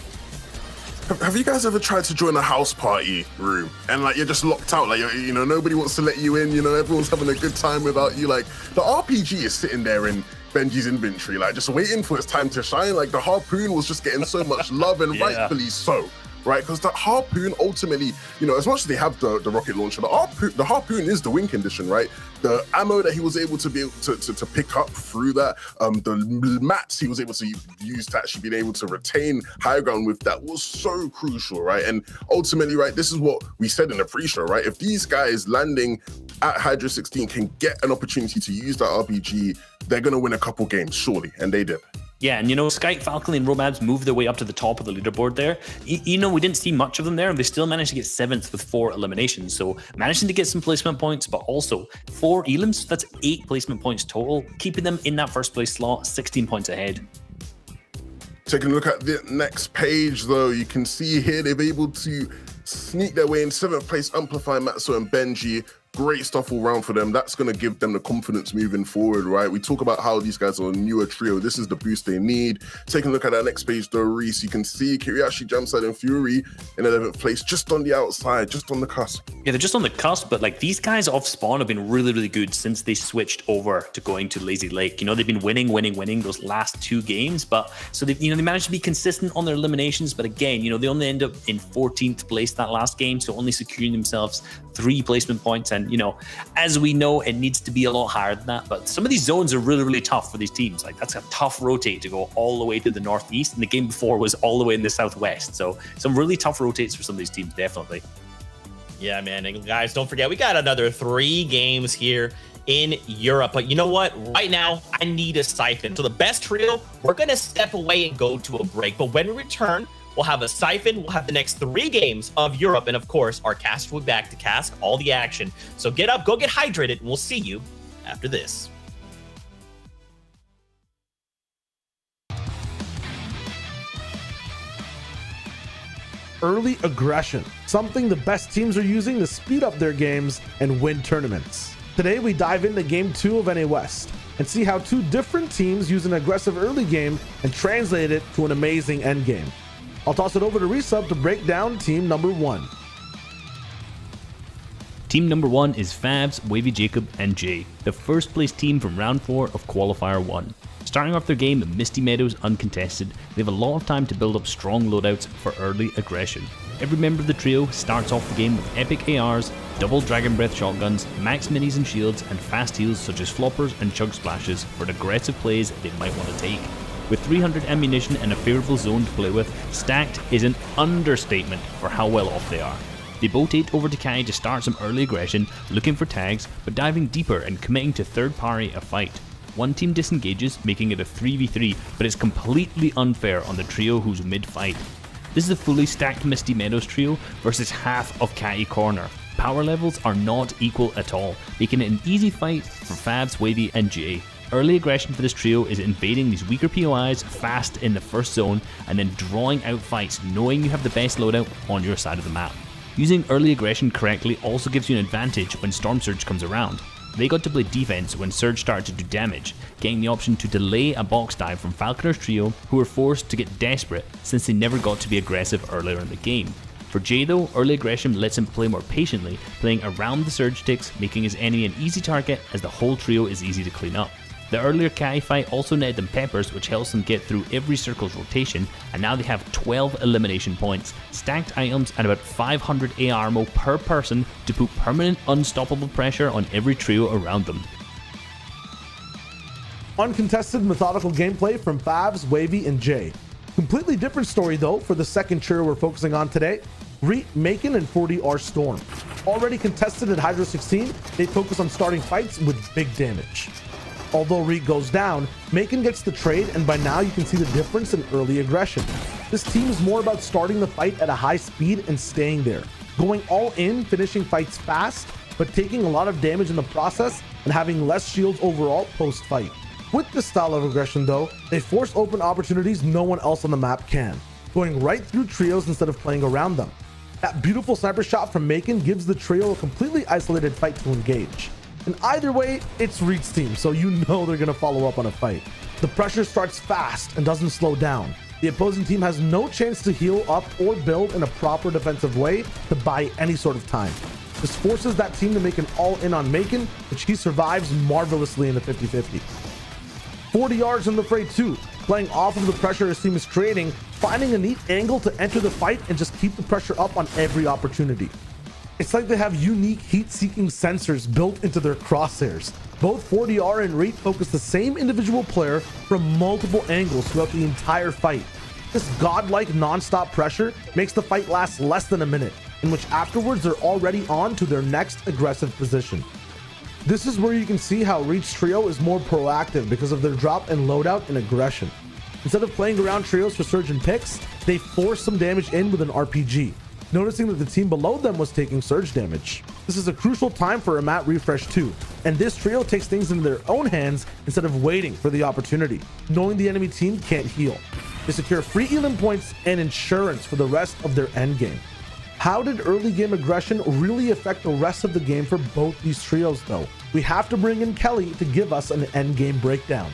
Have you guys ever tried to join a house party room and like you're just locked out, like you know, nobody wants to let you in, you know, everyone's having a good time without you, like the RPG is sitting there in Benji's inventory, like just waiting for its time to shine. Like the harpoon was just getting so much love, and rightfully so, right? Because the harpoon ultimately, you know, as much as they have the rocket launcher, the harpoon is the win condition, right? The ammo that he was able to be able to pick up through that, the mats he was able to use to actually be able to retain high ground with, that was so crucial, right? And ultimately, right, this is what we said in the pre-show, right? If these guys landing at Hydra 16 can get an opportunity to use that RPG, they're going to win a couple games, surely, and they did. Yeah, and you know, Skype, Falcon, and Romabs moved their way up to the top of the leaderboard there. You know, we didn't see much of them there, and they still managed to get 7th with 4 eliminations. So managing to get some placement points, but also 4 elims, that's 8 placement points total, keeping them in that first place slot, 16 points ahead. Taking a look at the next page, though, you can see here they've been able to sneak their way in 7th place, Amplify, Matzo, and Benji. Great stuff all round for them. That's going to give them the confidence moving forward, right? We talk about how these guys are a newer trio. This is the boost they need. Taking a look at that next page, though, Reese, you can see Kiriashi, Jamside, and Fury in 11th place, just on the outside, just on the cusp. Yeah, they're just on the cusp, but like these guys off spawn have been really, really good since they switched over to going to Lazy Lake. You know, they've been winning those last 2 games, but so they, you know, they managed to be consistent on their eliminations. But again, you know, they only end up in 14th place that last game, so only securing themselves 3 placement points. And, as we know, it needs to be a lot higher than that. But some of these zones are really, really tough for these teams. Like, that's a tough rotate to go all the way to the northeast. And the game before was all the way in the southwest. So some really tough rotates for some of these teams, definitely. Yeah, man. And guys, don't forget, we got another 3 games here in Europe. But you know what? Right now, I need a siphon. So the best trio, we're going to step away and go to a break. But when we return, we'll have a siphon. We'll have the next 3 games of Europe. And of course, our cast will be back to cast all the action. So get up, go get hydrated, and we'll see you after this. Early aggression, something the best teams are using to speed up their games and win tournaments. Today, we dive into Game 2 of NA West and see how 2 different teams use an aggressive early game and translate it to an amazing end game. I'll toss it over to Resub to break down team number 1. Team number 1 is Favs, Wavy Jacob, and Jay, the first place team from round 4 of Qualifier 1. Starting off their game in Misty Meadows uncontested, they have a lot of time to build up strong loadouts for early aggression. Every member of the trio starts off the game with epic ARs, double Dragon Breath shotguns, max minis and shields, and fast heals such as floppers and chug splashes for the aggressive plays they might want to take. With 300 ammunition and a favourable zone to play with, stacked is an understatement for how well off they are. They rotate over to Kai to start some early aggression, looking for tags, but diving deeper and committing to third party a fight. One team disengages, making it a 3v3, but it's completely unfair on the trio who's mid-fight. This is a fully stacked Misty Meadows trio versus half of Kai Corner. Power levels are not equal at all, making it an easy fight for Favs, Wavy, and Jay. Early aggression for this trio is invading these weaker POIs fast in the first zone and then drawing out fights knowing you have the best loadout on your side of the map. Using early aggression correctly also gives you an advantage when Storm Surge comes around. They got to play defense when Surge started to do damage, getting the option to delay a box dive from Falconer's trio, who were forced to get desperate since they never got to be aggressive earlier in the game. For Jay though, early aggression lets him play more patiently, playing around the Surge ticks, making his enemy an easy target as the whole trio is easy to clean up. The earlier Kai fight also netted them peppers, which helps them get through every circle's rotation, and now they have 12 elimination points, stacked items, and about 500 AR ammo per person to put permanent unstoppable pressure on every trio around them. Uncontested methodical gameplay from Favs, Wavy, and Jay. Completely different story though for the second trio we're focusing on today, Reet, Macon, and 40R Storm. Already contested at Hydro 16, they focus on starting fights with big damage. Although Reet goes down, Macon gets the trade, and by now you can see the difference in early aggression. This team is more about starting the fight at a high speed and staying there, going all in, finishing fights fast, but taking a lot of damage in the process and having less shields overall post-fight. With this style of aggression though, they force open opportunities no one else on the map can, going right through trios instead of playing around them. That beautiful sniper shot from Macon gives the trio a completely isolated fight to engage. And either way, it's Reet's team, so you know they're going to follow up on a fight. The pressure starts fast and doesn't slow down. The opposing team has no chance to heal up or build in a proper defensive way to buy any sort of time. This forces that team to make an all-in on Macon, which he survives marvelously in the 50-50. 40 yards in the fray too, playing off of the pressure his team is creating, finding a neat angle to enter the fight and just keep the pressure up on every opportunity. It's like they have unique heat-seeking sensors built into their crosshairs. Both 40R and Reet focus the same individual player from multiple angles throughout the entire fight. This godlike non-stop pressure makes the fight last less than a minute, in which afterwards they're already on to their next aggressive position. This is where you can see how Reet's trio is more proactive because of their drop and loadout and aggression. Instead of playing around trios for surge and picks, they force some damage in with an RPG, noticing that the team below them was taking surge damage. This is a crucial time for a map refresh too, and this trio takes things into their own hands instead of waiting for the opportunity, knowing the enemy team can't heal. They secure free healing points and insurance for the rest of their endgame. How did early game aggression really affect the rest of the game for both these trios though? We have to bring in Kelly to give us an endgame breakdown.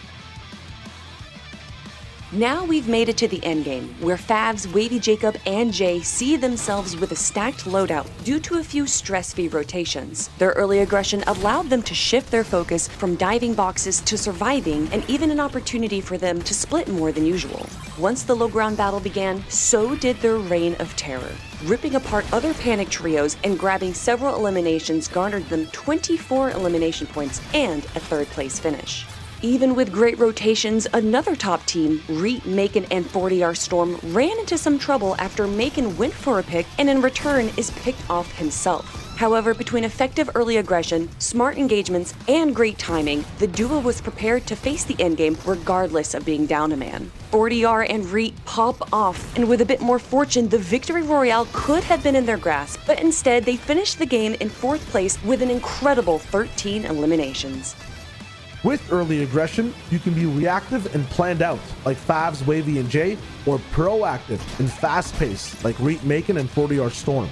Now we've made it to the endgame, where Favs, Wavy Jacob, and Jay see themselves with a stacked loadout due to a few stress-free rotations. Their early aggression allowed them to shift their focus from diving boxes to surviving, and even an opportunity for them to split more than usual. Once the low ground battle began, so did their reign of terror. Ripping apart other panic trios and grabbing several eliminations garnered them 24 elimination points and a third-place finish. Even with great rotations, another top team, Reet, Macon, and 40R Storm, ran into some trouble after Macon went for a pick and in return is picked off himself. However, between effective early aggression, smart engagements, and great timing, the duo was prepared to face the endgame regardless of being down a man. 40R and Reet pop off, and with a bit more fortune, the victory royale could have been in their grasp, but instead they finished the game in 4th place with an incredible 13 eliminations. With early aggression, you can be reactive and planned out, like Favs, Wavy, and Jay, or proactive and fast-paced, like Reet, Macon, and 40R Storm.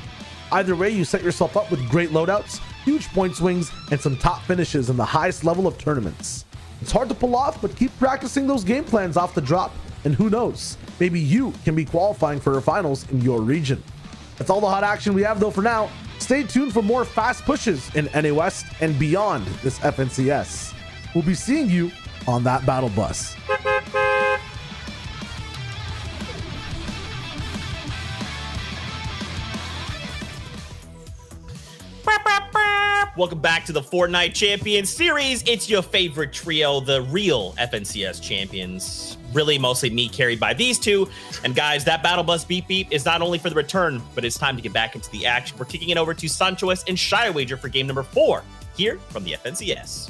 Either way, you set yourself up with great loadouts, huge point swings, and some top finishes in the highest level of tournaments. It's hard to pull off, but keep practicing those game plans off the drop, and who knows, maybe you can be qualifying for a finals in your region. That's all the hot action we have though for now. Stay tuned for more fast pushes in NA West and beyond this FNCS. We'll be seeing you on that battle bus. Welcome back to the Fortnite Champion Series. It's your favorite trio, the real FNCS champions. Really mostly me carried by these two. And guys, that battle bus beep beep is not only for the return, but it's time to get back into the action. We're kicking it over to Sanchois and Shirewager for game number 4 here from the FNCS.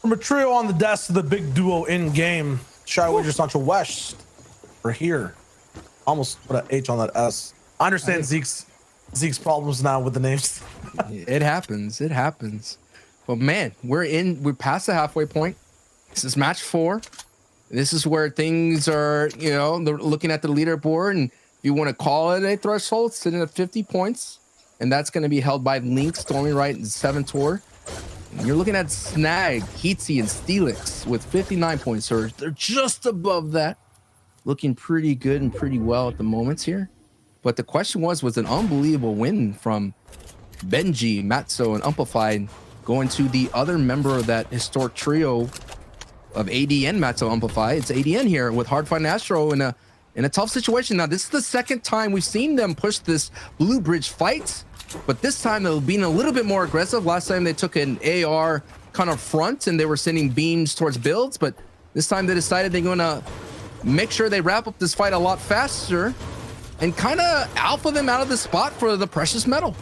From a trio on the desk to the big duo in game, Shirewager, Sancho West are here. Almost put an H on that S. I understand Zeke's problems now with the names. It happens. It happens. But man, we're past the halfway point. This is match 4. This is where things are, they're looking at the leaderboard, and if you want to call it a threshold, sitting at 50 points, and that's going to be held by Link, Stormy Right, and 7 Tour. You're looking at Snag, Heatsy, and Steelix with 59 points. So they're just above that. Looking pretty good and pretty well at the moments here. But the question was an unbelievable win from Benji, Matzo, and Amplified going to the other member of that historic trio of ADN, Matzo, Amplified. It's ADN here with Hardfight and Astro in a tough situation. Now, this is the second time we've seen them push this Blue Bridge fight. But this time they're being a little bit more aggressive. Last time they took an AR kind of front and they were sending beams towards builds. But this time they decided they're going to make sure they wrap up this fight a lot faster and kind of alpha them out of the spot for the precious metal.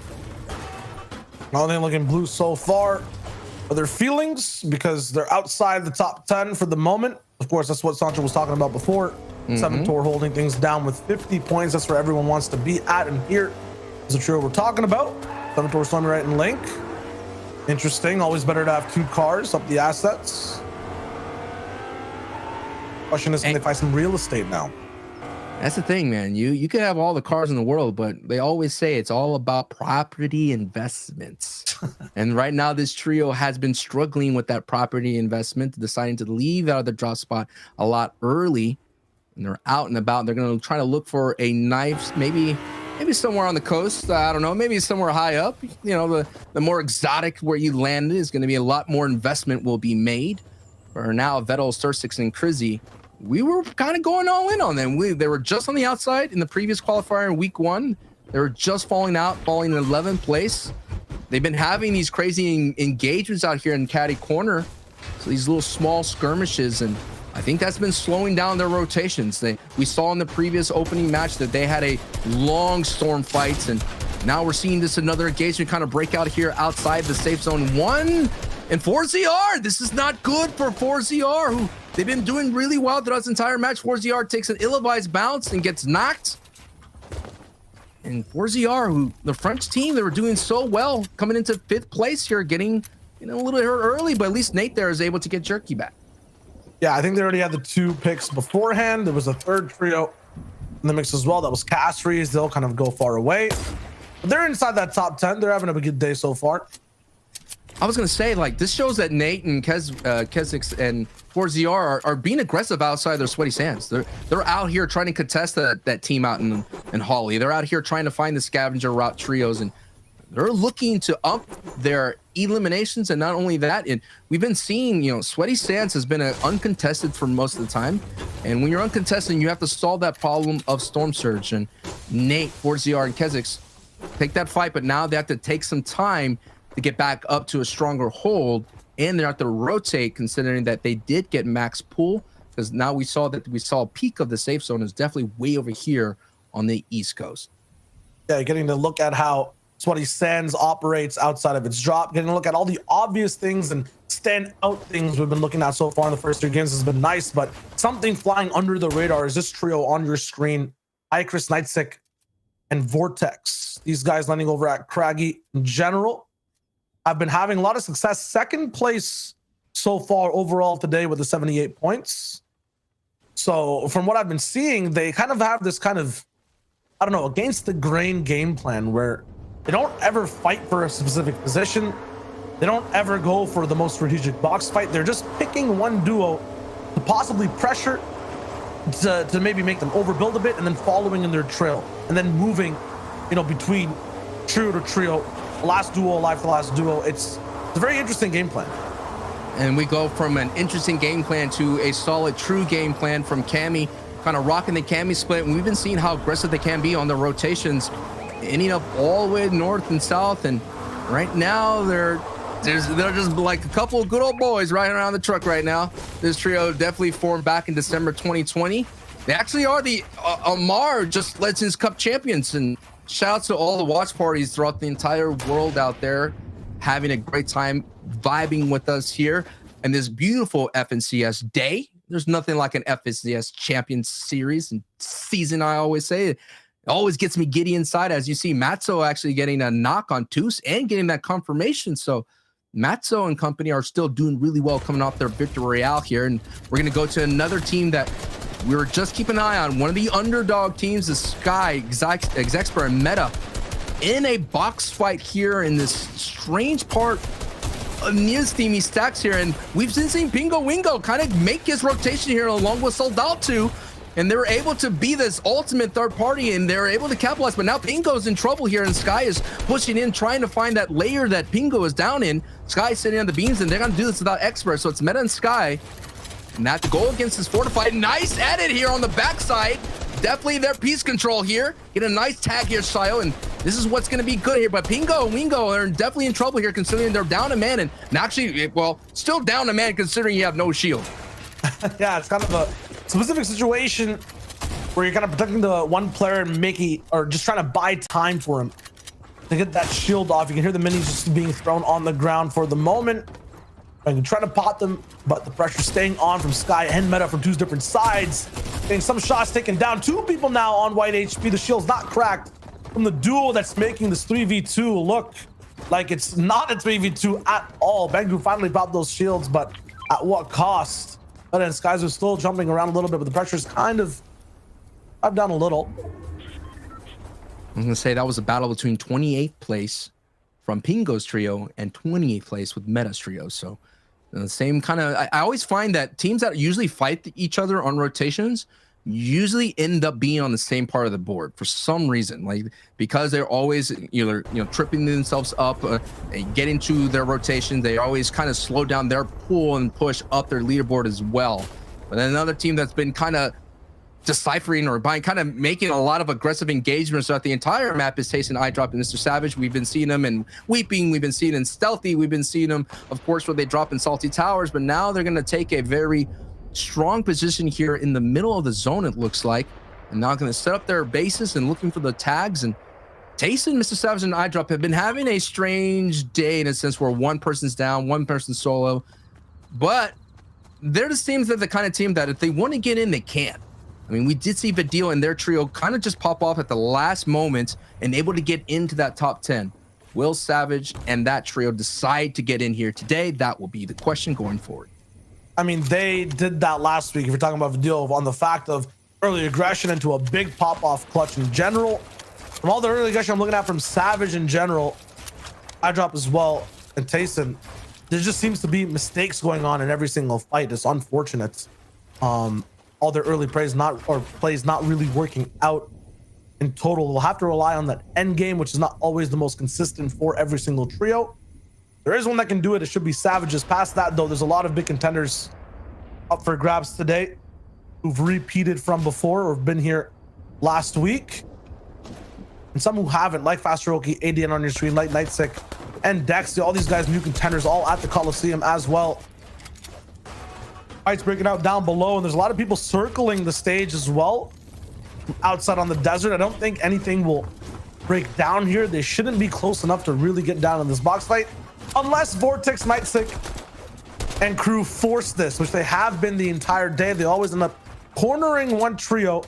All they looking blue so far are their feelings because they're outside the top 10 for the moment. Of course, that's what Sancho was talking about before. 7 Tour holding things down with 50 points. That's where everyone wants to be at, and here is the trio we're talking about. 7 Tour, Stormy Right, and Link. Interesting. Always better to have 2 cars up the assets. Question is, can they find some real estate now? That's the thing, man. You can have all the cars in the world, but they always say it's all about property investments. And right now, this trio has been struggling with that property investment, deciding to leave out of the drop spot a lot early. And they're out and about. They're going to try to look for a knife, maybe somewhere on the coast. I don't know, maybe somewhere high up. The more exotic where you landed is going to be a lot more investment will be made. For now, Vettel, Stursix, and Krizzy, we were kind of going all in on them. They were just on the outside in the previous qualifier in week 1. They were just falling in 11th place. They've been having these crazy engagements out here in Caddy Corner. So these little small skirmishes, and I think that's been slowing down their rotations. We saw in the previous opening match that they had a long storm fight, and now we're seeing this another engagement kind of break out here outside the safe zone 1. And 4ZR, this is not good for 4ZR, who they've been doing really well throughout this entire match. 4ZR takes an ill-advised bounce and gets knocked. And 4ZR, who the French team, they were doing so well coming into 5th place here, getting a little hurt early, but at least Nate there is able to get Jerky back. Yeah, I think they already had the 2 picks beforehand. There was a 3rd trio in the mix as well. That was Castries. They'll kind of go far away. But they're inside that top 10. They're having a good day so far. I was gonna say, like, this shows that Nate and Kesix and 4ZR are being aggressive outside their sweaty sands. They're out here trying to contest that team out in Holly. They're out here trying to find the scavenger route trios, and they're looking to up their eliminations. And not only that, and we've been seeing, you know, sweaty sands has been uncontested for most of the time. And when you're uncontested, you have to solve that problem of Storm Surge. And Nate, 4ZR, and Kesix take that fight, but now they have to take some time to get back up to a stronger hold, and they have to rotate, considering that they did get max pool, because now we saw a peak of the safe zone is definitely way over here on the East Coast. Yeah, getting to look at how Sweaty Sands operates outside of its drop, getting to look at all the obvious things and stand out things we've been looking at so far in the first 3 games has been nice, but something flying under the radar is this trio on your screen: Icarus, Nightsik, and Vortex. These guys landing over at Craggy in general. I've been having a lot of success. Second place so far overall today with the 78 points. So from what I've been seeing, they kind of have this kind of, I don't know, against the grain game plan where they don't ever fight for a specific position. They don't ever go for the most strategic box fight. They're just picking one duo to possibly pressure, to maybe make them overbuild a bit, and then following in their trail, and then moving, you know, between trio to trio, last duo alive to last duo. It's a very interesting game plan. And we go from an interesting game plan to a solid, true game plan from Cammy, kind of rocking the Cammy split. And we've been seeing how aggressive they can be on the rotations, ending up all the way north and south. And right now, they're just like a couple of good old boys riding around the truck right now. This trio definitely formed back in December 2020. They actually are the Amar just Legends Cup champions. And shout out to all the watch parties throughout the entire world out there, having a great time vibing with us here in this beautiful FNCS day. There's nothing like an FNCS Champion Series and season, I always say. It always gets me giddy inside, as you see Matzo actually getting a knock on Toos and getting that confirmation. So Matzo and company are still doing really well coming off their victory royale here. And we're going to go to another team that we were just keeping an eye on. One of the underdog teams is Sky, Exexpert, and Meta in a box fight here in this strange part near Steamy Stacks here. And we've been seeing Pingo Wingo kind of make his rotation here along with Soldado, and they were able to be this ultimate third party, and they're able to capitalize. But now Pingo's in trouble here, and Sky is pushing in, trying to find that layer that Pingo is down in. Sky sitting on the beams, and they're going to do this without Expert. So it's Meta and Sky. And that go against this fortified. Nice edit here on the backside. Definitely their piece control here. Get a nice tag here, Shio, and this is what's going to be good here. But Pingo and Wingo are definitely in trouble here, considering they're down a man, and actually, well, still down a man considering you have no shield. Yeah, it's kind of a specific situation where you're kind of protecting the one player and making, or just trying to buy time for him to get that shield off. You can hear the minis just being thrown on the ground for the moment. I can try to pot them, but the pressure staying on from Sky and Meta from 2 different sides. Getting some shots taken down. 2 people now on white HP. The shield's not cracked from the duo that's making this 3v2 look like it's not a 3v2 at all. Bangu finally popped those shields, but at what cost? But then Skies are still jumping around a little bit, but the pressure's kind of up down a little. I'm gonna say that was a battle between 28th place from Pingo's trio and 28th place with Meta's trio. So the same kind of, I always find that teams that usually fight each other on rotations usually end up being on the same part of the board for some reason, like because they're always tripping themselves up and getting to their rotation. They always kind of slow down their pool and push up their leaderboard as well. But then another team that's been kind of deciphering or by kind of making a lot of aggressive engagements throughout the entire map is Taste and iDrop and Mr. Savage. We've been seeing them in Weeping, we've been seeing in Stealthy, we've been seeing them, of course, where they drop in Salty Towers, but now they're going to take a very strong position here in the middle of the zone, it looks like, and now going to set up their bases and looking for the tags. And Taste and Mr. Savage and iDrop have been having a strange day in a sense where one person's down, one person's solo, but they're the kind of team that if they want to get in, they can. I mean, we did see Vidil and their trio kind of just pop off at the last moment and able to get into that top 10. Will Savage and that trio decide to get in here today? That will be the question going forward. I mean, they did that last week. If you're talking about Vidil, on the fact of early aggression into a big pop-off clutch in general. From all the early aggression I'm looking at from Savage in general, iDrop as well, and Tayson, there just seems to be mistakes going on in every single fight. It's unfortunate. All their early plays not really working out in total. We'll have to rely on that end game, which is not always the most consistent for every single trio. There is one that can do it. It should be Savages. Past that, though, there's a lot of big contenders up for grabs today who've repeated from before or have been here last week. And some who haven't, like Fasteroki, ADN on your screen, like Nightsick, and Dex. All these guys, new contenders, all at the Coliseum as well. Fights breaking out down below, and there's a lot of people circling the stage as well. Outside on the desert, I don't think anything will break down here. They shouldn't be close enough to really get down in this box fight. Unless Vortex, Nightsick, and crew force this, which they have been the entire day. They always end up cornering one trio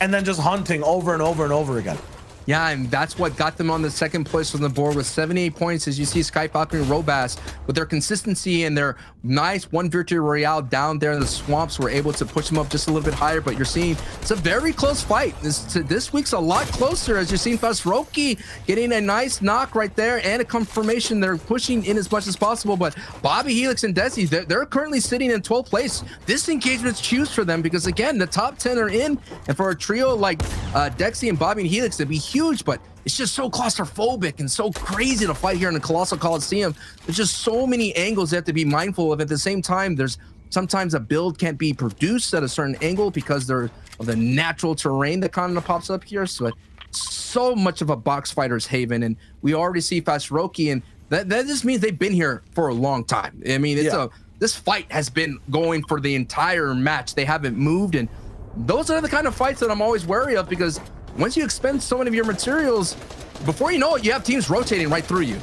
and then just hunting over and over and over again. Yeah, and that's what got them on the second place on the board with 78 points. As you see, Sky Falcon and Robas, with their consistency and their nice one Victory Royale down there in the swamps, were able to push them up just a little bit higher. But you're seeing it's a very close fight. This week's a lot closer, as you're seeing Fasteroki getting a nice knock right there and a confirmation. They're pushing in as much as possible. But Bobby, Helix, and Desi, they're currently sitting in 12th place. This engagement's huge for them because, again, the top 10 are in. And for a trio like Dexy and Bobby and Helix, it'd be huge, but it's just so claustrophobic and so crazy to fight here in the Colossal Coliseum. There's just so many angles they have to be mindful of. At the same time, there's sometimes a build can't be produced at a certain angle because of the natural terrain that kind of pops up here. So much of a box fighter's haven, and we already see Fasteroki, and that just means they've been here for a long time. I mean, this fight has been going for the entire match. They haven't moved, and those are the kind of fights that I'm always wary of, because once you expend so many of your materials, before you know it, you have teams rotating right through you.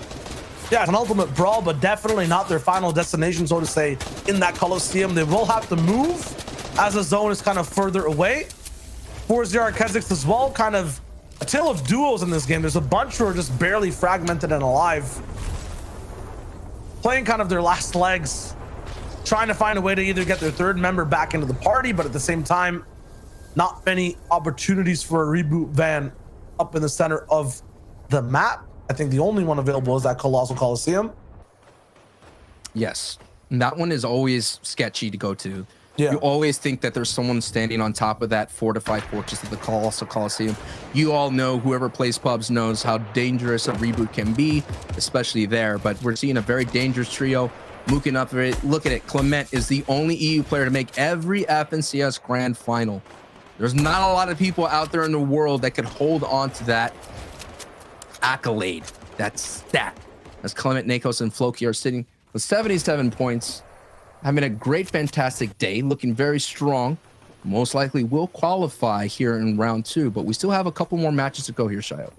Yeah, it's an ultimate brawl, but definitely not their final destination, so to say, in that Coliseum. They will have to move as the zone is kind of further away. 4-0 Keziks as well, kind of a tale of duos in this game. There's a bunch who are just barely fragmented and alive, playing kind of their last legs, trying to find a way to either get their third member back into the party, but at the same time, not many opportunities for a reboot van up in the center of the map. I think the only one available is that Colossal Coliseum. Yes, and that one is always sketchy to go to. Yeah. You always think that there's someone standing on top of that fortified fortress of the Colossal Coliseum. You all know, whoever plays pubs knows how dangerous a reboot can be, especially there. But we're seeing a very dangerous trio mooking up for it. Look at it. Clement is the only EU player to make every FNCS Grand Final. There's not a lot of people out there in the world that could hold on to that accolade, that stat, as Clement, Nakos, and Floki are sitting with 77 points, having a great, fantastic day, looking very strong. Most likely will qualify here in round 2, but we still have a couple more matches to go here, Shayo.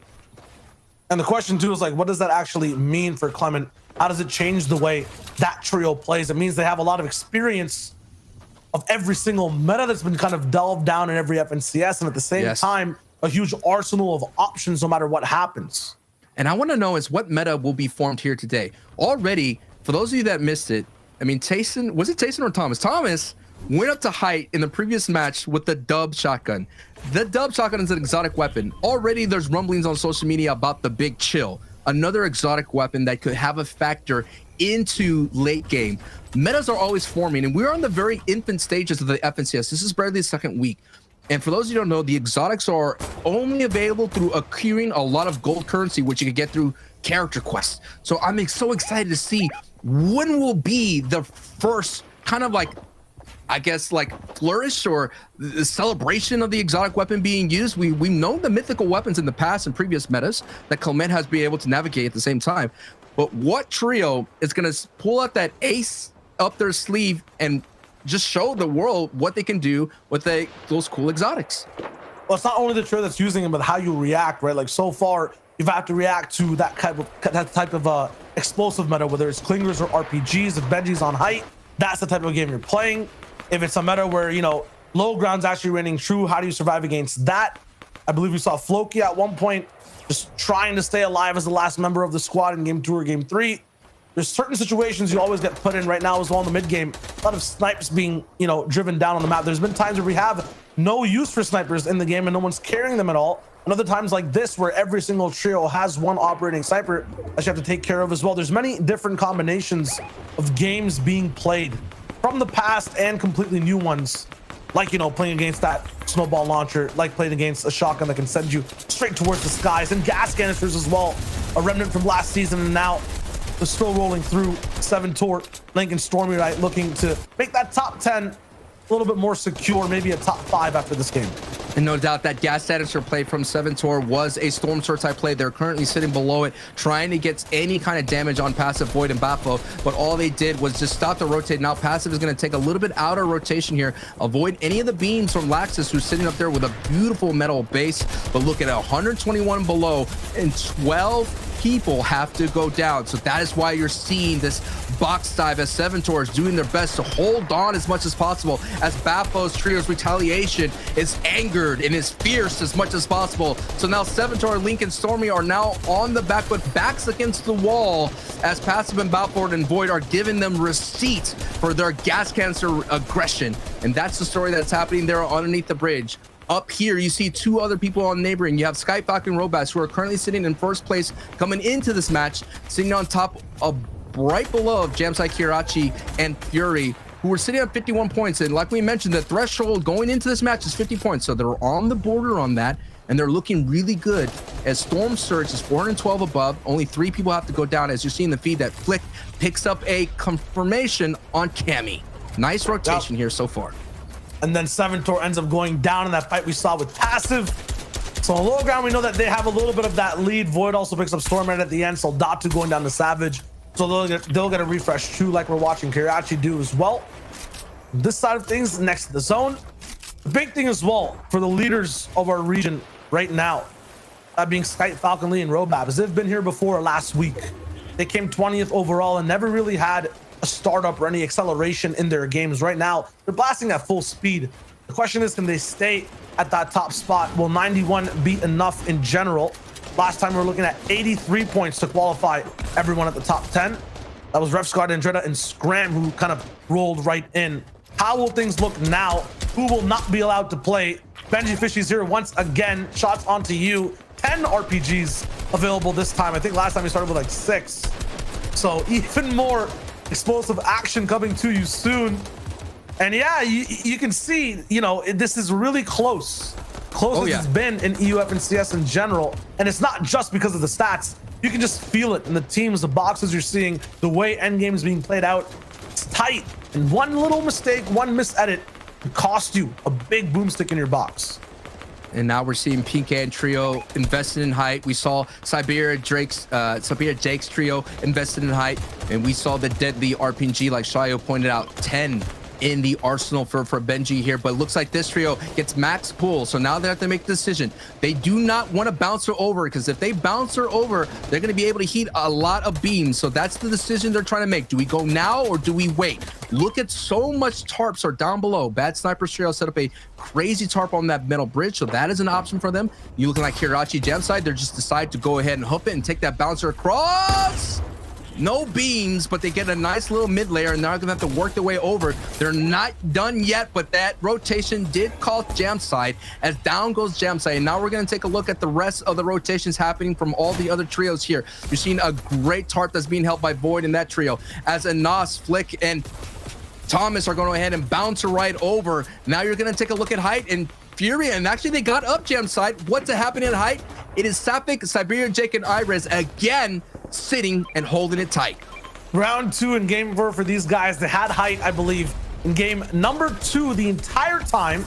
And the question too is, like, what does that actually mean for Clement? How does it change the way that trio plays? It means they have a lot of experience of every single meta that's been kind of delved down in every FNCS, and at the same time, a huge arsenal of options no matter what happens. And I want to know is what meta will be formed here today. Already, for those of you that missed it, I mean, Tayson, was it Tayson or Thomas? Thomas went up to height in the previous match with the dub shotgun. The dub shotgun is an exotic weapon. Already there's rumblings on social media about the Big Chill, another exotic weapon that could have a factor into late game. Metas are always forming, and we're on the very infant stages of the FNCS. This is barely the second week. And for those of you who don't know, the exotics are only available through accruing a lot of gold currency, which you can get through character quests. So I'm so excited to see when will be the first kind of like, I guess, like flourish or the celebration of the exotic weapon being used. We've known the mythical weapons in the past and previous metas that Clement has been able to navigate at the same time. But what trio is going to pull out that ace up their sleeve and just show the world what they can do with those cool exotics? Well, it's not only the trio that's using them, but how you react, right? Like, so far, you've had to react to that type of explosive meta, whether it's clingers or RPGs. If Benji's on height, that's the type of game you're playing. If it's a meta where, you know, low ground's actually reigning true, how do you survive against that? I believe we saw Floki at one point just trying to stay alive as the last member of the squad in game 2 or game 3. there's certain situations you always get put in. Right now as well in the mid game, a lot of snipes being, you know, driven down on the map. There's been times where we have no use for snipers in the game and no one's carrying them at all. And other times like this, where every single trio has one operating sniper that you have to take care of as well. There's many different combinations of games being played from the past and completely new ones. Like, you know, playing against that snowball launcher, like playing against a shotgun that can send you straight towards the skies, and gas canisters as well. A remnant from last season, and now they're still rolling through. 7-Tor, Link and Stormy, right, looking to make that top 10 a little bit more secure, maybe a top 5 after this game. And no doubt that gas canister play from 7-Tor was a Storm Sword type play. They're currently sitting below it, trying to get any kind of damage on passive Void and Bappo, but all they did was just stop the rotate. Now passive is going to take a little bit out of rotation here, avoid any of the beams from Laxus, who's sitting up there with a beautiful metal base. But look at 121 below, and 12 people have to go down. So that is why you're seeing this box dive as 7-Tor is doing their best to hold on as much as possible, as Bappo's trio's retaliation is angered and is fierce as much as possible. So now 7-Tor, Link, and Stormy are now on the back foot, backs against the wall, as Passive and Bappo and Void are giving them receipts for their gas canister aggression. And that's the story that's happening there underneath the bridge. Up here, you see two other people on neighboring. You have Sky Falcon and Robas, who are currently sitting in first place coming into this match, sitting on top of right below of Jamsai Kirachi and Fury, who were sitting at 51 points. And like we mentioned, the threshold going into this match is 50 points. So they're on the border on that, and they're looking really good as Storm Surge is 412 above. Only 3 people have to go down, as you're seeing the feed that Flick picks up a confirmation on Cammy. Nice rotation here so far. And then 7-Tor ends up going down in that fight we saw with Passive. So on low ground, we know that they have a little bit of that lead. Void also picks up Stormman at the end. So Datu going down to Savage. So they'll get a refresh too, like we're watching Kirachi do as well. This side of things next to the zone. The big thing as well for the leaders of our region right now, that being Skype, Falcon Lee, and Robab, as they've been here before last week. They came 20th overall and never really had a startup or any acceleration in their games. Right now, they're blasting at full speed. The question is, can they stay at that top spot? Will 91 be enough in general? Last time we were looking at 83 points to qualify everyone at the top 10. That was Refscott, Andretta, and Scram, who kind of rolled right in. How will things look now? Who will not be allowed to play? Benji Fishy's here once again. Shots onto you. 10 RPGs available this time. I think last time we started with like 6. So even more explosive action coming to you soon. And yeah, you can see, you know, this is really close as it's been in EUF and CS in general. And it's not just because of the stats. You can just feel it in the teams, the boxes you're seeing, the way endgame is being played out. It's tight, and one little mistake, one misedit could cost you a big boomstick in your box. And now we're seeing Pink and Trio invested in height. We saw Siberia Jake's trio invested in height. And we saw the deadly RPG, like Shayo pointed out, 10 in the arsenal for Benji here. But it looks like this trio gets max pull. So now they have to make a decision. They do not want to bounce her over, because if they bounce her over, they're going to be able to heat a lot of beams. So that's the decision they're trying to make. Do we go now or do we wait? Look at so much tarps are down below. Bad Sniper Trio set up a crazy tarp on that metal bridge, so that is an option for them. You looking like Kirachi Jam side, they're just decide to go ahead and hook it and take that bouncer across. No beams, but they get a nice little mid layer, and they're gonna have to work their way over. They're not done yet, but that rotation did call Jam side, as down goes Jam side. And now we're gonna take a look at the rest of the rotations happening from all the other trios here. You're seeing a great tarp that's being held by Void in that trio, as Anas, Flick, and Thomas are going to go ahead and bounce her right over. Now you're going to take a look at height and Fury, and actually they got up Jam side. What's happening at height? It is Sapphic, Siberia, Jake, and Iris again sitting and holding it tight. Round 2 in game for these guys. They had height, I believe, in game number 2 the entire time.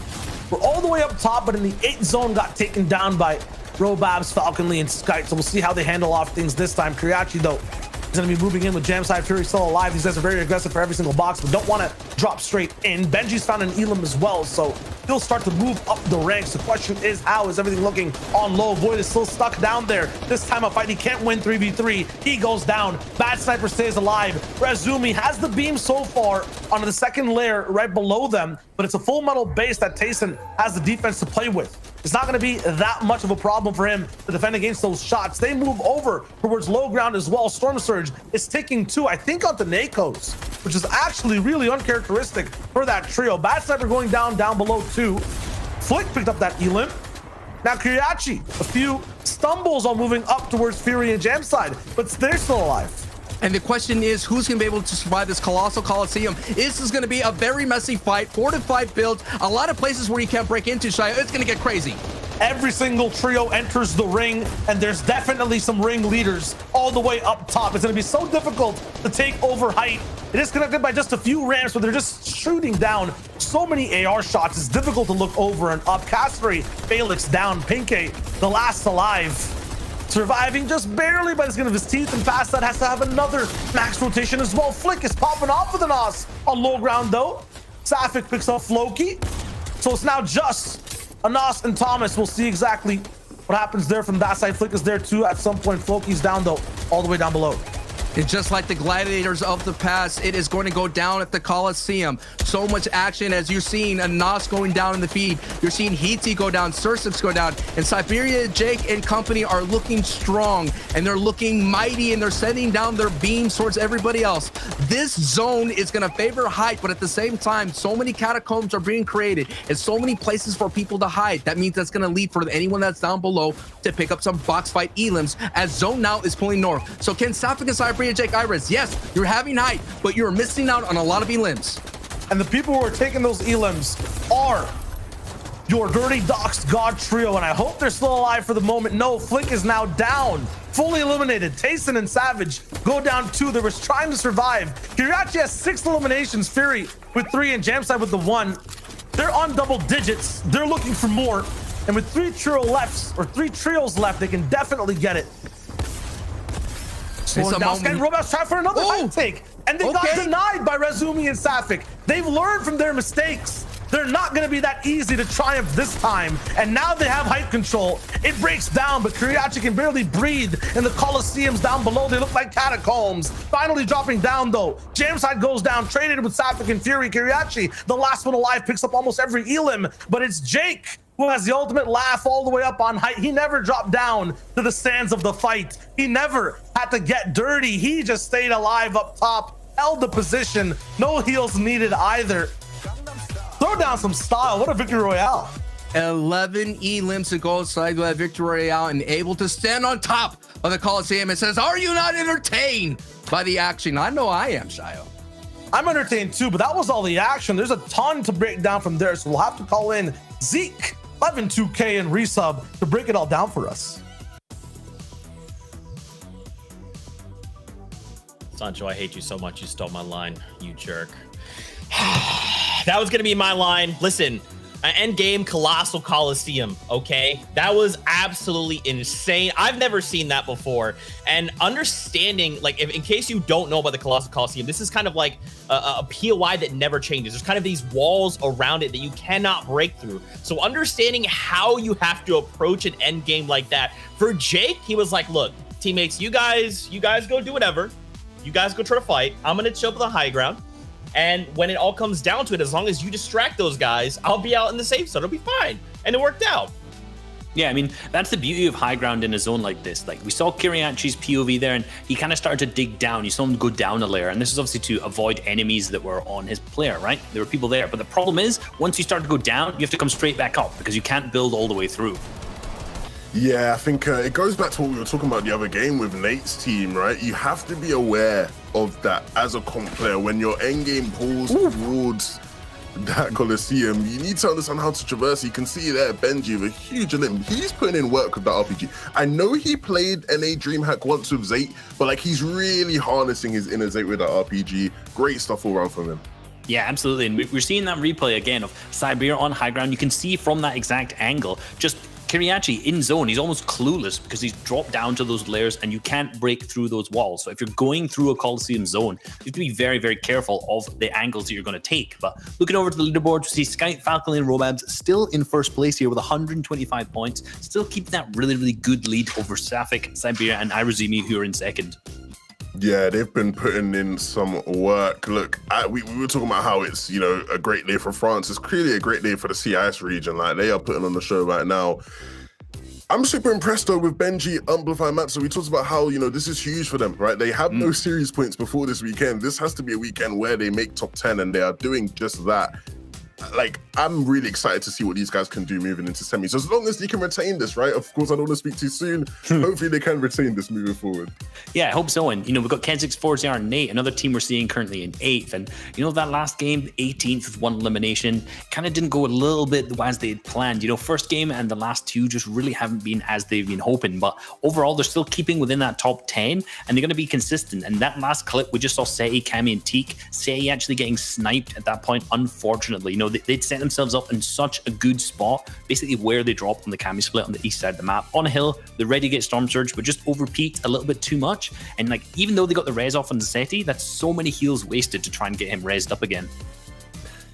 We're all the way up top, but in the 8th zone got taken down by Robabs, Falcon Lee, and Skype. So we'll see how they handle off things this time. Kiriachi, though, is going to be moving in with Jamside. Fury still alive. These guys are very aggressive for every single box, but don't want to drop straight in. Benji's found an Elam as well, so he'll start to move up the ranks. The question is, how is everything looking on low? Void is still stuck down there. This time of fight, he can't win 3v3. He goes down. Bad Sniper stays alive. Razumi has the beam so far on the second layer right below them, but it's a full metal base that Tayson has the defense to play with. it's not going to be that much of a problem for him to defend against those shots. They move over towards low ground as well. Storm Surge is taking 2, I think, onto Nakos, which is actually really uncharacteristic for that trio. Bad Sniper going down below 2. Flick picked up that elim. Now Kiriachi, a few stumbles on moving up towards Fury and Jam side, but they're still alive. And the question is, who's going to be able to survive this colossal Coliseum? This is going to be a very messy fight. 4 to 5 builds, a lot of places where you can't break into, Shia. It's going to get crazy. Every single trio enters the ring, and there's definitely some ring leaders all the way up top. It's going to be so difficult to take over height. It is connected by just a few ramps, but they're just shooting down so many AR shots. It's difficult to look over and up. Castry, Felix down, Pinke, the last alive. Surviving just barely by the skin of his teeth, and past that has to have another max rotation as well. Flick is popping off with an Nos on low ground though. Safik picks up Floki. So it's now just Nos and Thomas. We'll see exactly what happens there from that side. Flick is there too at some point. Floki's down though, all the way down below. And just like the gladiators of the past, it is going to go down at the Coliseum. So much action as you're seeing a Nos going down in the feed. You're seeing Heaty go down, Sursix go down, and Siberia, Jake, and company are looking strong, and they're looking mighty, and they're sending down their beams towards everybody else. This zone is going to favor height, but at the same time, so many catacombs are being created, and so many places for people to hide. That means that's going to lead for anyone that's down below to pick up some box fight elims, as zone now is pulling north. So can Safik and Siberia, Jake, Iris, yes, you're having height, but you're missing out on a lot of elims. And the people who are taking those elims are your Dirty Docs God trio, and I hope they're still alive for the moment. No, Flick is now down, fully eliminated. Tayson and Savage go down 2. They were trying to survive. Kiriachi has 6 eliminations, Fury with 3, and Jamside with the 1. They're on double digits. They're looking for more, and with 3 trios left, they can definitely get it. Slowing down, Sky Robots try for another high take, and they got denied by Rezumi and Safik. They've learned from their mistakes. They're not going to be that easy to triumph this time, and now they have height control. It breaks down, but Kiriachi can barely breathe in the Colosseums down below. They look like catacombs. Finally dropping down though. Jamside goes down, traded with Safik and Fury. Kiriachi, the last one alive, picks up almost every elim, but it's Jake who has the ultimate laugh all the way up on height. He never dropped down to the sands of the fight. He never had to get dirty. He just stayed alive up top, held the position. No heals needed either. Throw down some style. What a victory royale. 11 elims to go side with victory royale, and able to stand on top of the Coliseum. It says, are you not entertained by the action? I know I am, Shio. I'm entertained too, but that was all the action. There's a ton to break down from there, so we'll have to call in Zeke, 11-2K, and Resub to break it all down for us. Sancho, I hate you so much. You stole my line, you jerk. That was going to be my line. Listen, end game Colossal Coliseum, okay? That was absolutely insane. I've never seen that before. And understanding, like, in case you don't know about the Colossal Coliseum, this is kind of like a POI that never changes. There's kind of these walls around it that you cannot break through. So understanding how you have to approach an end game like that. For Jake, he was like, look, teammates, you guys go do whatever. You guys go try to fight. I'm going to chill for the high ground. And when it all comes down to it, as long as you distract those guys, I'll be out in the safe zone. It'll be fine. And it worked out. Yeah, I mean, that's the beauty of high ground in a zone like this. Like, we saw Kiriachi's POV there, and he kind of started to dig down. You saw him go down a layer, and this is obviously to avoid enemies that were on his player, right? There were people there. But the problem is, once you start to go down, you have to come straight back up because you can't build all the way through. Yeah, I think it goes back to what we were talking about the other game with Nate's team, right? You have to be aware of that as a comp player. When your end game pulls towards that Coliseum, you need to understand how to traverse. You can see there Benji with a huge limb. He's putting in work with that RPG. I know he played NA DreamHack once with Zate, but like he's really harnessing his inner Zate with that RPG. Great stuff all around from him. Yeah, absolutely. And we're seeing that replay again of Siberia on high ground. You can see from that exact angle, just Kiriachi in zone, he's almost clueless because he's dropped down to those layers and you can't break through those walls. So if you're going through a Coliseum zone, you have to be very, very careful of the angles that you're going to take. But looking over to the leaderboard, we see Sky, Falcon, and Robabs still in first place here with 125 points, still keeping that really, really good lead over Safik, Siberia, and Irazimi, who are in second. Yeah, they've been putting in some work. Look, we were talking about how it's, you know, a great day for France. It's clearly a great day for the CIS region. Like, they are putting on the show right now. I'm super impressed though with Benji, Amplify, Matt. So we talked about how, you know, this is huge for them, right? They have no series points before this weekend. This has to be a weekend where they make top 10, and they are doing just that. Like, I'm really excited to see what these guys can do moving into semis. As long as they can retain this, right? Of course, I don't want to speak too soon. Hopefully they can retain this moving forward. Yeah, I hope so. And, you know, we've got Kenzix, Forziar, and Nate, another team we're seeing currently in 8th. And, you know, that last game, 18th with 1 elimination, kind of didn't go a little bit as they had planned. You know, first game and the last 2 just really haven't been as they've been hoping. But overall, they're still keeping within that top 10, and they're going to be consistent. And that last clip, we just saw Seti, Kami, and Teak. Seti actually getting sniped at that point, unfortunately. You know, they'd set themselves up in such a good spot, basically where they dropped on the Kami split on the east side of the map. On a hill, they're ready to get Storm Surge, but just overpeaked a little bit too much. And like, even though they got the res off on Seti, that's so many heals wasted to try and get him resed up again.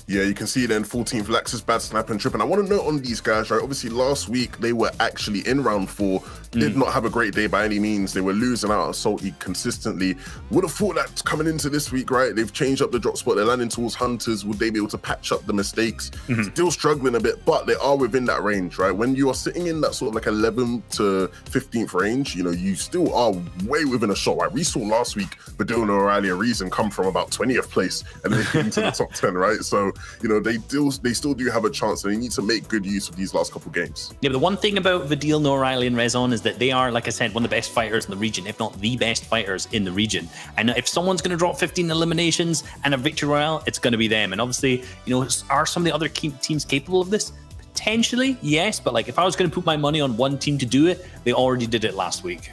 Yeah, you can see then 14th Laxus, Bad Snap, and Trip. And I want to note on these guys, right? Obviously, last week they were actually in round 4, did not have a great day by any means. They were losing out on Salty consistently. Would have thought that coming into this week, right? They've changed up the drop spot. They're landing towards Hunters. Would they be able to patch up the mistakes? Still struggling a bit, but they are within that range, right? When you are sitting in that sort of like 11th to 15th range, you know, you still are way within a shot, right? We saw last week Badil and O'Reilly a reason come from about 20th place and then get into the top 10, right? So, you know, they still do have a chance, and they need to make good use of these last couple games. Yeah, but the one thing about Vadil, No O'Reilly, and Rezon is that they are, like I said, one of the best fighters in the region, if not the best fighters in the region. And if someone's going to drop 15 eliminations and a victory royale, it's going to be them. And obviously, you know, are some of the other teams capable of this? Potentially, yes. But like, if I was going to put my money on one team to do it, they already did it last week.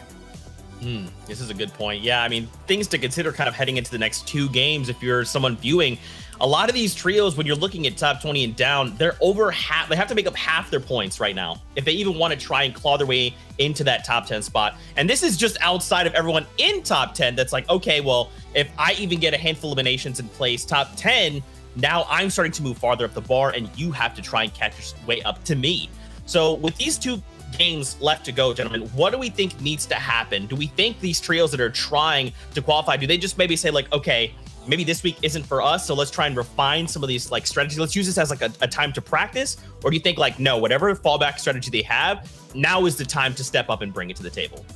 This is a good point. Yeah, I mean, things to consider kind of heading into the next 2 games if you're someone viewing. A lot of these trios, when you're looking at top 20 and down, they're over half. They have to make up half their points right now if they even want to try and claw their way into that top 10 spot. And this is just outside of everyone in top 10 that's like, okay, well, if I even get a handful of eliminations in place, top 10, now I'm starting to move farther up the bar, and you have to try and catch your way up to me. So with these 2 games left to go, gentlemen, what do we think needs to happen? Do we think these trios that are trying to qualify, do they just maybe say like, okay, maybe this week isn't for us, so let's try and refine some of these like strategies, let's use this as like a time to practice? Or do you think like, no, whatever fallback strategy they have, now is the time to step up and bring it to the table?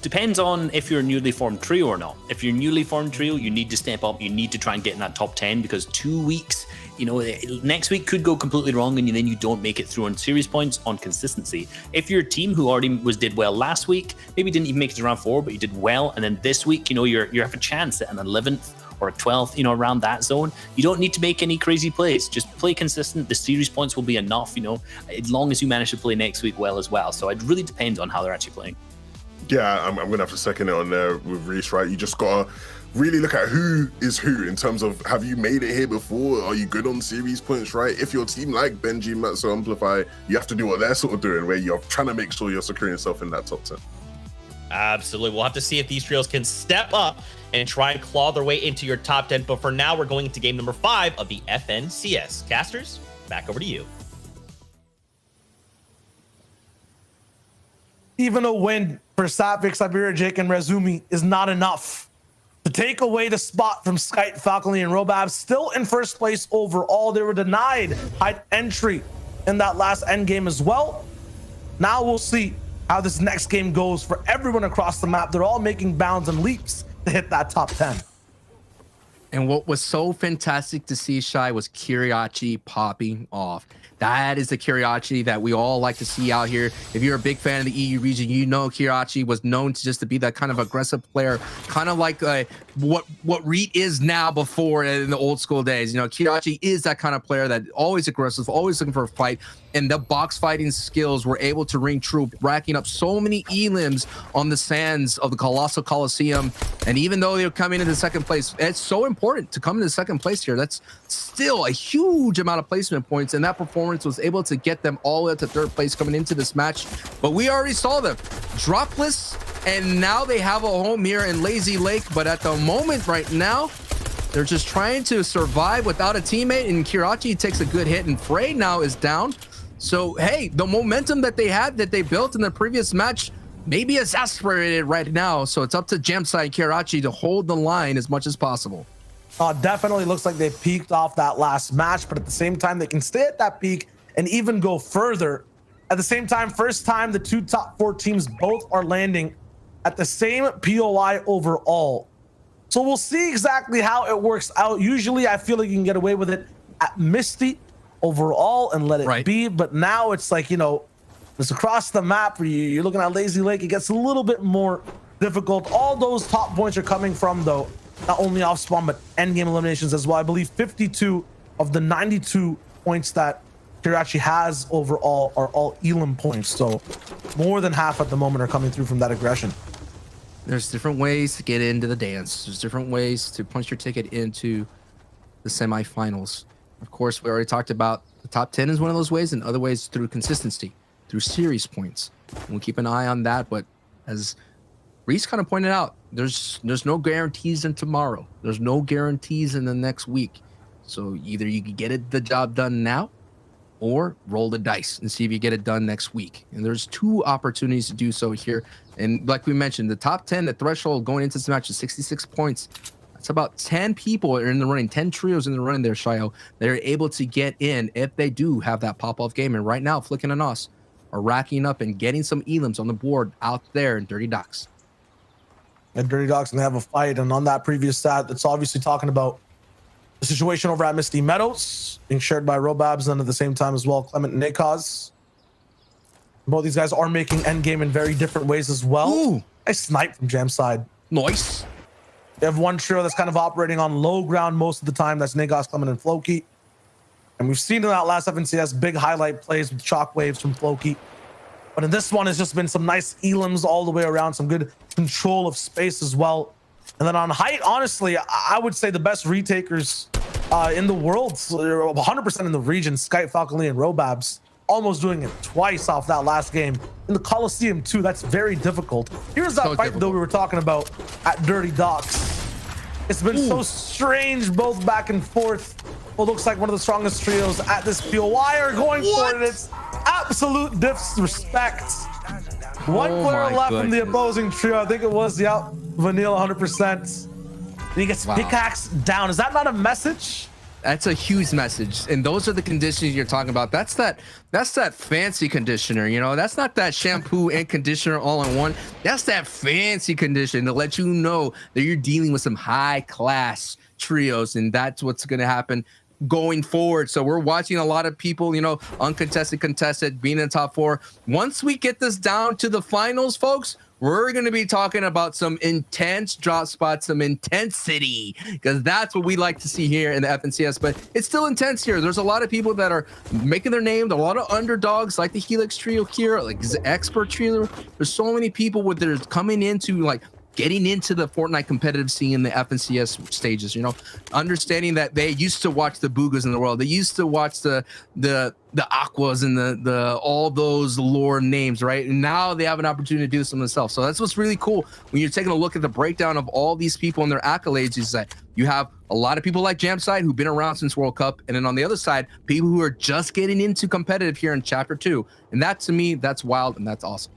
Depends on if you're a newly formed trio or not. If you're a newly formed trio, you need to step up. You need to try and get in that top 10, because 2 weeks, you know, next week could go completely wrong, and then you don't make it through on series points, on consistency. If you're a team who already did well last week, maybe didn't even make it to round 4, but you did well, and then this week, you know, you have a chance at an 11th or a 12th, you know, around that zone. You don't need to make any crazy plays. Just play consistent. The series points will be enough, you know, as long as you manage to play next week well as well. So it really depends on how they're actually playing. Yeah, I'm going to have to second it on there with Reese, right? You just got to really look at who is who in terms of, have you made it here before? Are you good on series points, right? If your team like Benji, Matzo, Amplify, you have to do what they're sort of doing, where you're trying to make sure you're securing yourself in that top 10. Absolutely. We'll have to see if these trios can step up and try and claw their way into your top 10. But for now, we're going into game number 5 of the FNCS. Casters, back over to you. Even a win for Sapvik, Siberia, Jake, and Rezumi is not enough to take away the spot from Skype, Falconly, and Robab. Still in first place overall. They were denied entry in that last end game as well. Now we'll see how this next game goes for everyone across the map. They're all making bounds and leaps to hit that top 10. And what was so fantastic to see, Shy, was Kiriachi popping off. That is the Kiriachi that we all like to see out here. If you're a big fan of the EU region, you know Kiriachi was known to be that kind of aggressive player, kind of like what Reet is now before in the old school days. You know, Kiriachi is that kind of player that always aggressive, always looking for a fight. And the box fighting skills were able to ring true, racking up so many elims on the sands of the Colossal Coliseum. And even though they're coming into second place, it's so important to come into second place here. That's still a huge amount of placement points, and that performance was able to get them all the way up to third place coming into this match. But we already saw them dropless, and now they have a home here in Lazy Lake. But at the moment right now, they're just trying to survive without a teammate, and Kirachi takes a good hit, and Frey now is down. So, hey, the momentum that they had, that they built in the previous match, maybe exasperated right now. So it's up to Jamside and Kirachi to hold the line as much as possible. Definitely looks like they peaked off that last match, but at the same time, they can stay at that peak and even go further. At the same time, first time the two top 4 teams both are landing at the same POI overall. So we'll see exactly how it works out. Usually I feel like you can get away with it at Misty overall and let it be, but now it's like, you know, it's across the map where you're looking at Lazy Lake. It gets a little bit more difficult. All those top points are coming from, though, not only off spawn, but end game eliminations as well. I believe 52 of the 92 points that Kirachi has overall are all Elam points. So more than half at the moment are coming through from that aggression. There's different ways to get into the dance. There's different ways to punch your ticket into the semifinals. Of course, we already talked about the top 10 is one of those ways, and other ways through consistency, through series points. And we'll keep an eye on that. But as Reese kind of pointed out, there's no guarantees in tomorrow. There's no guarantees in the next week. So either you can get the job done now, or roll the dice and see if you get it done next week. And there's 2 opportunities to do so here. And like we mentioned, the top 10, the threshold going into this match is 66 points. That's about 10 people are in the running, 10 trios in the running there, Shio. They're able to get in if they do have that pop-off game. And right now, Flickin' and Us are racking up and getting some Elams on the board out there in Dirty Docks. And Dirty Docks, and they have a fight. And on that previous stat, it's obviously talking about the situation over at Misty Meadows being shared by Robabs, and at the same time as well, Clement and Nakaz. Both these guys are making endgame in very different ways as well. Ooh. Nice snipe from Jam side. Nice. They have one trio that's kind of operating on low ground most of the time. That's Nakaz, Clement, and Floki. And we've seen in that last FNCS big highlight plays with shockwaves from Floki. But in this one, it's just been some nice Elams all the way around, some good control of space as well. And then on height, honestly, I would say the best retakers in the world, 100% in the region, Skype, Falcon Lee, and Robabs, almost doing it twice off that last game. In the Coliseum too, that's very difficult. Here's that fight though we were talking about at Dirty Docks. It's been so strange, both back and forth. What looks like one of the strongest trios at this POI are going for it. It's absolute disrespect. One player left from the opposing trio. I think it was, Vanille 100%. He gets pickaxed down. Is that not a message? That's a huge message. And those are the conditions you're talking about. That's that fancy conditioner, you know. That's not that shampoo and conditioner all in one. That's that fancy condition to let you know that you're dealing with some high class trios, and that's what's going to happen going forward. So we're watching a lot of people, you know, uncontested, contested, being in the top 4. Once we get this down to the finals, folks, we're going to be talking about some intense drop spots, some intensity, because that's what we like to see here in the FNCS. But it's still intense here. There's a lot of people that are making their name, a lot of underdogs like the Helix trio here, like the Expert trio. There's so many people that are coming into like getting into the Fortnite competitive scene in the FNCS stages, you know, understanding that they used to watch the Boogas in the world. They used to watch the Aquas and the all those lore names, right? And now they have an opportunity to do this themselves. So that's what's really cool when you're taking a look at the breakdown of all these people and their accolades, is that you have a lot of people like Jamside who've been around since World Cup, and then on the other side, people who are just getting into competitive here in Chapter 2. And that, to me, that's wild and that's awesome.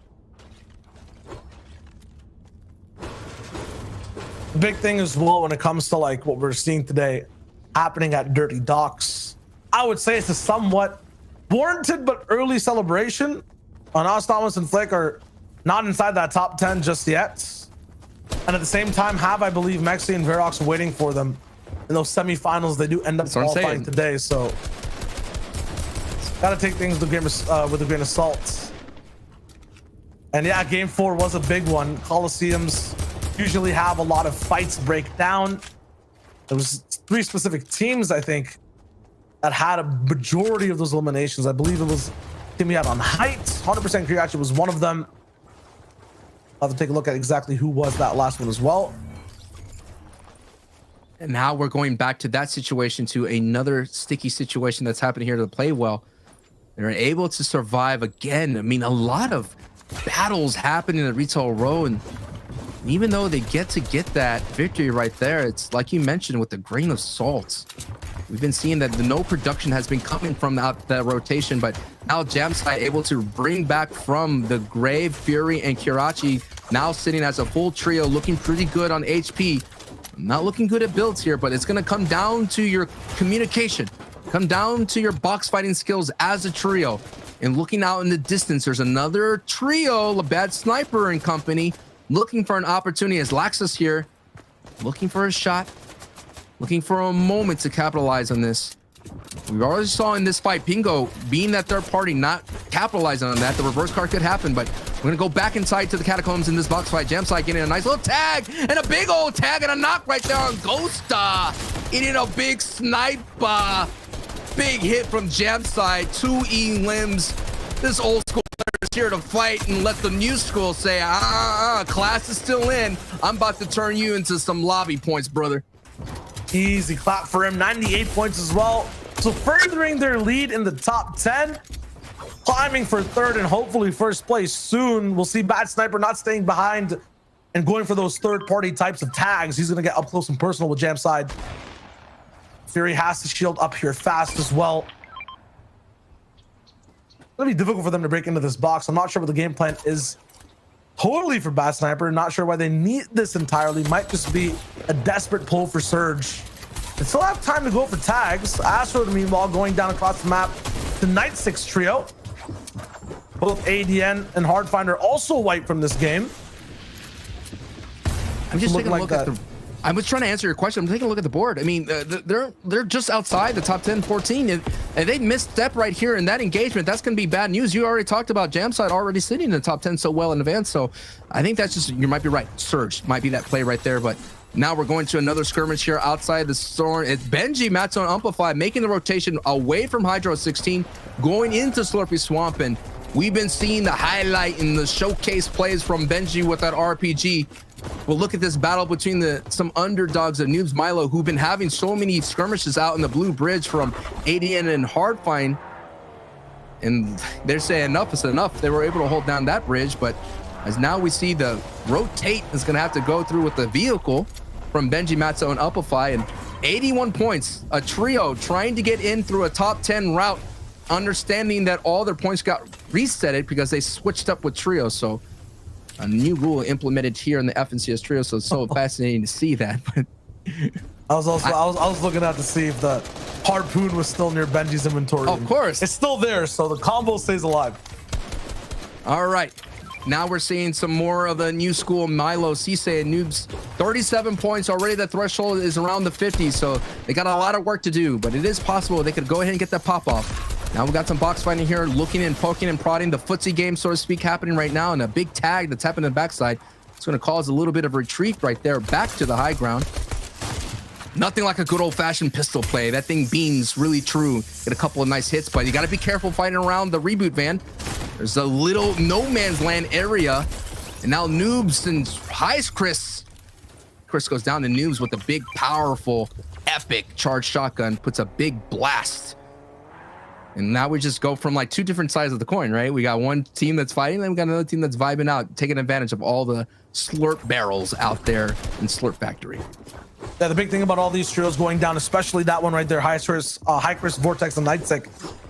Big thing as well when it comes to like what we're seeing today happening at Dirty Docks, I would say it's a somewhat warranted but early celebration. Us, Thomas, and Flick are not inside that top 10 just yet, and at the same time have, I believe, Mexi and Verox waiting for them in those semifinals. They do end up qualifying today, so gotta take things with a grain of salt. And yeah, game 4 was a big one. Coliseums usually have a lot of fights break down. There was 3 specific teams, I think, that had a majority of those eliminations. I believe it was team we had on height. 100% Kirachi was one of them. I'll have to take a look at exactly who was that last one as well. And now we're going back to that situation, to another sticky situation that's happening here to play well. They're able to survive again. I mean, a lot of battles happen in the retail row, and even though they get that victory right there, it's like you mentioned, with a grain of salt. We've been seeing that no production has been coming from the rotation, but now Jamside able to bring back from the grave Fury and Kirachi, now sitting as a full trio, looking pretty good on HP. Not looking good at builds here, but it's going to come down to your communication, come down to your box fighting skills as a trio. And looking out in the distance, there's another trio, a Bad Sniper and company, looking for an opportunity as Laxus here, looking for a shot, looking for a moment to capitalize on this. We already saw in this fight, Pingo being that third party, not capitalizing on that. The reverse card could happen, but we're gonna go back inside to the catacombs in this box fight. Jamside getting a nice little tag and a big old tag and a knock right there on Ghosta. Eating a big sniper. Big hit from Jamside, 2 limbs. This old school player is here to fight and let the new school say, class is still in. I'm about to turn you into some lobby points, brother. Easy clap for him. 98 points as well. So furthering their lead in the top 10, climbing for third and hopefully first place soon. We'll see Bad Sniper not staying behind and going for those third-party types of tags. He's going to get up close and personal with Jamside. Fury has to shield up here fast as well. It's going to be difficult for them to break into this box. I'm not sure what the game plan is totally for Bad Sniper. Not sure why they need this entirely. Might just be a desperate pull for Surge. They still have time to go for tags. Astro, meanwhile, going down across the map to Night 6 trio. Both ADN and Hardfinder also wiped from this game. I'm just taking a look at the... I was trying to answer your question. I'm taking a look at the board. I mean, they're just outside the top 10, 14, and they misstep right here in that engagement. That's going to be bad news. You already talked about Jamside already sitting in the top 10 so well in advance. So I think that's just, you might be right. Surge might be that play right there, but now we're going to another skirmish here outside the storm. It's Benji, Matzo, and Amplify making the rotation away from Hydro 16, going into Slurpy Swamp, and we've been seeing the highlight in the showcase plays from Benji with that RPG. Well, look at this battle between some underdogs of Noobs Milo, who've been having so many skirmishes out in the blue bridge from ADN and Hardfine. And they're saying enough is enough. They were able to hold down that bridge, but as now we see the rotate is going to have to go through with the vehicle from Benji, Matzo, and Amplify. And 81 points, a trio trying to get in through a top 10 route, understanding that all their points got resetted because they switched up with trio. So a new rule implemented here in the FNCS trio, so it's so fascinating to see that. But I was looking out to see if the harpoon was still near Benji's inventory. Of course, it's still there, so the combo stays alive. All right, now we're seeing some more of the new school Milo, Cisse, and Noobs. 37 points already. The threshold is around the 50, so they got a lot of work to do, but it is possible they could go ahead and get that pop off. Now we got some box fighting here, looking and poking and prodding. The footsie game, so to speak, happening right now, and a big tag that's happening in the backside. It's going to cause a little bit of retreat right there, back to the high ground. Nothing like a good old-fashioned pistol play. That thing beams really true. Get a couple of nice hits, but you got to be careful fighting around the reboot van. There's a little no man's land area, and now Noobs and Chris goes down to Noobs with a big, powerful, epic charged shotgun, puts a big blast. And now we just go from like two different sides of the coin, right? We got one team that's fighting, then we got another team that's vibing out, taking advantage of all the slurp barrels out there in Slurp Factory. Yeah, the big thing about all these trios going down, especially that one right there, High Chris, Vortex, and Nightsec,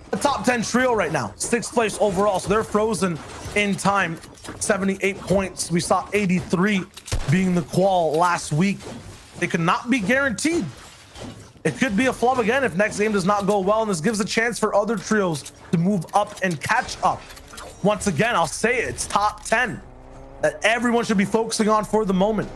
the top 10 trio right now, 6th place overall, so they're frozen in time. 78 points. We saw 83 being the qual last week. They could not be guaranteed. It could be a flub again if next game does not go well, and this gives a chance for other trios to move up and catch up. Once again, I'll say it, it's top 10 that everyone should be focusing on for the moment.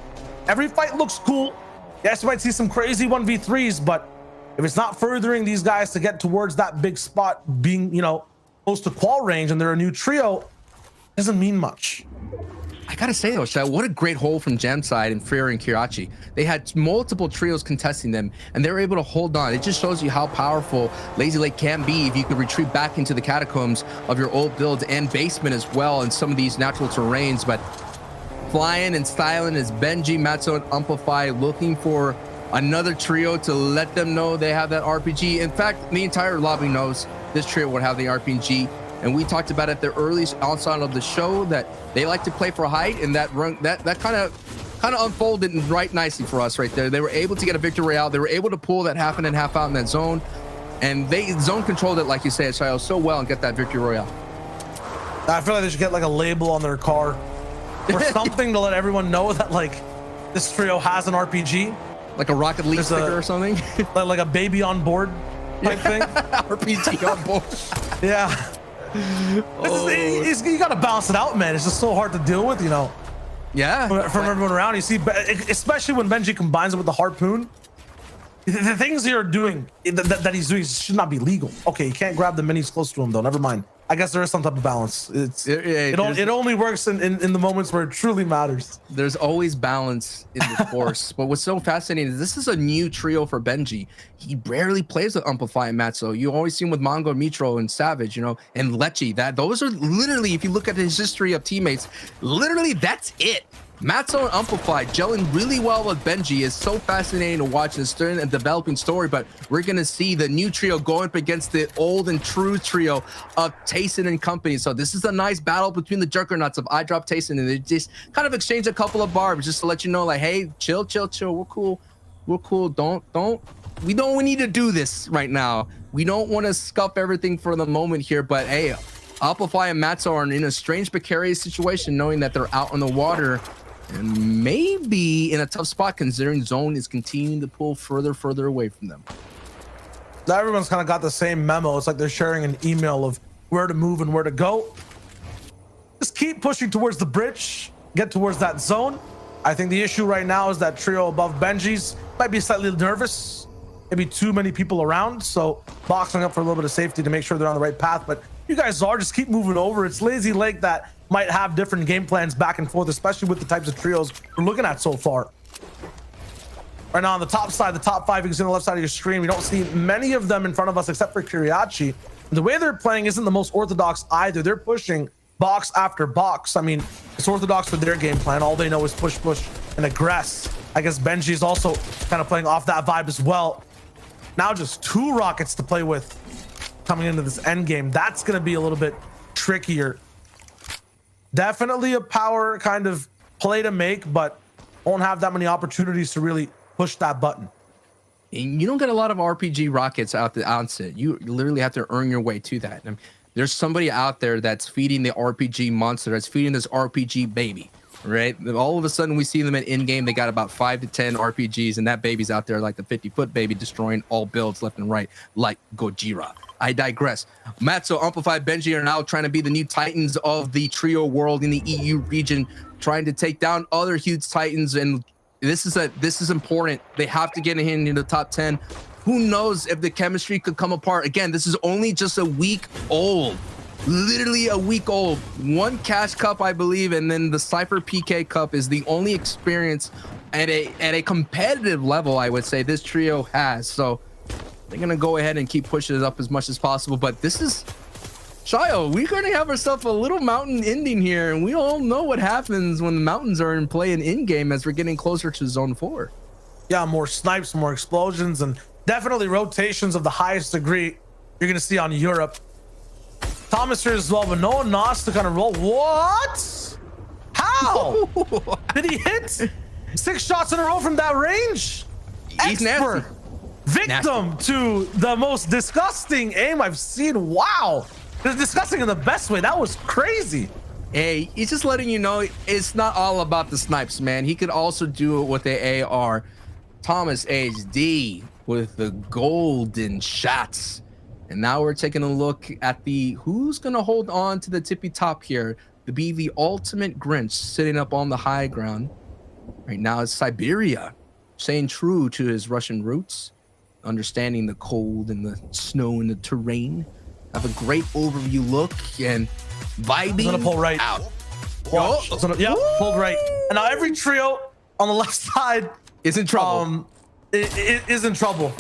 Every fight looks cool. Yes, you might see some crazy 1v3s, but if it's not furthering these guys to get towards that big spot, being, you know, close to qual range, and they're a new trio, doesn't mean much. I gotta say though, Shai, what a great hole from Jamside and Freer and Kirachi. They had multiple trios contesting them, and they were able to hold on. It just shows you how powerful Lazy Lake can be if you could retreat back into the catacombs of your old builds and basement as well in some of these natural terrains. But flying and styling is Benji, Matzo, and Amplify, looking for another trio to let them know they have that RPG. In fact, the entire lobby knows this trio would have the RPG. And we talked about at the earliest onset of the show that they like to play for height, and that kind of kind of unfolded right nicely for us right there. They were able to get a victory royale. They were able to pull that half in and half out in that zone, and they zone controlled it, like you said, Shio, so well and get that victory royale. I feel like they should get like a label on their car or something to let everyone know that like this trio has an RPG, like a Rocket League sticker or something, like a baby on board type thing. RPG on board. Yeah. You got to balance it out, man. It's just so hard to deal with, you know. Yeah. From everyone around, you see, especially when Benji combines it with the harpoon. The things you're doing that he's doing should not be legal. Okay, you can't grab the minis close to him though. Never mind. I guess there is some type of balance. It only works in the moments where it truly matters. There's always balance in the force. But what's so fascinating is this is a new trio for Benji. He rarely plays with Amplify and Matzo. You always see him with Mongo, Mitro, and Savage, you know, and Lechi. Those are literally, if you look at his history of teammates, literally that's it. Matzo and Amplify gelling really well with Benji is so fascinating to watch this stern and developing story, but we're going to see the new trio going up against the old and true trio of Tayson and company. So this is a nice battle between the juggernauts of iDrop Tayson, and they just kind of exchange a couple of barbs just to let you know, like, hey, chill. We're cool. We need to do this right now. We don't want to scuff everything for the moment here, but hey, Amplify and Matzo are in a strange, precarious situation knowing that they're out on the water and maybe in a tough spot considering zone is continuing to pull further away from them. Now everyone's kind of got the same memo. It's like they're sharing an email of where to move and where to go. Just keep pushing towards the bridge, get towards that zone. I think the issue right now is that trio above Benji's might be slightly nervous, maybe too many people around, so boxing up for a little bit of safety to make sure they're on the right path. But you guys just keep moving over. It's Lazy Lake that might have different game plans back and forth, especially with the types of trios we're looking at so far. Right now on the top side, the top 5 you can see on the left side of your screen, we don't see many of them in front of us except for Kiriachi. The way they're playing isn't the most orthodox either. They're pushing box after box. I mean, it's orthodox for their game plan. All they know is push, and aggress. I guess Benji is also kind of playing off that vibe as well. Now just 2 rockets to play with coming into this end game. That's going to be a little bit trickier. Definitely a power kind of play to make, but won't have that many opportunities to really push that button. And you don't get a lot of RPG rockets out the outset. You literally have to earn your way to that. I mean, there's somebody out there that's feeding the RPG monster, that's feeding this RPG baby, right? All of a sudden we see them in game. They got about 5 to 10 RPGs, and that baby's out there like the 50-foot baby, destroying all builds left and right like Gojira. I digress. Matzo, Amplify, Benji are now trying to be the new titans of the trio world in the EU region, trying to take down other huge titans. And this is important. They have to get in the top 10. Who knows if the chemistry could come apart? Again, this is only just a week old. Literally a week old. 1 cash cup, I believe, and then the Cypher PK cup is the only experience at a competitive level, I would say, this trio has. So they're gonna go ahead and keep pushing it up as much as possible. But this is Shio, we're gonna have ourselves a little mountain ending here, and we all know what happens when the mountains are in play and in game as we're getting closer to zone 4. Yeah, more snipes, more explosions, and definitely rotations of the highest degree you're gonna see on Europe. Thomas here as well, but no Nos to kind of roll. What? How? Did he hit 6 shots in a row from that range? He's nasty. Victim to the most disgusting aim I've seen. Wow. It's disgusting in the best way. That was crazy. Hey, he's just letting you know it's not all about the snipes, man. He could also do it with the AR. Thomas HD with the golden shots. And now we're taking a look at who's going to hold on to the tippy top here to be the ultimate Grinch sitting up on the high ground. Right now it's Siberia, staying true to his Russian roots, understanding the cold and the snow and the terrain. Have a great overview look and vibing. Gonna pull right out. Watch. Yeah, pulled right. And now every trio on the left side is in trouble. It is in trouble.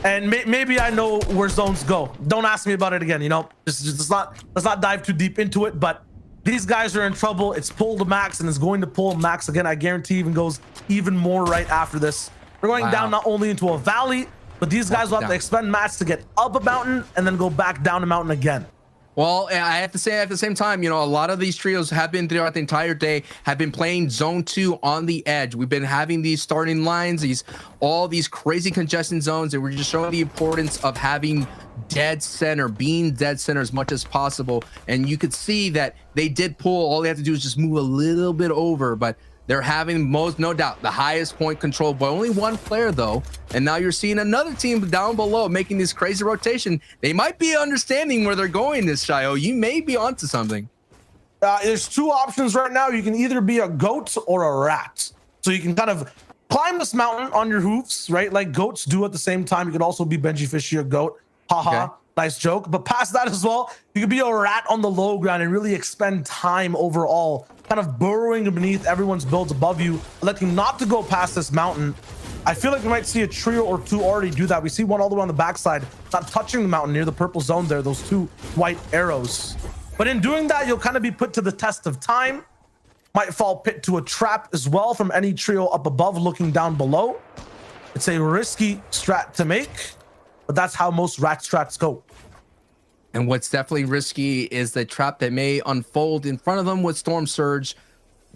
And maybe I know where zones go. Don't ask me about it again. You know, let's not dive too deep into it. But these guys are in trouble. It's pulled to max and it's going to pull max again. I guarantee even goes even more right after this. We're going down not only into a valley, but these guys will have to expend mats to get up a mountain and then go back down a mountain again. Well, I have to say at the same time, you know, a lot of these trios have been throughout the entire day, have been playing zone 2 on the edge. We've been having these starting lines, all these crazy congestion zones, and we're just showing the importance of having dead center, being dead center as much as possible. And you could see that they did pull. All they have to do is just move a little bit over, but they're having no doubt the highest point control by only one player though. And now you're seeing another team down below making this crazy rotation. They might be understanding where they're going this, Shio. You may be onto something. There's 2 options right now. You can either be a goat or a rat. So you can kind of climb this mountain on your hoofs, right? Like goats do at the same time. You could also be Benji Fishy or goat. Haha. Okay. Nice joke. But past that as well, you could be a rat on the low ground and really expend time overall, kind of burrowing beneath everyone's builds above you, electing not to go past this mountain. I feel like we might see a trio or 2 already do that. We see one all the way on the backside, not touching the mountain near the purple zone there, those 2 white arrows. But in doing that, you'll kind of be put to the test of time. Might fall pit to a trap as well from any trio up above looking down below. It's a risky strat to make, but that's how most rat strats go. And what's definitely risky is the trap that may unfold in front of them with Storm Surge.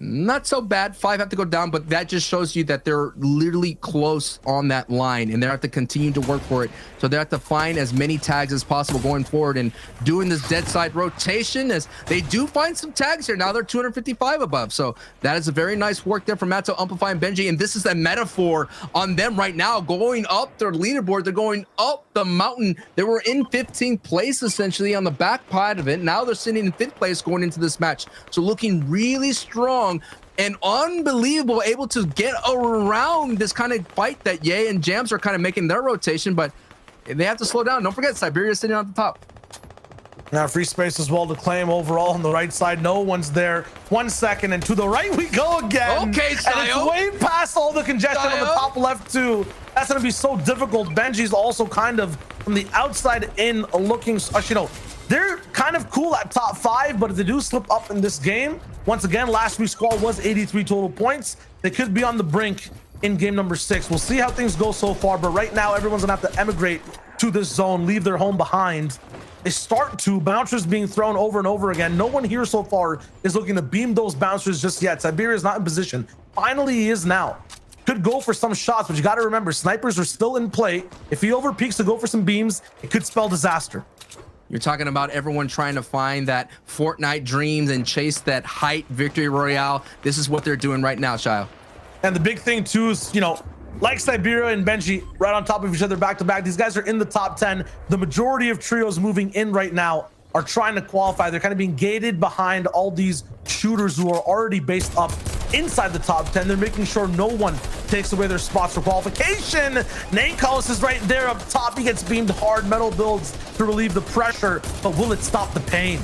Not so bad. 5 have to go down, but that just shows you that they're literally close on that line and they have to continue to work for it. So they have to find as many tags as possible going forward and doing this dead side rotation as they do find some tags here. Now they're 255 above. So that is a very nice work there from Matto, Amplify, and Benji. And this is a metaphor on them right now going up their leaderboard. They're going up the mountain. They were in 15th place essentially on the back part of it. Now they're sitting in 5th place going into this match. So looking really strong and unbelievable, able to get around this kind of fight that Ye and Jams are kind of making their rotation, but they have to slow down. Don't forget, Siberia sitting on the top. Now free space as well to claim overall on the right side. No one's there. 1 second, and to the right we go again. Okay, Sayo. And it's way past all the congestion on the top left too. That's gonna be so difficult. Benji's also kind of from the outside in looking, you know, they're kind of cool at top 5, but if they do slip up in this game, once again, last week's score was 83 total points. They could be on the brink in game number 6. We'll see how things go so far, but right now everyone's gonna have to emigrate to this zone, leave their home behind. They start to, bouncers being thrown over and over again. No one here so far is looking to beam those bouncers just yet. Siberia is not in position. Finally, he is now. Could go for some shots, but you got to remember, snipers are still in play. If he overpeaks to go for some beams, it could spell disaster. You're talking about everyone trying to find that Fortnite dreams and chase that height victory royale. This is what they're doing right now, Shio. And the big thing too is, you know, like Siberia and Benji right on top of each other back to back. These guys are in the top 10. The majority of trios moving in right now are trying to qualify. They're kind of being gated behind all these shooters who are already based up inside the top 10. They're making sure no one takes away their spots for qualification. Nankos is right there up top. He gets beamed hard. Metal builds to relieve the pressure, but will it stop the pain?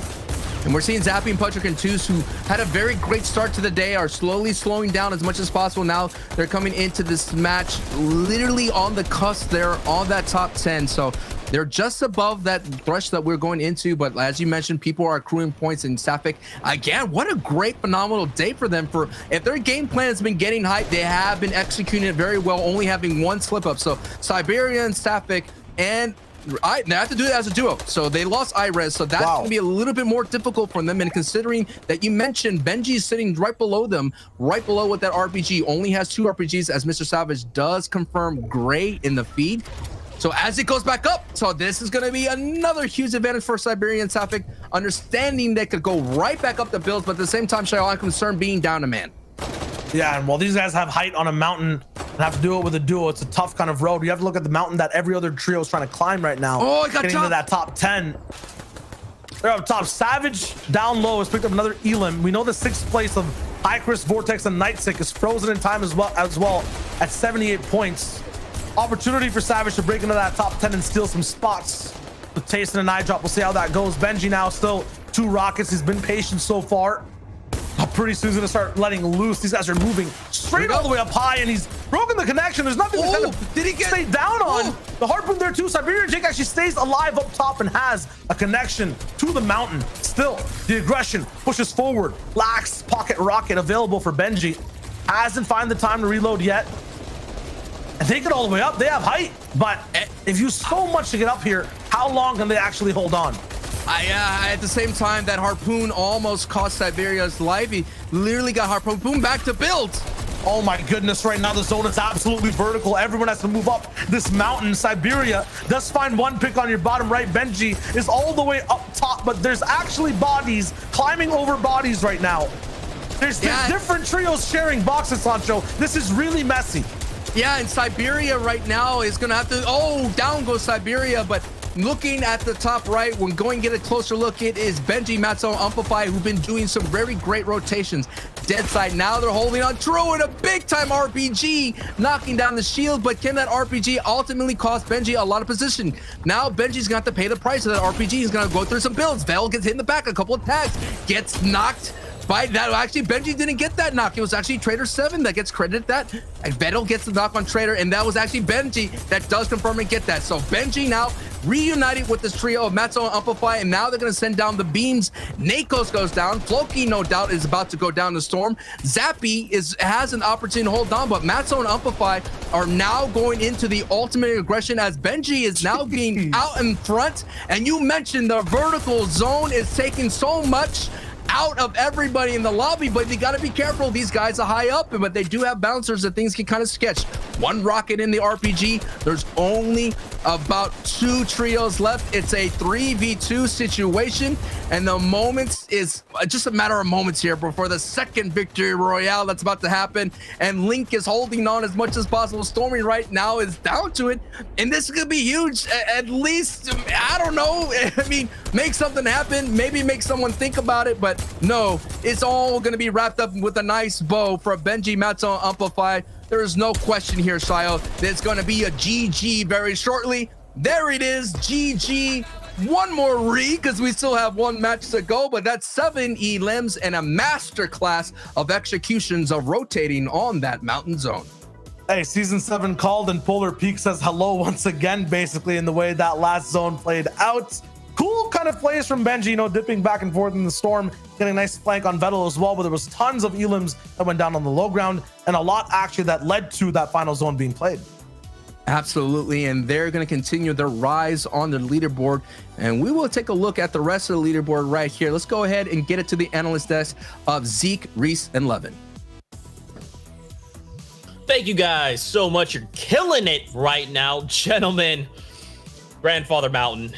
And we're seeing Zappy and Patrick and Twos, who had a very great start to the day, are slowly slowing down as much as possible. Now they're coming into this match literally on the cusp there on that top 10. So they're just above that thresh that we're going into. But as you mentioned, people are accruing points in Sapphic. Again, what a great, phenomenal day for them. For if their game plan has been getting hyped, they have been executing it very well, only having 1 slip up. So Siberia and Sapphic and they have to do it as a duo, so they lost Irez, so that's gonna be a little bit more difficult for them. And considering that you mentioned Benji's sitting right below them, right below with that RPG, only has 2 RPGs, as Mr. Savage does confirm gray in the feed. So as it goes back up, so this is gonna be another huge advantage for Siberian Sapphic, understanding they could go right back up the builds, but at the same time, Shayo, I'm concerned being down a man. Yeah, and while these guys have height on a mountain and have to do it with a duo, it's a tough kind of road. You have to look at the mountain that every other trio is trying to climb right now. Oh, I got getting into that top 10. They're up top. Savage down low has picked up another Elim. We know the 6th place of Icarus, Vortex, and Nightsick is frozen in time as well at 78 points. Opportunity for Savage to break into that top 10 and steal some spots with Taste and an eye drop. We'll see how that goes. Benji now still 2 rockets. He's been patient so far. Pretty soon he's gonna start letting loose. These guys are moving straight all the way up high, and he's broken the connection. There's nothing to kind of stay down on. The harpoon there too. Siberian Jake actually stays alive up top and has a connection to the mountain. Still, the aggression pushes forward. Lax pocket rocket available for Benji. Hasn't found the time to reload yet. And they get all the way up. They have height, but if you so much to get up here, how long can they actually hold on? At the same time, that harpoon almost cost Siberia's life. He literally got harpoon back to build. Oh my goodness, right now the zone is absolutely vertical. Everyone has to move up this mountain. Siberia does find one pick on your bottom right. Benji is all the way up top, but there's actually bodies climbing over bodies right now. There's different trios sharing boxes, Sancho. This is really messy. Yeah, and Siberia right now is going to have to, oh, down goes Siberia, but looking at the top right, when going to get a closer look, it is Benji, Matzo, Amplify, who've been doing some very great rotations. Dead side, now they're holding on. True, and a big-time RPG, knocking down the shield, but can that RPG ultimately cost Benji a lot of position? Now Benji's going to have to pay the price of that RPG. He's going to go through some builds. Vel gets hit in the back, a couple of tags, gets knocked by that. Actually, Benji didn't get that knock. It was actually Trader 7 that gets credited that. And Vettel gets the knock on Trader, and that was actually Benji that does confirm and get that. So Benji now reunited with this trio of Matzo and Amplify, and now they're going to send down the beams. Nakos goes down. Floki, no doubt, is about to go down the storm. Zappy has an opportunity to hold on, but Matzo and Amplify are now going into the ultimate aggression as Benji is now being out in front. And you mentioned the vertical zone is taking so much out of everybody in the lobby, but you got to be careful. These guys are high up, but they do have bouncers that things can kind of sketch. One rocket in the RPG. There's only about 2 trios left. It's a 3v2 situation, and the moments is just a matter of moments here before the second victory royale that's about to happen. And Link is holding on as much as possible. Stormy right now is down to it, and this could be huge. At least, I don't know. I mean, make something happen. Maybe make someone think about it, but no, it's all going to be wrapped up with a nice bow for Benji, Matzo, Amplify. There is no question here, Shio. There's going to be a GG very shortly. There it is, GG. One more because we still have one match to go, but that's 7 elims and a masterclass of executions of rotating on that mountain zone. Hey, season 7 called, and Polar Peak says hello once again, basically, in the way that last zone played out. Cool kind of plays from Benji, you know, dipping back and forth in the storm, getting a nice flank on Vettel as well, but there was tons of elims that went down on the low ground, and a lot actually that led to that final zone being played. Absolutely, and they're going to continue their rise on the leaderboard, and we will take a look at the rest of the leaderboard right here. Let's go ahead and get it to the analyst desk of Zeke, Reese, and Levin. Thank you guys so much. You're killing it right now, gentlemen. Grandfather Mountain,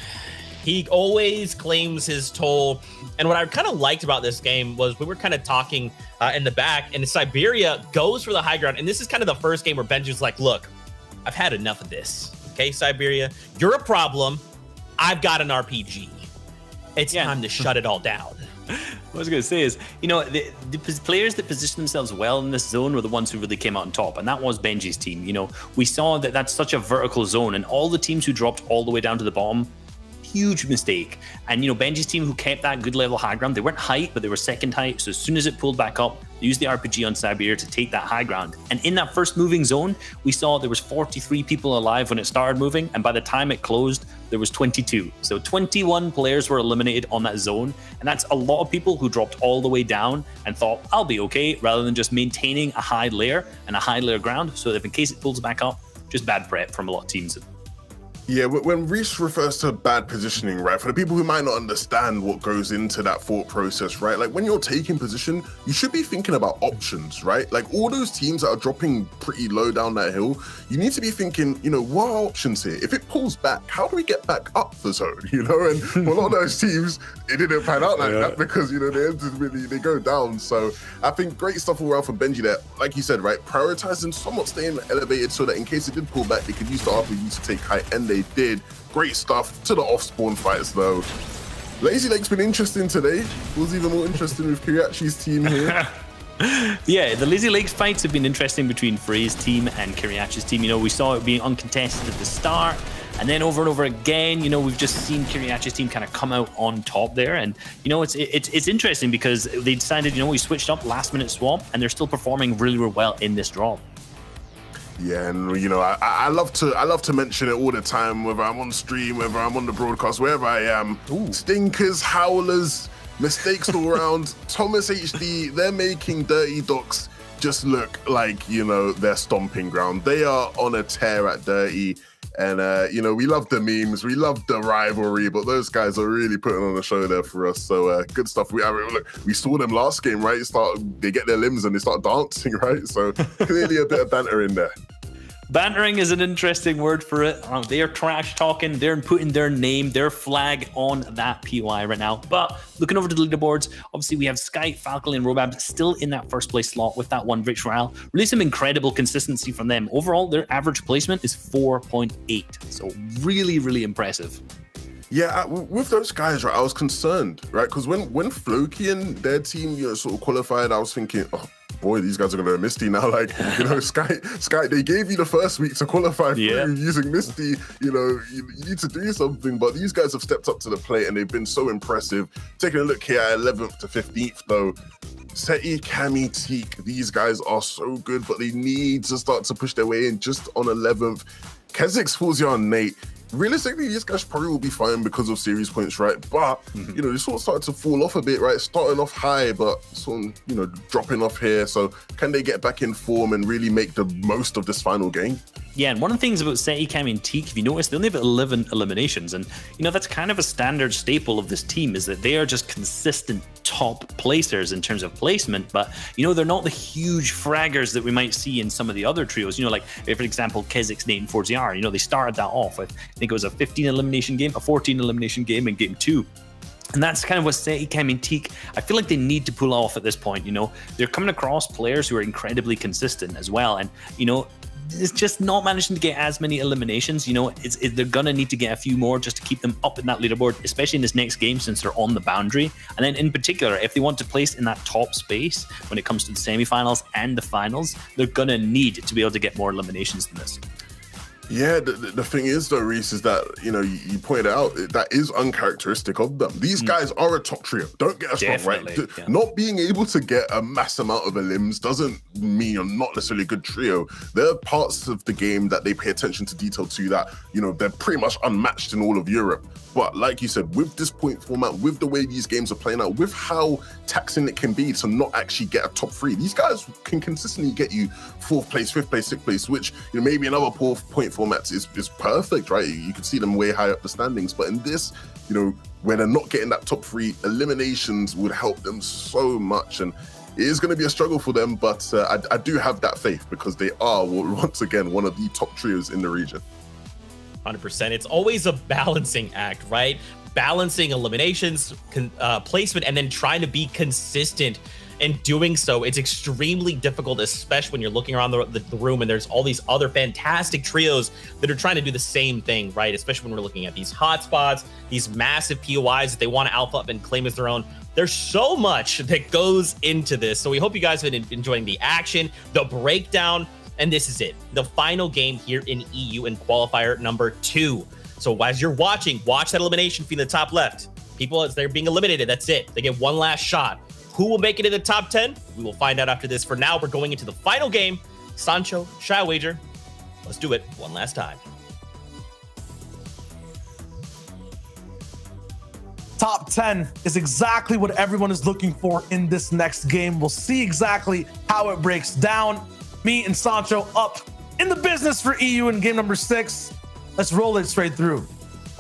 he always claims his toll. And what I kind of liked about this game was we were kind of talking in the back, and Siberia goes for the high ground. And this is kind of the first game where Benji's like, look, I've had enough of this. Okay, Siberia, you're a problem. I've got an RPG. It's time to shut it all down. What I was going to say is, you know, the players that position themselves well in this zone were the ones who really came out on top, and that was Benji's team. You know, we saw that that's such a vertical zone, and all the teams who dropped all the way down to the bottom, huge mistake. And, you know, Benji's team who kept that good level high ground, they weren't height, but they were second height. So as soon as it pulled back up, they used the RPG on Siberia to take that high ground. And in that first moving zone, we saw there was 43 people alive when it started moving. And by the time it closed, there was 22. So 21 players were eliminated on that zone. And that's a lot of people who dropped all the way down and thought, I'll be okay, rather than just maintaining a high layer and a high layer ground. So if in case it pulls back up, just bad prep from a lot of teams. Yeah, when Reese refers to bad positioning, right, for the people who might not understand what goes into that thought process, right, like when you're taking position, you should be thinking about options, right? Like all those teams that are dropping pretty low down that hill, you need to be thinking, you know, what are options here? If it pulls back, how do we get back up the zone, you know? And for a lot of those teams, it didn't pan out like that because, you know, they go down. So I think great stuff all around for Benji there. Like you said, right, prioritizing somewhat staying elevated so that in case it did pull back, they could use the RPG to take height, and they did. Great stuff to the off-spawn fights though. Lazy Lake's been interesting today. It was even more interesting with Kiriachi's team here. Yeah, the Lazy Lakes fights have been interesting between Frey's team and Kiriachi's team. You know, we saw it being uncontested at the start, and then over and over again, you know, we've just seen Kiriachi's team kind of come out on top there. And, you know, it's interesting because they decided, you know, we switched up last minute swap, and they're still performing really, really well in this drop. Yeah, and you know, I love to mention it all the time, whether I'm on stream, whether I'm on the broadcast, wherever I am. Ooh. Stinkers, howlers, mistakes all around. Thomas HD, they're making Dirty Docks just look like, you know, their stomping ground. They are on a tear at Dirty. And, you know, we love the memes, we love the rivalry, but those guys are really putting on a show there for us. So good stuff. We saw them last game, right? They get their limbs and they start dancing, right? So clearly a bit of banter in there. Bantering is an interesting word for it. They're trash talking. They're putting their name, their flag on that POI right now. But looking over to the leaderboards, obviously we have Sky, Falcon, and Robab still in that first place slot with that one Victory Royale. Really some incredible consistency from them. Overall, their average placement is 4.8. So really, really impressive. Yeah, with those guys, right, I was concerned, right? Because when Floki and their team, you know, sort of qualified, I was thinking, oh boy, these guys are going to Misty now. Like, you know, Sky, they gave you the first week to qualify through using Misty. You know, you need to do something. But these guys have stepped up to the plate and they've been so impressive. Taking a look here at 11th to 15th, though, Seti, Cammy, Teak, these guys are so good, but they need to start to push their way in just on 11th. Kezix, Fuzia, and Nate. Realistically, these guys probably will be fine because of series points, right? But, you know, they sort of started to fall off a bit, right? Starting off high, but sort of, you know, dropping off here. So can they get back in form and really make the most of this final game? Yeah, and one of the things about Seti, Cammy, and Teak, if you notice, they only have 11 eliminations. And, you know, that's kind of a standard staple of this team, is that they are just consistent top placers in terms of placement. But, you know, they're not the huge fraggers that we might see in some of the other trios. You know, like, for example, Kezix, Nate, and Forziar, you know, they started that off with, I think it was a 15 elimination game, a 14 elimination game in game 2. And that's kind of what Seti, Cammy, and Teak, I feel like they need to pull off at this point. You know, they're coming across players who are incredibly consistent as well. And, you know, it's just not managing to get as many eliminations. You know, they're gonna need to get a few more just to keep them up in that leaderboard, especially in this next game since they're on the boundary. And then in particular, if they want to place in that top space when it comes to the semifinals and the finals, they're gonna need to be able to get more eliminations than this. Yeah, the thing is, though, Reese, is that, you know, you pointed out that is uncharacteristic of them. These guys are a top trio. Don't get us wrong, right? Yeah. Not being able to get a mass amount of elims doesn't mean you're not necessarily a good trio. There are parts of the game that they pay attention to detail to that, you know, they're pretty much unmatched in all of Europe. But like you said, with this point format, with the way these games are playing out, with how taxing it can be to not actually get a top 3, these guys can consistently get you 4th place, 5th place, 6th place, which, you know, maybe another poor point formats is perfect, right? You can see them way high up the standings. But in this, you know, where they're not getting that top 3, eliminations would help them so much. And it is going to be a struggle for them, but I do have that faith because they are, once again, one of the top trios in the region. 100%. It's always a balancing act, right? Balancing eliminations, placement, and then trying to be consistent in doing so. It's extremely difficult, especially when you're looking around the room and there's all these other fantastic trios that are trying to do the same thing, right? Especially when we're looking at these hotspots, these massive POIs that they want to alpha up and claim as their own. There's so much that goes into this. So we hope you guys have been enjoying the action, the breakdown, and this is it. The final game here in EU in qualifier number 2. So as you're watching, watch that elimination feed in the top left. People, as they're being eliminated, that's it. They get one last shot. Who will make it in the top 10? We will find out after this. For now, we're going into the final game. Sancho, Shy Wager. Let's do it one last time. Top 10 is exactly what everyone is looking for in this next game. We'll see exactly how it breaks down. Me and Sancho up in the business for EU in game number 6. Let's roll it straight through.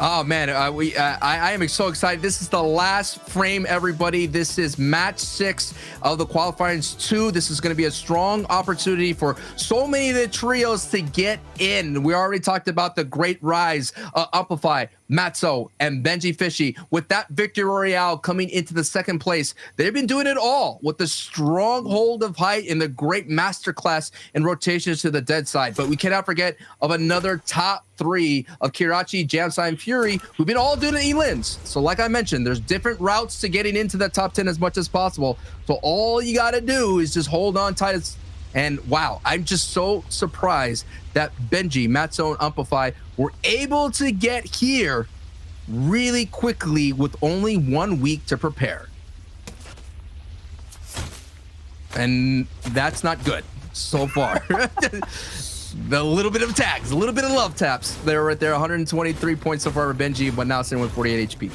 Oh man, I am so excited. This is the last frame, everybody. This is match 6 of the qualifiers 2. This is going to be a strong opportunity for so many of the trios to get in. We already talked about the great rise of Amplify, Matzo, and Benji Fishy. With that Victory Royale coming into the 2nd place, they've been doing it all with the strong hold of height and the great masterclass in rotations to the dead side. But we cannot forget of another top 3 of Kirachi, Jamsai, and Fury, who've been all doing elims. So like I mentioned, there's different routes to getting into the top 10 as much as possible. So all you got to do is just hold on tight. And wow, I'm just so surprised that Benji, Matzo, and Amplify were able to get here really quickly with only 1 week to prepare. And that's not good so far. A little bit of tags, a little bit of love taps. They're right there, 123 points so far for Benji, but now sitting with 48 HP.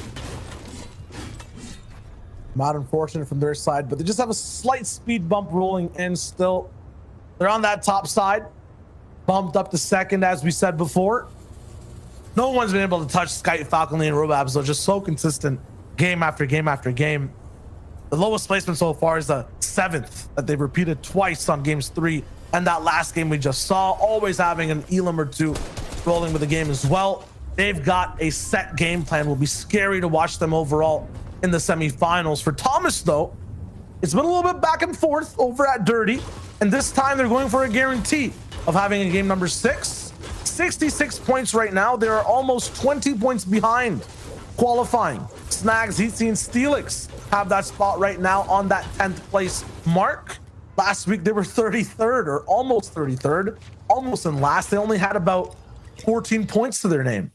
Not unfortunate from their side, but they just have a slight speed bump rolling in still. They're on that top side, bumped up to 2nd, as we said before. No one's been able to touch Sky, Falconly, and Robabs. They're just so consistent game after game after game. The lowest placement so far is the 7th that they've repeated twice on games 3 and that last game we just saw, always having an elim or two rolling with the game as well. They've got a set game plan. Will be scary to watch them overall in the semifinals. For Thomas, though, it's been a little bit back and forth over at Dirty, and this time they're going for a guarantee of having a game number 6. 66 points right now. They are almost 20 points behind qualifying. Snags, Heatsy, and Steelix have that spot right now on that 10th place mark. Last week they were 33rd, or almost 33rd, almost in last. They only had about 14 points to their name.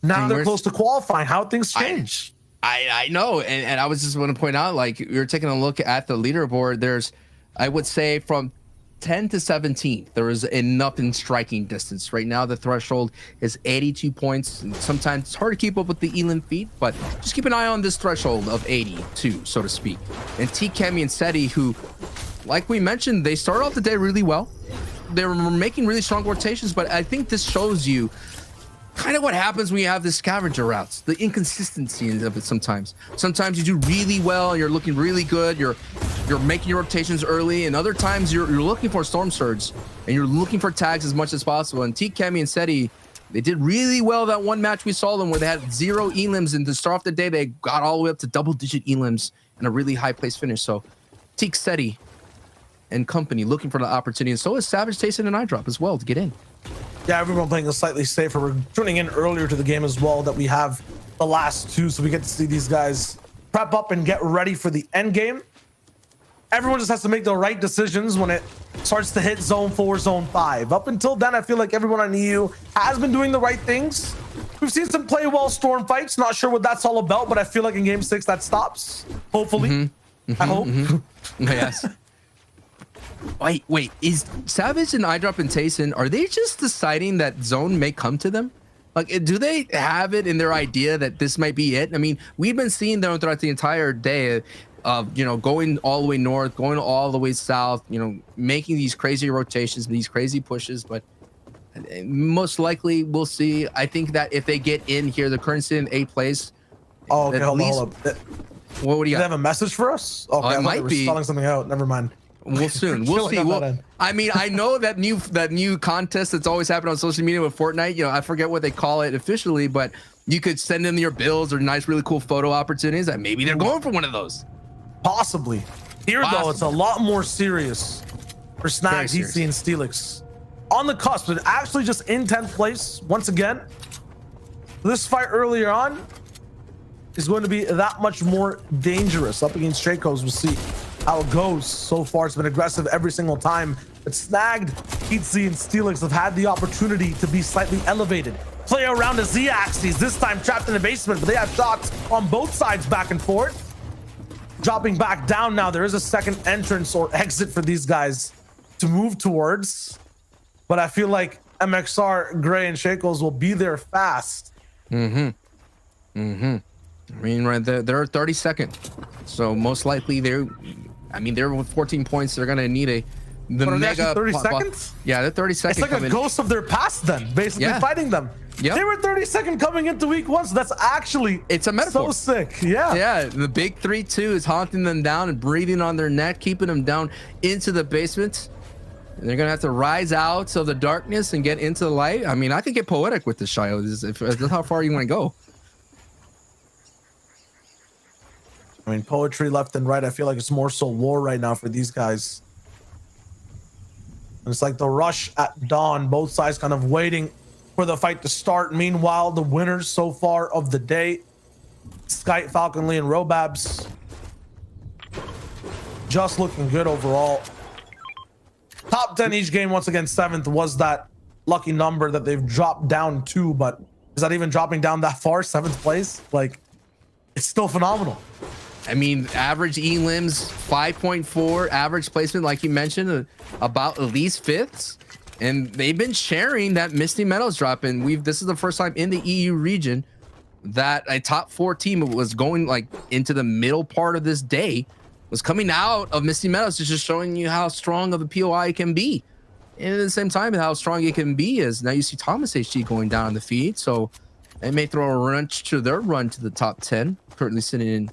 Now they're close to qualifying. How things change? I know, and I was just going to point out, like, you're taking a look at the leaderboard. There's, I would say, from 10 to 17, there is enough in striking distance. Right now, the threshold is 82 points. And sometimes it's hard to keep up with the Elam feat, but just keep an eye on this threshold of 82, so to speak. And Kemi and Seti, who, like we mentioned, they started off the day really well. They were making really strong rotations, but I think this shows you kind of what happens when you have the scavenger routes, the inconsistency of it sometimes. Sometimes you do really well, you're looking really good, you're making your rotations early, and other times you're looking for storm surge and you're looking for tags as much as possible. And Kemi and Seti, they did really well that one match we saw them where they had 0 elims, and to start off the day they got all the way up to double-digit elims and a really high place finish. So Seti and company looking for the opportunity, and so is Savage, Tayson, and iDrop as well to get in. Yeah, everyone playing a slightly safer. We're tuning in earlier to the game as well, that we have the last 2, so we get to see these guys prep up and get ready for the end game. Everyone just has to make the right decisions when it starts to hit zone 4, zone 5. Up until then, I feel like everyone on EU has been doing the right things. We've seen some play well storm fights. Not sure what that's all about, but I feel like in game 6 that stops. Hopefully. I hope. Yes. Wait, is Savage and iDrop and Tayson, are they just deciding that zone may come to them? Like, do they have it in their idea that this might be it? I mean, we've been seeing them throughout the entire day of, you know, going all the way north, going all the way south, you know, making these crazy rotations, these crazy pushes, but most likely we'll see. I think that if they get in here, the currency in 8th place. Oh, okay, hold on. What do you got? They have a message for us? Okay, it might be spelling something out. Never mind. We'll soon. We'll see. I mean, I know that new contest that's always happened on social media with Fortnite. You know, I forget what they call it officially, but you could send in your builds or nice, really cool photo opportunities. That maybe they're going for one of those. Possibly. Here, though, it's a lot more serious for Snags, Heatsy, and Steelix. On the cusp, but actually just in 10th place once again. This fight earlier on is going to be that much more dangerous. Up against Straycos, we'll see how it goes. So far, it's been aggressive every single time. But Snagged, Heatsy, and Steelix have had the opportunity to be slightly elevated. Play around the Z-axis, this time trapped in the basement, but they have shots on both sides back and forth. Dropping back down now. There is a second entrance or exit for these guys to move towards. But I feel like MXR, Gray, and Shakos will be there fast. I mean, right there, they're 32nd. So most likely they're with 14 points. They're gonna need the mega 30 seconds. Yeah, they're 32nd. It's like a ghost of their past, then basically fighting them. Yep. They were 32nd coming into week 1, so that's actually it's a metaphor. So sick. Yeah, the big 3-2 is haunting them down and breathing on their neck, keeping them down into the basement. And they're gonna have to rise out of the darkness and get into the light. I mean, I can get poetic with this, Shio. If that's how far you want to go. I mean, poetry left and right. I feel like it's more so war right now for these guys. And it's like the rush at dawn, both sides kind of waiting for the fight to start. Meanwhile, the winners so far of the day, Sky, Falconly, and Robabs, just looking good overall. Top 10 each game. Once again, 7th was that lucky number that they've dropped down to, but is that even dropping down that far? 7th place? Like, it's still phenomenal. I mean, average elims 5.4, average placement, like you mentioned, about at least 5th. And they've been sharing that Misty Meadows drop, and this is the first time in the EU region that a top 4 team was going like into the middle part of this day, was coming out of Misty Meadows, just showing you how strong of a POI it can be. And at the same time, how strong it can be is now you see Thomas HG going down on the feed. So it may throw a wrench to their run to the top 10, currently sitting in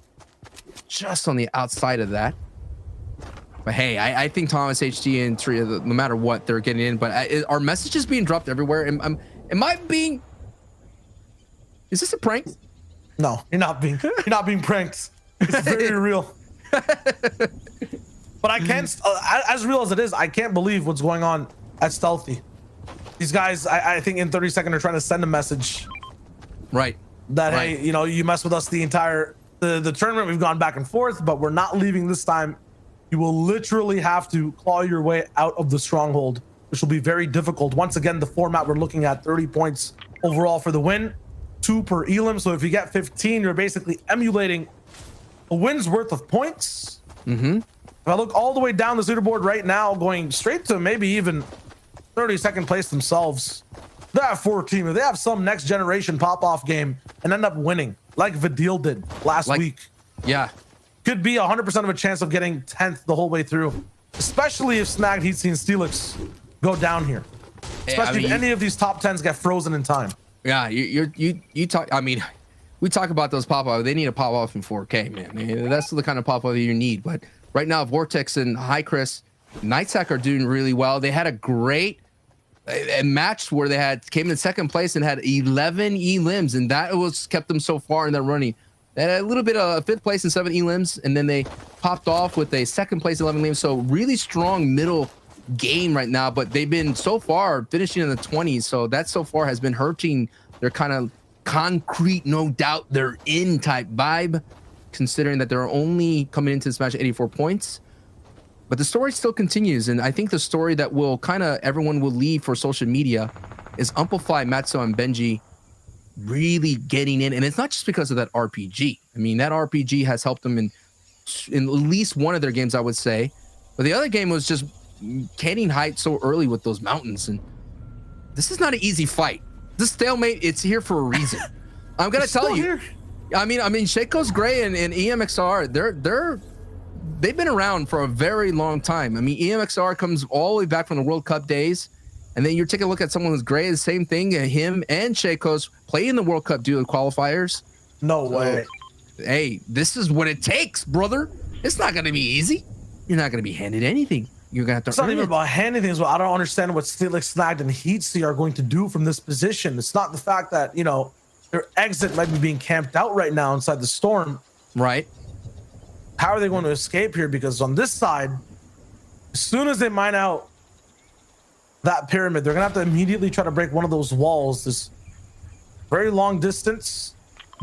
just on the outside of that. But hey, I think Thomas HG and Tria, no matter what, they're getting in. But our messages being dropped everywhere. Am I being? Is this a prank? No, you're not being pranked. It's very real. But I can't, as real as it is, I can't believe what's going on at Stealthy. These guys, I think in 30 seconds are trying to send a message. Right. That, hey, you know, you mess with us the entire, the tournament, we've gone back and forth, but we're not leaving this time. You will literally have to claw your way out of the stronghold, which will be very difficult. Once again, the format we're looking at 30 points overall for the win, 2 per elim. So if you get 15, you're basically emulating a win's worth of points. Mm-hmm. If I look all the way down this leaderboard right now, going straight to maybe even 32nd place themselves, they have 4 teams. If they have some next generation pop-off game and end up winning, like Vidil did last week. Yeah. Could be 100% of a chance of getting 10th the whole way through, especially if Snagged, Heatsy, and Steelix go down here. Especially if any of these top 10s get frozen in time. Yeah, you talk. I mean, we talk about those pop-off. They need a pop-off in 4K, man. That's the kind of pop-off you need. But right now, Vortex and High Chris, Nightsack are doing really well. They had a great match where they came in second place and had 11 elims, and that was kept them so far in their running. They had a little bit of 5th place and 7 elims, and then they popped off with a 2nd place 11 elims. So really strong middle game right now, but they've been so far finishing in the 20s. So that so far has been hurting their kind of concrete, no doubt they're in type vibe, considering that they're only coming into this match at 84 points. But the story still continues, and I think the story that will kind of everyone will leave for social media is Amplify, Matzo, and Benji really getting in. And it's not just because of that RPG. I mean, that RPG has helped them in at least one of their games, I would say. But the other game was just getting hyped so early with those mountains. And this is not an easy fight. This stalemate, it's here for a reason. I'm gonna tell you. Here. I mean, Shaco's Gray and EMXR, they've been around for a very long time. I mean, EMXR comes all the way back from the World Cup days. And then you're taking a look at someone who's Gray, the same thing. Him and Shaco's play in the World Cup duo qualifiers. No way. Hey, this is what it takes, brother. It's not going to be easy. You're not going to be handed anything. You're going to have to. It's not even about handing things. Well, I don't understand what Steelix, Snagged, and Heatsy are going to do from this position. It's not the fact that, you know, their exit might be being camped out right now inside the storm. Right. How are they going to escape here? Because on this side, as soon as they mine out that pyramid, they're gonna have to immediately try to break one of those walls. This very long distance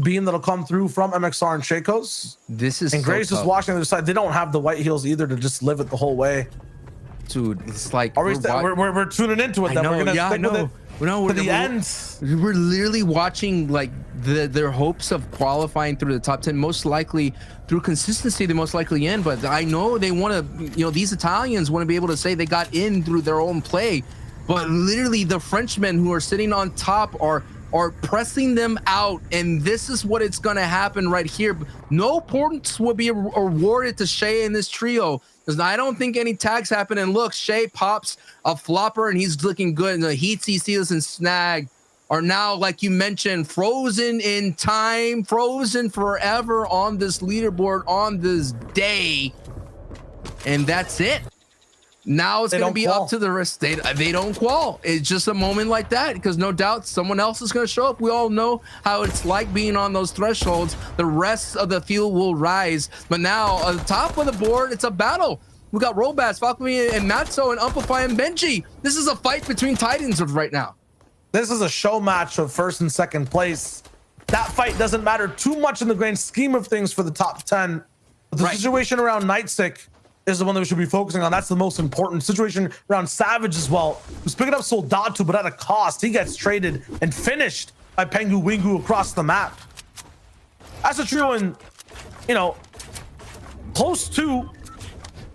beam that'll come through from MXR and Shaco's. This is and Gray's just watching the other side. They don't have the white heels either to just live it the whole way. Dude, it's like we're tuning into it. Then we're gonna stick with it to the end. We're literally watching like their hopes of qualifying through the top 10, most likely through consistency, they most likely in. But I know they want to, you know, these Italians want to be able to say they got in through their own play. But literally, the Frenchmen who are sitting on top are pressing them out, and this is what it's going to happen right here. No points will be awarded to Shay in this trio, because I don't think any tags happen. And look, Shay pops a flopper, and he's looking good. And the Heatsy, Steelix, and Snag are now, like you mentioned, frozen in time, frozen forever on this leaderboard on this day. And that's it. Now it's going to be up to the rest. They don't qual. It's just a moment like that, because no doubt someone else is going to show up. We all know how it's like being on those thresholds. The rest of the field will rise. But now on the top of the board, it's a battle. We got Robats, Falcony, and Matzo, and Amplify, and Benji. This is a fight between Titans right now. This is a show match of 1st and 2nd place. That fight doesn't matter too much in the grand scheme of things for the top 10. But the situation around Nightstick is the one that we should be focusing on. That's the most important situation around Savage as well, who's picking up Soldatu, but at a cost. He gets traded and finished by Pengu Wingu across the map. That's a trio in, you know, close to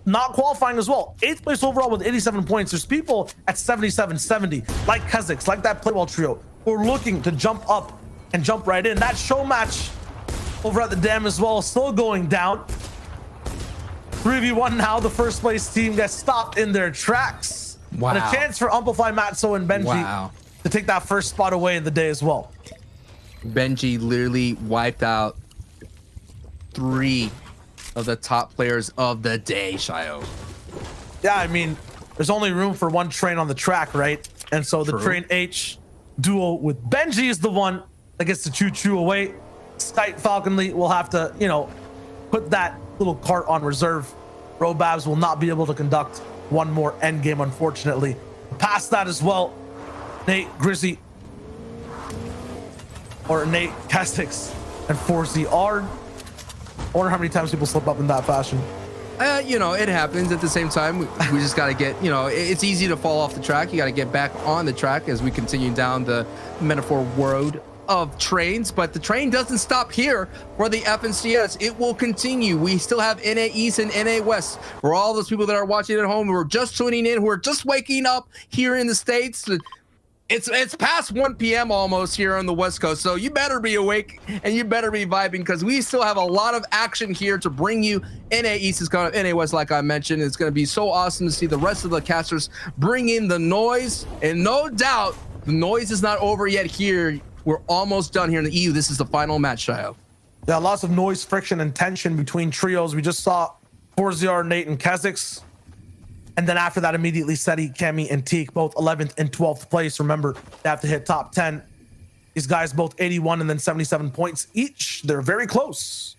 not qualifying as well. 8th place overall with 87 points. There's people at 77, 70, like Kazakhs, like that Playwell trio, who are looking to jump up and jump right in. That show match over at the dam as well, still going down. 3v1 now, the 1st place team gets stopped in their tracks. Wow. And a chance for Amplify, Matzo, and Benji to take that first spot away in the day as well. Benji literally wiped out 3 of the top players of the day, Shayo. Yeah, I mean, there's only room for one train on the track, right? And so the Train H duo with Benji is the one that gets to choo-choo away. Skype Falconly will have to, you know, put that little cart on reserve. Robabs will not be able to conduct one more end game, unfortunately. Past that as well, Nate Grizzy, or Nate Castix, and 4ZR. I wonder how many times people slip up in that fashion. You know, it happens. At the same time, we just got to get, you know, it's easy to fall off the track. You got to get back on the track as we continue down the metaphor road of trains. But the train doesn't stop here for the FNCS. It will continue. We still have NA East and NA West. For all those people that are watching at home who are just tuning in, who are just waking up here in the States, it's past 1 p.m. almost here on the West Coast, so you better be awake and you better be vibing, because we still have a lot of action here to bring you. NA East is going to NA West, like I mentioned. It's going to be so awesome to see the rest of the casters bring in the noise, and no doubt the noise is not over yet here. We're almost done here in the EU. This is the final match, Shayo. Yeah, lots of noise, friction, and tension between trios. We just saw 4ZR, Nate, and Kazix. And then after that, immediately Seti, Kemi, and Teak, both 11th and 12th place. Remember, they have to hit top 10. These guys both 81 and then 77 points each. They're very close.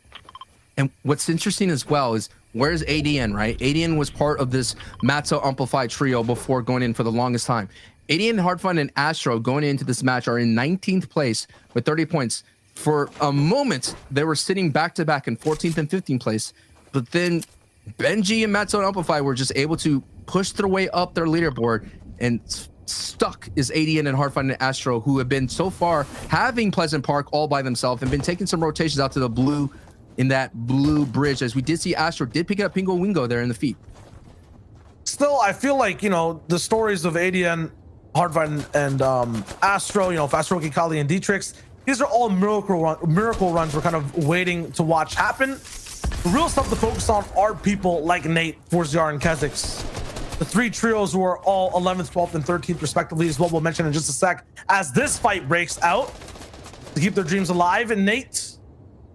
And what's interesting as well is, where's ADN, right? ADN was part of this Matzo Amplify trio before going in for the longest time. ADN, Hardfun, and Astro going into this match are in 19th place with 30 points. For a moment, they were sitting back-to-back in 14th and 15th place. But then Benji and Matzo and Amplify were just able to push their way up their leaderboard, and stuck is ADN and Hardfun and Astro, who have been so far having Pleasant Park all by themselves and been taking some rotations out to the blue, in that blue bridge, as we did see Astro did pick up Pingo Wingo there in the feet. Still, I feel like, you know, the stories of ADN, Hardfun, and Astro, you know, Fastroki, Kali, and Dietrix, these are all miracle runs we're kind of waiting to watch happen. The real stuff to focus on are people like Nate, 4ZR, and Kazix. The 3 trios who are all 11th, 12th, and 13th respectively is what we'll mention in just a sec as this fight breaks out to keep their dreams alive. And Nate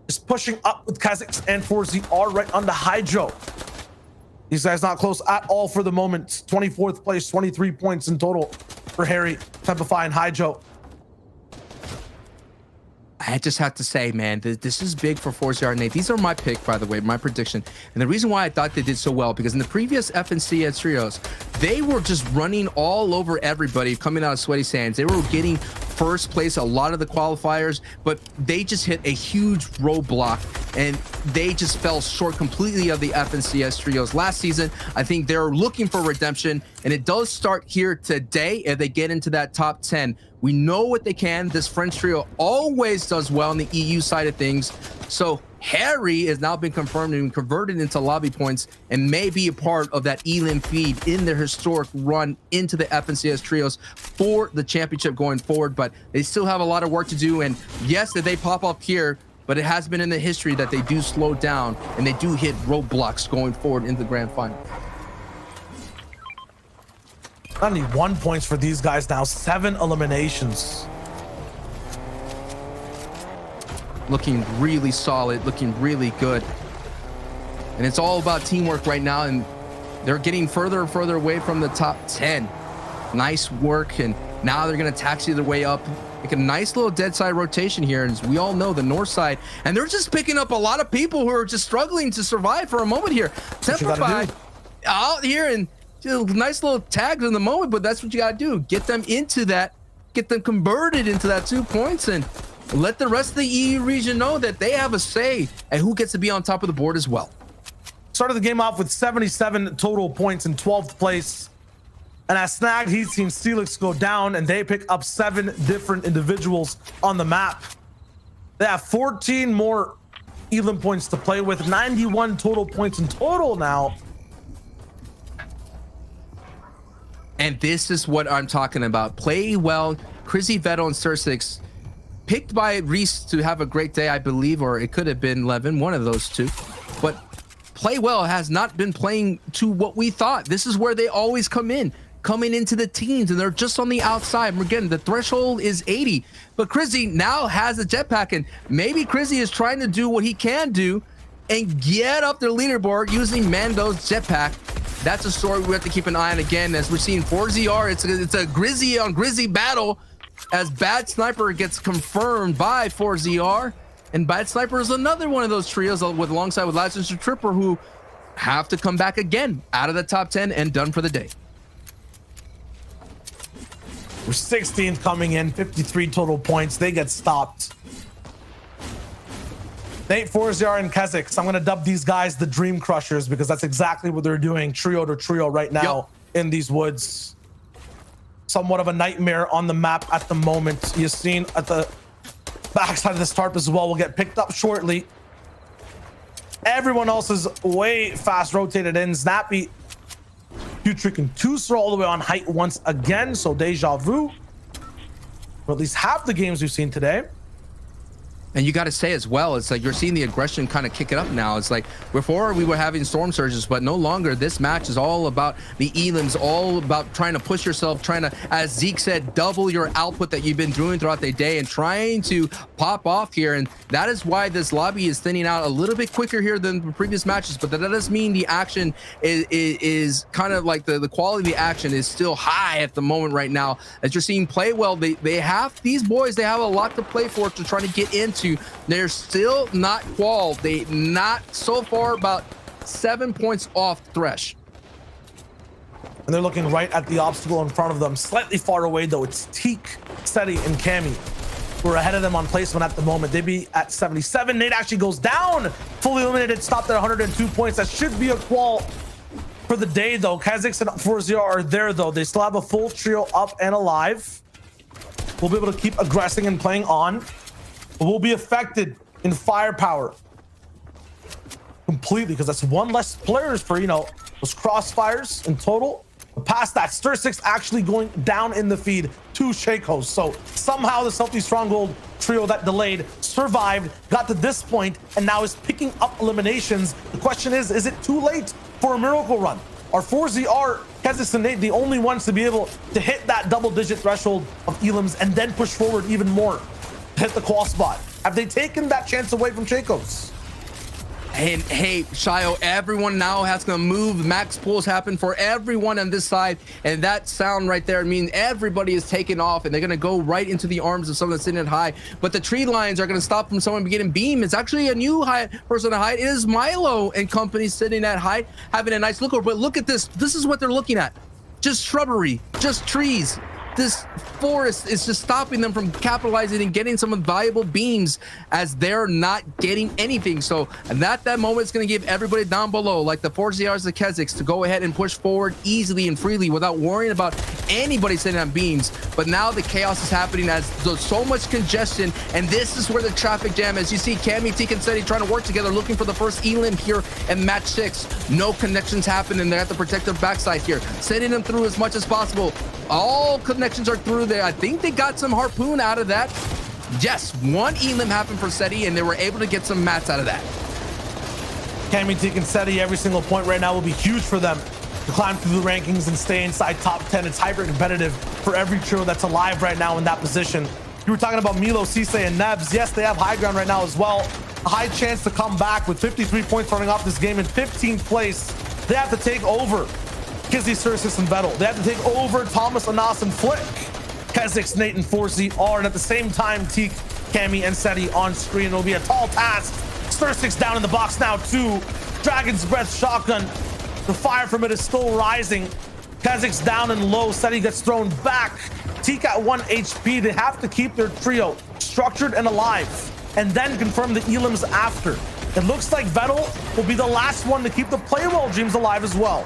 is pushing up with Kazix and 4ZR right under Hydro. These guys not close at all for the moment. 24th place, 23 points in total for Harry, Tempify, and Hydro. I just have to say, man, this is big for 4ZR and Nate. These are my pick, by the way, my prediction. And the reason why I thought they did so well, because in the previous FNCS trios, they were just running all over everybody coming out of Sweaty Sands. They were getting first place a lot of the qualifiers, but they just hit a huge roadblock and they just fell short completely of the FNCS trios last season. I think they're looking for redemption, and it does start here today if they get into that top 10. We know what they can. This French trio always does well on the EU side of things. So Harry has now been confirmed and converted into lobby points and may be a part of that Elim feed in their historic run into the FNCS trios for the championship going forward. But they still have a lot of work to do. And yes, that they pop up here, but it has been in the history that they do slow down and they do hit roadblocks going forward in the grand final. Only 1 points for these guys now, 7 eliminations. Looking really solid, looking really good. And it's all about teamwork right now, and they're getting further and further away from the top 10. Nice work, and now they're gonna taxi their way up. Make a nice little dead side rotation here, and as we all know, the north side, and they're just picking up a lot of people who are just struggling to survive for a moment here. Templify out here and nice little tags in the moment, but that's what you gotta do. Get them into that, get them converted into that 2 points, and let the rest of the EU region know that they have a say and who gets to be on top of the board as well. Started the game off with 77 total points in 12th place. And as Snagged, he's seen Steelix go down, and they pick up 7 different individuals on the map. They have 14 more Elim points to play with, 91 total points in total now. And this is what I'm talking about. Play well. Crizzy, Vettel, and Sursix picked by Reese to have a great day, I believe, or it could have been Levin, one of those two. But Play Well has not been playing to what we thought. This is where they always come in. coming into the teens, and they're just on the outside. Again, the threshold is 80, but Crizzy now has a jetpack, and maybe Crizzy is trying to do what he can do and get up their leaderboard using Mando's jetpack. That's a story we have to keep an eye on again, as we're seeing 4ZR. It's a Grizzy on Grizzy battle, as Bad Sniper gets confirmed by 4ZR, and Bad Sniper is another one of those trios alongside with Licensed Tripper, who have to come back again out of the top 10 and done for the day. We're 16th coming in, 53 total points. They get stopped. Nate, 4ZR, and Kezix. I'm going to dub these guys the Dream Crushers, because that's exactly what they're doing, trio to trio right now in these woods. Somewhat of a nightmare on the map at the moment. You've seen at the backside of this tarp as well will get picked up shortly. Everyone else is way fast rotated in. Snappy, Putrick, and Tusser all the way on height once again. So deja vu for at least half the games we've seen today. And you got to say as well, it's like you're seeing the aggression kind of kick it up now. It's like before we were having storm surges, but no longer. This match is all about the elims, all about trying to push yourself, trying to, as Zeke said, double your output that you've been doing throughout the day and trying to pop off here. And that is why this lobby is thinning out a little bit quicker here than the previous matches. But that doesn't mean the action is kind of like the quality of the action is still high at the moment right now. As you're seeing play well, they have these boys, they have a lot to play for to try to get into. They're still not qualified. They not so far about 7 points off Thresh. And they're looking right at the obstacle in front of them. Slightly far away though, it's Teak, Seti, and Cammy who are ahead of them on placement at the moment. They'd be at 77. Nate actually goes down. Fully eliminated, stopped at 102 points. That should be a qual for the day though. Kezix and 4ZR are there though. They still have a full trio up and alive. We'll be able to keep aggressing and playing on. Will be affected in firepower completely, because that's one less players for, you know, those crossfires in total. But past that, Stir 6 actually going down in the feed to Shakos. So somehow the Stealthy Stronghold trio that delayed survived, got to this point, and now is picking up eliminations. The question is it too late for a miracle run? Are 4ZR, Kezix, and Nate the only ones to be able to hit that double-digit threshold of elims and then push forward even more? Hit the qual spot? Have they taken that chance away from Shakos? And hey, Shio, everyone now has to move. Max pulls happen for everyone on this side, and that sound right there means everybody is taking off, and they're gonna go right into the arms of someone that's sitting at high. But the tree lines are gonna stop from someone getting beam. It's actually a new high person at height. It is Milo and company sitting at height, having a nice look over. But look at this. This is what they're looking at. Just shrubbery, just trees. This forest is just stopping them from capitalizing and getting some valuable beams, as they're not getting anything. So that moment is going to give everybody down below, like the 4ZRs, the Kezix, to go ahead and push forward easily and freely without worrying about anybody sitting on beams. But now the chaos is happening as there's so much congestion, and this is where the traffic jam is. You see Cammy, Teak, and Seti trying to work together, looking for the first elim here in match 6. No connections happen, and they're at the protective backside here, sending them through as much as possible. All connections are through there. I think they got some harpoon out of that. Yes, one elim happened for Seti, and they were able to get some mats out of that. Cammy, Teak, and Seti, every single point right now will be huge for them to climb through the rankings and stay inside top 10. It's hyper competitive for every trio that's alive right now in that position. You were talking about Milo, Cisse, and Nebs. Yes, they have high ground right now as well. A high chance to come back with 53 points running off this game in 15th place. They have to take over Kizzy, Sursis, and Vettel. They have to take over Thomas, Anas, and Flick. Kezix, Nate, and 4ZR, and at the same time, Teak, Cammy, and Seti on screen. It'll be a tall task. Stir 6 down in the box now, too. Dragon's Breath shotgun. The fire from it is still rising. Kezix down and low. Seti gets thrown back. Teak at 1 HP. They have to keep their trio structured and alive, and then confirm the elims after. It looks like Vettel will be the last one to keep the Playwell dreams alive as well.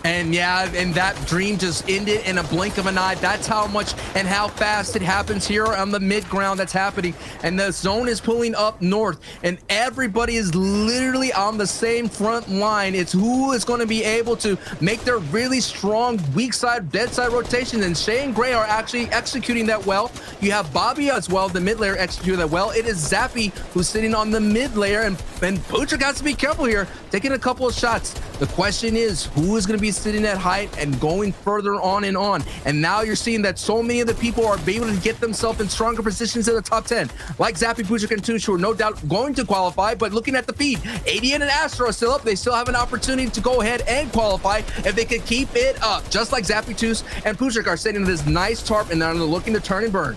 And yeah, and that dream just ended in a blink of an eye. That's how much and how fast it happens here on the mid ground that's happening. And the zone is pulling up north, and everybody is literally on the same front line. It's who is going to be able to make their really strong weak side, dead side rotation. And Shay and Gray are actually executing that well. You have Bobby as well, the mid layer, executing that well. It is Zappy who's sitting on the mid layer, and Putrick has to be careful here, taking a couple of shots. The question is, who is going to be sitting at height and going further on and on? And now you're seeing that so many of the people are able to get themselves in stronger positions in the top 10, like Zappy, Pujic, and Tush, who are no doubt going to qualify. But looking at the feed, ADN and Astro are still up. They still have an opportunity to go ahead and qualify if they could keep it up. Just like Zappy, Tush, and Pujic are sitting in this nice tarp, and they're looking to turn and burn.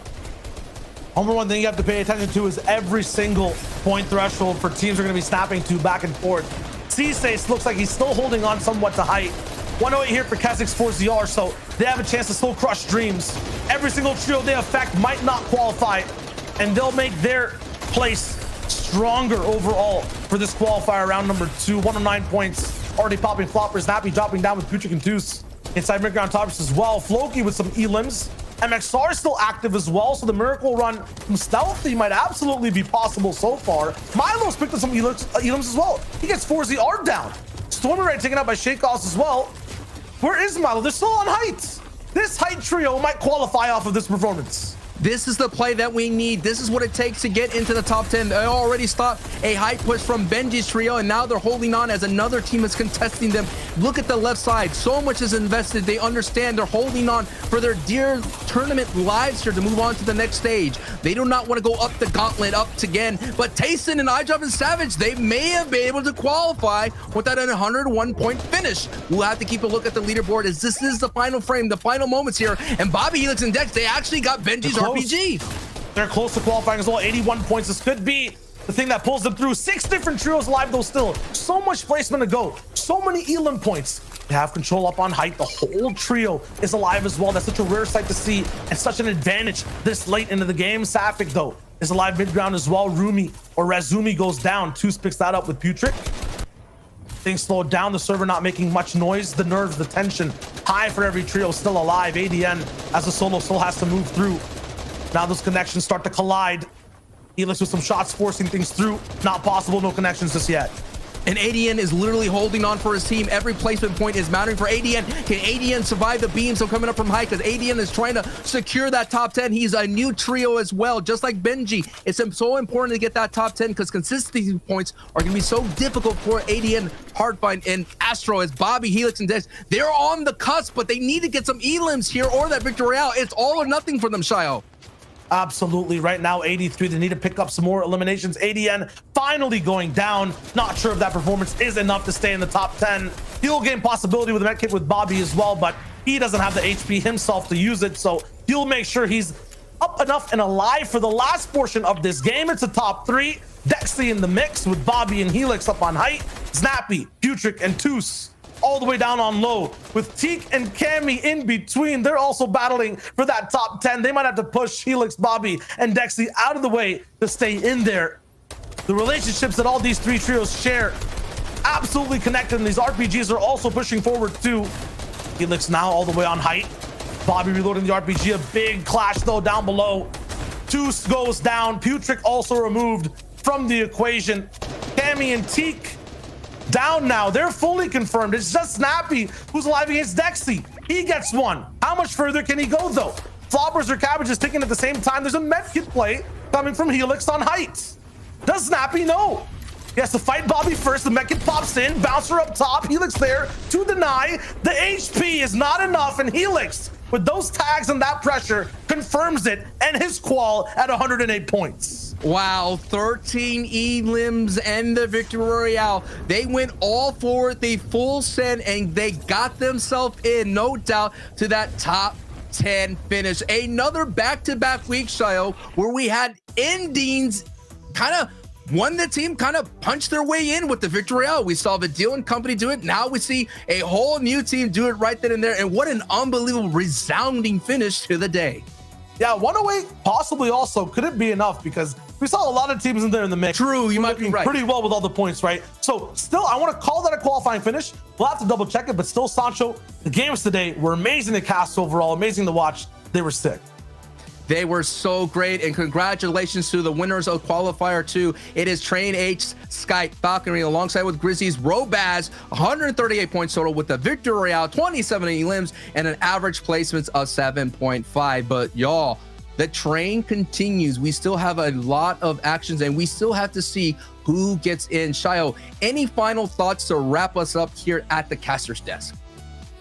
Number one thing you have to pay attention to is every single point threshold for teams are going to be snapping to back and forth. C-Stace looks like he's still holding on somewhat to height. 108 here for Keswick's 4ZR, so they have a chance to still crush dreams. Every single trio they affect might not qualify, and they'll make their place stronger overall for this qualifier round number 2. 109 points, already popping floppers. Nappy dropping down with Putrick and Deuce. Inside mid-ground tops as well. Floki with some elims. MXR is still active as well, so the miracle run from Stealthy might absolutely be possible so far. Milo's picked up some elims as well. He gets 4ZR down. Stormy Ray taken out by Shakeoffs as well. Where is Milo? They're still on height. This height trio might qualify off of this performance. This is the play that we need. This is what it takes to get into the top 10. They already stopped a high push from Benji's trio, and now they're holding on as another team is contesting them. Look at the left side. So much is invested. They understand they're holding on for their dear tournament lives here to move on to the next stage. They do not want to go up the gauntlet up again. But Tayson and iDrop and Savage, they may have been able to qualify with that 101-point finish. We'll have to keep a look at the leaderboard as this is the final frame, the final moments here. And Bobby, Helix, and Dex, they actually got Benji's RPG. They're close to qualifying as well. 81 points. This could be the thing that pulls them through. 6 different trios alive though still. So much placement to go. So many elim points. They have control up on height. The whole trio is alive as well. That's such a rare sight to see and such an advantage this late into the game. Sapphic though is alive mid-ground as well. Rumi or Razumi goes down. Toos picks that up with Putrick. Things slowed down. The server not making much noise. The nerves, the tension high for every trio still alive. ADN as the solo still has to move through. Now those connections start to collide. Helix with some shots forcing things through. Not possible, no connections just yet. And ADN is literally holding on for his team. Every placement point is mattering for ADN. Can ADN survive the beams so coming up from high? Because ADN is trying to secure that top 10. He's a new trio as well, just like Benji. It's so important to get that top 10 because consistency points are going to be so difficult for ADN, Hardfind, and Astro as Bobby, Helix, and Dex. They're on the cusp, but they need to get some elims here or that Victory Royale. It's all or nothing for them, Shio. Absolutely. Right now, 83. They need to pick up some more eliminations. ADN finally going down. Not sure if that performance is enough to stay in the top 10. He'll gain possibility with a medkit with Bobby as well, but he doesn't have the HP himself to use it, so he'll make sure he's up enough and alive for the last portion of this game. It's a top 3. Dexy in the mix with Bobby and Helix up on height. Snappy, Putrick, and Toos all the way down on low with Teak and Cammy in between. They're also battling for that top 10. They might have to push Helix, Bobby, and Dexy out of the way to stay in there. The relationships that all these 3 trios share absolutely connected, and these RPGs are also pushing forward too. Helix now all the way on height. Bobby reloading the RPG. A big clash though down below. Toos goes down. Putrick also removed from the equation. Cammy and Teak down now. They're fully confirmed. It's just Snappy who's alive against Dexy. He gets one. How much further can he go though? Floppers or Cabbages ticking at the same time. There's a medkit play coming from Helix on height. Does Snappy know? He has to fight Bobby first. The medkit pops in. Bouncer up top. Helix there to deny. The HP is not enough, and Helix with those tags and that pressure confirms it, and his qual at 108 points. Wow, 13 elims and the Victory Royale. They went all for the full send and they got themselves in, no doubt, to that top 10 finish. Another back-to-back week, Shio, where we had endings kind of one the team kind of punched their way in with the Victory Royale. We saw Vidil and company do it. Now we see a whole new team do it right then and there. And what an unbelievable resounding finish to the day. Yeah, 108 possibly also. Could it be enough? Because we saw a lot of teams in there in the mix. True, you might be right. Pretty well with all the points, right? So still, I want to call that a qualifying finish. We'll have to double check it, but still, Sancho, the games today were amazing to cast overall, amazing to watch. They were sick. They were so great, and congratulations to the winners of Qualifier 2. It is Train H, Skype, Falconry, alongside with Grizzlies, Robaz, 138 points total with the Victory Royale, 27 elims, and an average placements of 7.5. But y'all, The train continues. We still have a lot of actions, and we still have to see who gets in. Shayo, any final thoughts to wrap us up here at the caster's desk?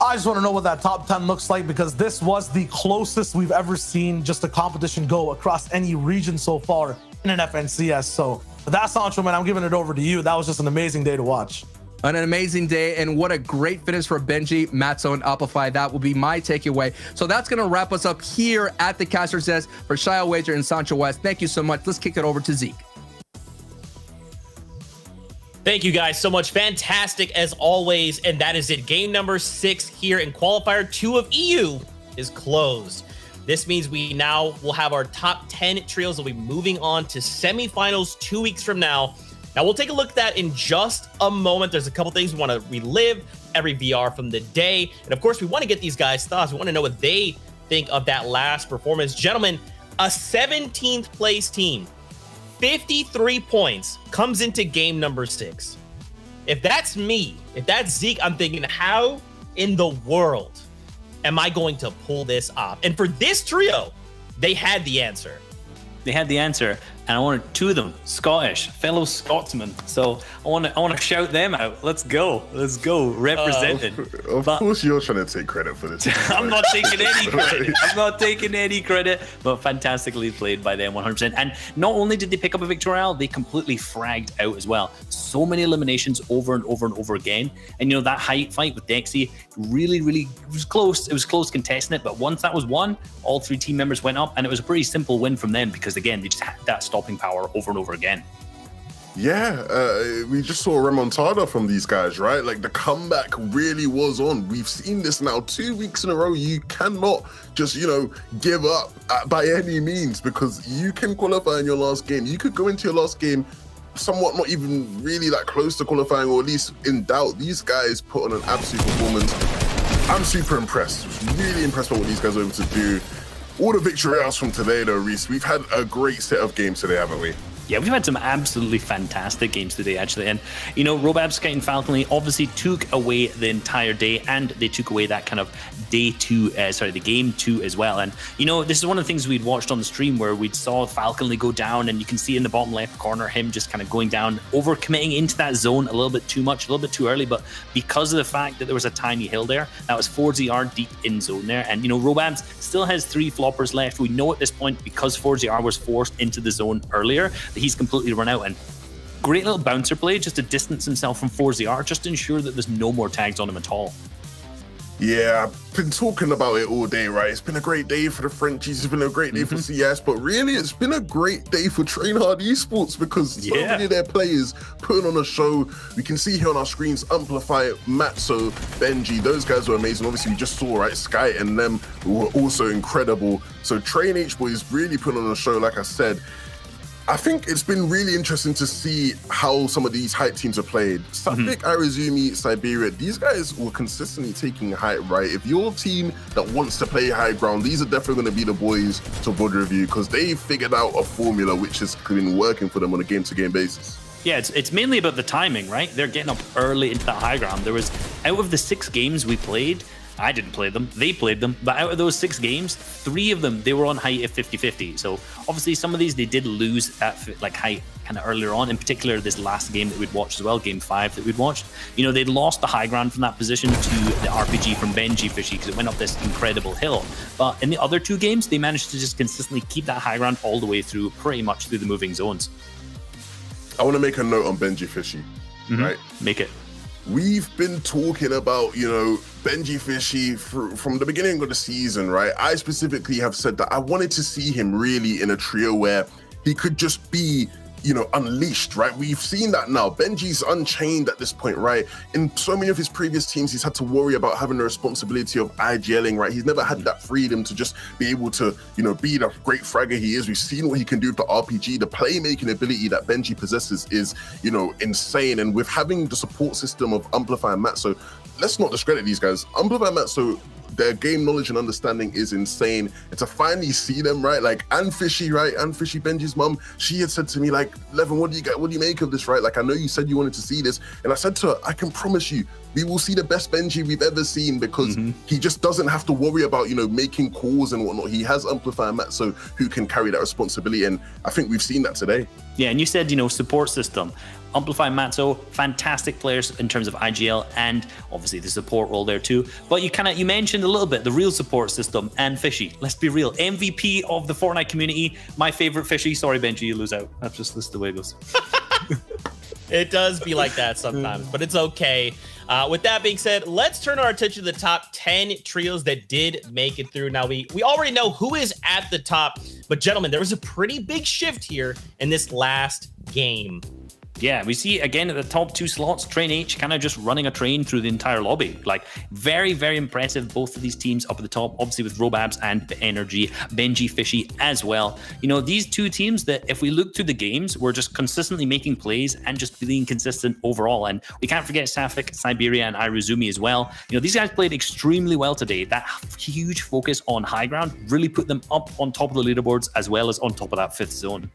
I just want to know what that top 10 looks like, because this was the closest we've ever seen just a competition go across any region so far in an FNCS. So with that, Sancho, man, I'm giving it over to you. That was just an amazing day to watch. An amazing day, and what a great finish for Benji, Matzo, and Amplify. That will be my takeaway. So that's going to wrap us up here at the caster's desk for Shayo Wager and Sancho West. Thank you so much. Let's kick it over to Zeke. Thank you guys so much. Fantastic as always. And that is it. Game number 6 here in Qualifier 2 of EU is closed. This means we now will have our top 10 trios. Will be moving on to semifinals 2 weeks from now. Now, we'll take a look at that in just a moment. There's a couple things we want to relive, every VR from the day. And of course, we want to get these guys' thoughts. We want to know what they think of that last performance. Gentlemen, a 17th place team, 53 points, comes into game number 6. If that's me, if that's Zeke, I'm thinking, how in the world am I going to pull this off? And for this trio, they had the answer. They had the answer, and I wanted 2 of them, Scottish, fellow Scotsmen. So I want to shout them out. Let's go, represented. Of course, you're trying to take credit for this. I'm not taking any credit. I'm not taking any credit, but fantastically played by them, 100%. And not only did they pick up a victorial, they completely fragged out as well. So many eliminations over and over and over again. And you know, that height fight with Dexy, really, it was close. It was close contesting it, but once that was won, all 3 team members went up, and it was a pretty simple win from them because, again, they just had that stopping power over and over again. Yeah, we just saw a remontada from these guys, right? Like, the comeback really was on. We've seen this now 2 weeks in a row. You cannot just, give up by any means, because you can qualify in your last game. You could go into your last game somewhat not even really that close to qualifying, or at least in doubt. These guys put on an absolute performance. I'm super impressed. Really impressed by what these guys were able to do. All the victorials from today, though, Reese. We've had a great set of games today, haven't we? Yeah, we've had some absolutely fantastic games today, actually. And, Robab, Sky, and Falconly obviously took away the entire day, and they took away that kind of the game 2 as well. And, this is one of the things we'd watched on the stream where we saw Falconly go down, and you can see in the bottom left corner him just kind of going down, over-committing into that zone a little bit too much, a little bit too early. But because of the fact that there was a tiny hill there, that was 4ZR deep in zone there. And, Robab still has 3 floppers left. We know at this point, because 4ZR was forced into the zone earlier, that he's completely run out. And great little bouncer play just to distance himself from 4ZR, just to ensure that there's no more tags on him at all. Yeah, I've been talking about it all day, right? It's been a great day for the Frenchies. It's been a great day for CS, but really, it's been a great day for Train Hard Esports, because so many of their players putting on a show. We can see here on our screens, Amplify, Matzo, Benji, those guys were amazing. Obviously, we just saw, right, Sky and them were also incredible. So Train H Boys really put on a show, like I said. I think it's been really interesting to see how some of these hype teams are played. Sapik, Arizumi, Siberia, these guys were consistently taking hype, right? If you're a team that wants to play high ground, these are definitely going to be the boys to VOD review, because they figured out a formula which has been working for them on a game-to-game basis. Yeah, it's mainly about the timing, right? They're getting up early into that high ground. There was, out of the 6 games we played, I didn't play them, they played them, but out of those 6 games, 3 of them, they were on height of 50-50. So obviously some of these they did lose at height kind of earlier on, in particular this last game that we'd watched as well, game 5 that we'd watched. They'd lost the high ground from that position to the RPG from Benji Fishy, because it went up this incredible hill. But in the other 2 games, they managed to just consistently keep that high ground all the way through, pretty much through the moving zones. I want to make a note on Benji Fishy, right? Make it. We've been talking about, Benji Fishy from the beginning of the season, right? I specifically have said that I wanted to see him really in a trio where he could just be, unleashed, right? We've seen that now. Benji's unchained at this point, right? In so many of his previous teams, he's had to worry about having the responsibility of IGLing, right? He's never had that freedom to just be able to, be the great fragger he is. We've seen what he can do with the RPG. The playmaking ability that Benji possesses is, insane. And with having the support system of Amplify and Matzo, let's not discredit these guys. Amplify and Matzo, their game knowledge and understanding is insane. And to finally see them, right? And Fishy, right? And Fishy, Benji's mum, she had said to me, Levin, what do you make of this, right? I know you said you wanted to see this. And I said to her, I can promise you, we will see the best Benji we've ever seen, because he just doesn't have to worry about, you know, making calls and whatnot. He has Amplifier Matzo who can carry that responsibility, and I think we've seen that today. Yeah, and you said, you know, support system. Amplify Matzo, fantastic players in terms of IGL and obviously the support role there too. But you mentioned a little bit the real support system and Fishy. Let's be real, MVP of the Fortnite community, my favorite Fishy. Sorry, Benji, you lose out. That's just the way it goes. It does be like that sometimes, but it's okay. With that being said, let's turn our attention to the top 10 trios that did make it through. Now, we already know who is at the top, but gentlemen, there was a pretty big shift here in this last game. Yeah, we see again at the top 2 slots, Train H kind of just running a train through the entire lobby. Like, very, very impressive. Both of these teams up at the top, obviously with Robabs and the Energy, Benji, Fishy as well. You know, these 2 teams that if we look through the games, were just consistently making plays and just being consistent overall. And we can't forget Safik, Siberia, and Iruzumi as well. You know, these guys played extremely well today. That huge focus on high ground really put them up on top of the leaderboards as well as on top of that 5th zone.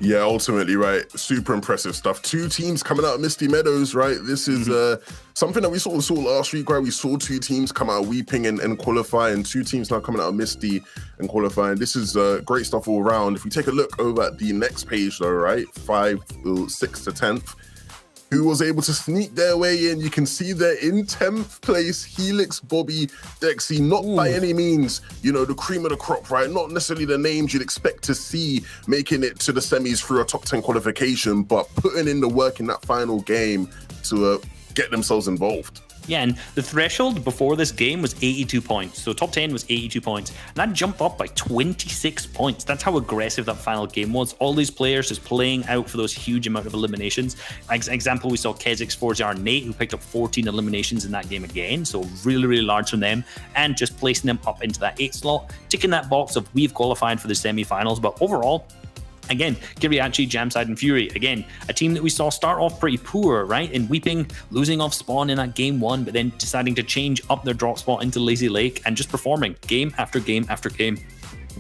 Yeah, ultimately, right. Super impressive stuff. 2 teams coming out of Misty Meadows, right? This is something that we sort of saw last week, right? We saw 2 teams come out of Weeping and qualify, and 2 teams now coming out of Misty and qualifying. This is great stuff all around. If we take a look over at the next page, though, right? 6 to 10th. Who was able to sneak their way in. You can see they're in 10th place, Helix, Bobby, Dexy, not by any means, you know, the cream of the crop, right? Not necessarily the names you'd expect to see making it to the semis through a top 10 qualification, but putting in the work in that final game to get themselves involved. Yeah, and the threshold before this game was 82 points. So top 10 was 82 points. And that jumped up by 26 points. That's how aggressive that final game was. All these players just playing out for those huge amount of eliminations. Example, we saw Kezix, 4ZR, and Nate, who picked up 14 eliminations in that game again. So really, really large from them. And just placing them up into that 8th slot, ticking that box of we've qualified for the semi-finals. But overall, again, Kiriachi, Jamside, and Fury. Again, a team that we saw start off pretty poor, right? In Weeping, losing off spawn in that game 1, but then deciding to change up their drop spot into Lazy Lake and just performing game after game after game.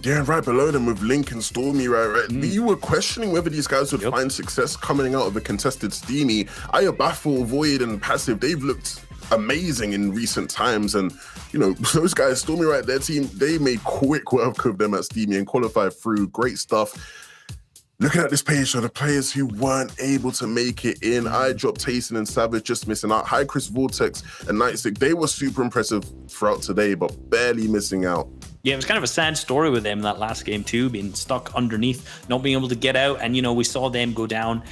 Yeah, right below them with Link and Stormy, right? We were questioning whether these guys would find success coming out of a contested Steamy. Ayabaffle, Void, and Passive, they've looked amazing in recent times, and you know, those guys, Stormy, right, their team, they made quick work of them at Steamy and qualified through. Great stuff. Looking at this page, so the players who weren't able to make it in, iDrop, Tayson, and Savage just missing out. High Chris, Vortex, and Nightstick, they were super impressive throughout today, but barely missing out. Yeah, it was kind of a sad story with them in that last game too, being stuck underneath, not being able to get out. And, you know, we saw them go down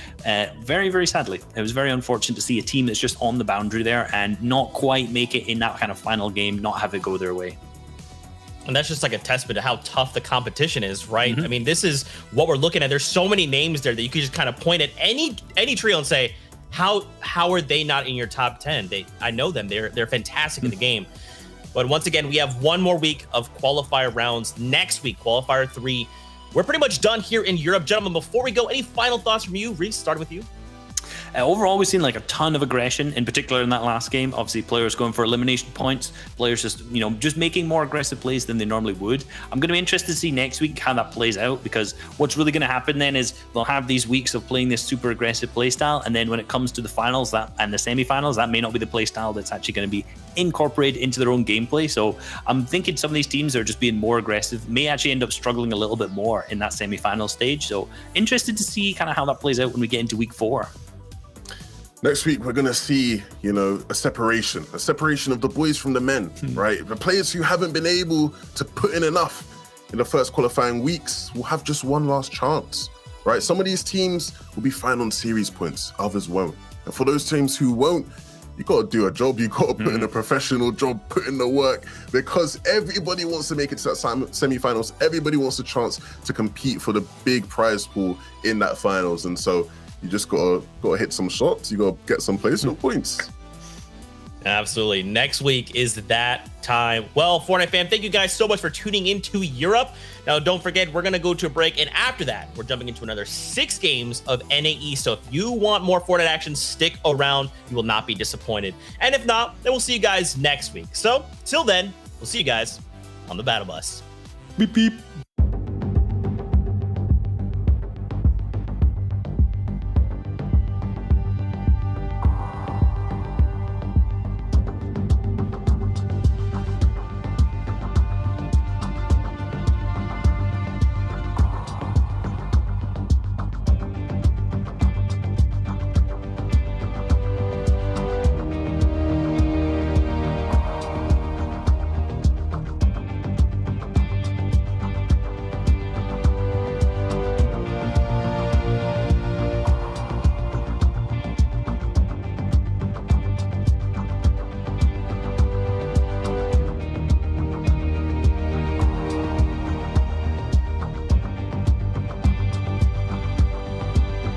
very, very sadly. It was very unfortunate to see a team that's just on the boundary there and not quite make it in that kind of final game, not have it go their way. And that's just like a testament to how tough the competition is, right? I mean, this is what we're looking at. There's so many names there that you could just kind of point at any trio and say, how are they not in your top 10? I know them. They're fantastic in the game. But once again, we have one more week of qualifier rounds. Next week, qualifier 3. We're pretty much done here in Europe. Gentlemen, before we go, any final thoughts from you? Reese, start with you. Overall, we've seen like a ton of aggression, in particular in that last game. Obviously, players going for elimination points, players just, you know, just making more aggressive plays than they normally would. I'm going to be interested to see next week how that plays out, because what's really going to happen then is they'll have these weeks of playing this super aggressive play style, and then when it comes to the finals and the semi-finals, that may not be the play style that's actually going to be incorporated into their own gameplay. So I'm thinking some of these teams that are just being more aggressive may actually end up struggling a little bit more in that semi-final stage. So interested to see kind of how that plays out when we get into week 4. Next week, we're going to see, you know, a separation of the boys from the men, right? The players who haven't been able to put in enough in the first qualifying weeks will have just one last chance, right? Some of these teams will be fine on series points, others won't. And for those teams who won't, you got to do a job. You got to put in a professional job, put in the work, because everybody wants to make it to that semi-finals. Everybody wants a chance to compete for the big prize pool in that finals. And so you just gotta hit some shots. You gotta get some placement points. Absolutely. Next week is that time. Well, Fortnite fam, thank you guys so much for tuning into Europe. Now, don't forget, we're gonna go to a break, and after that, we're jumping into another 6 games of NAE. So if you want more Fortnite action, stick around. You will not be disappointed. And if not, then we'll see you guys next week. So till then, we'll see you guys on the battle bus. Beep beep.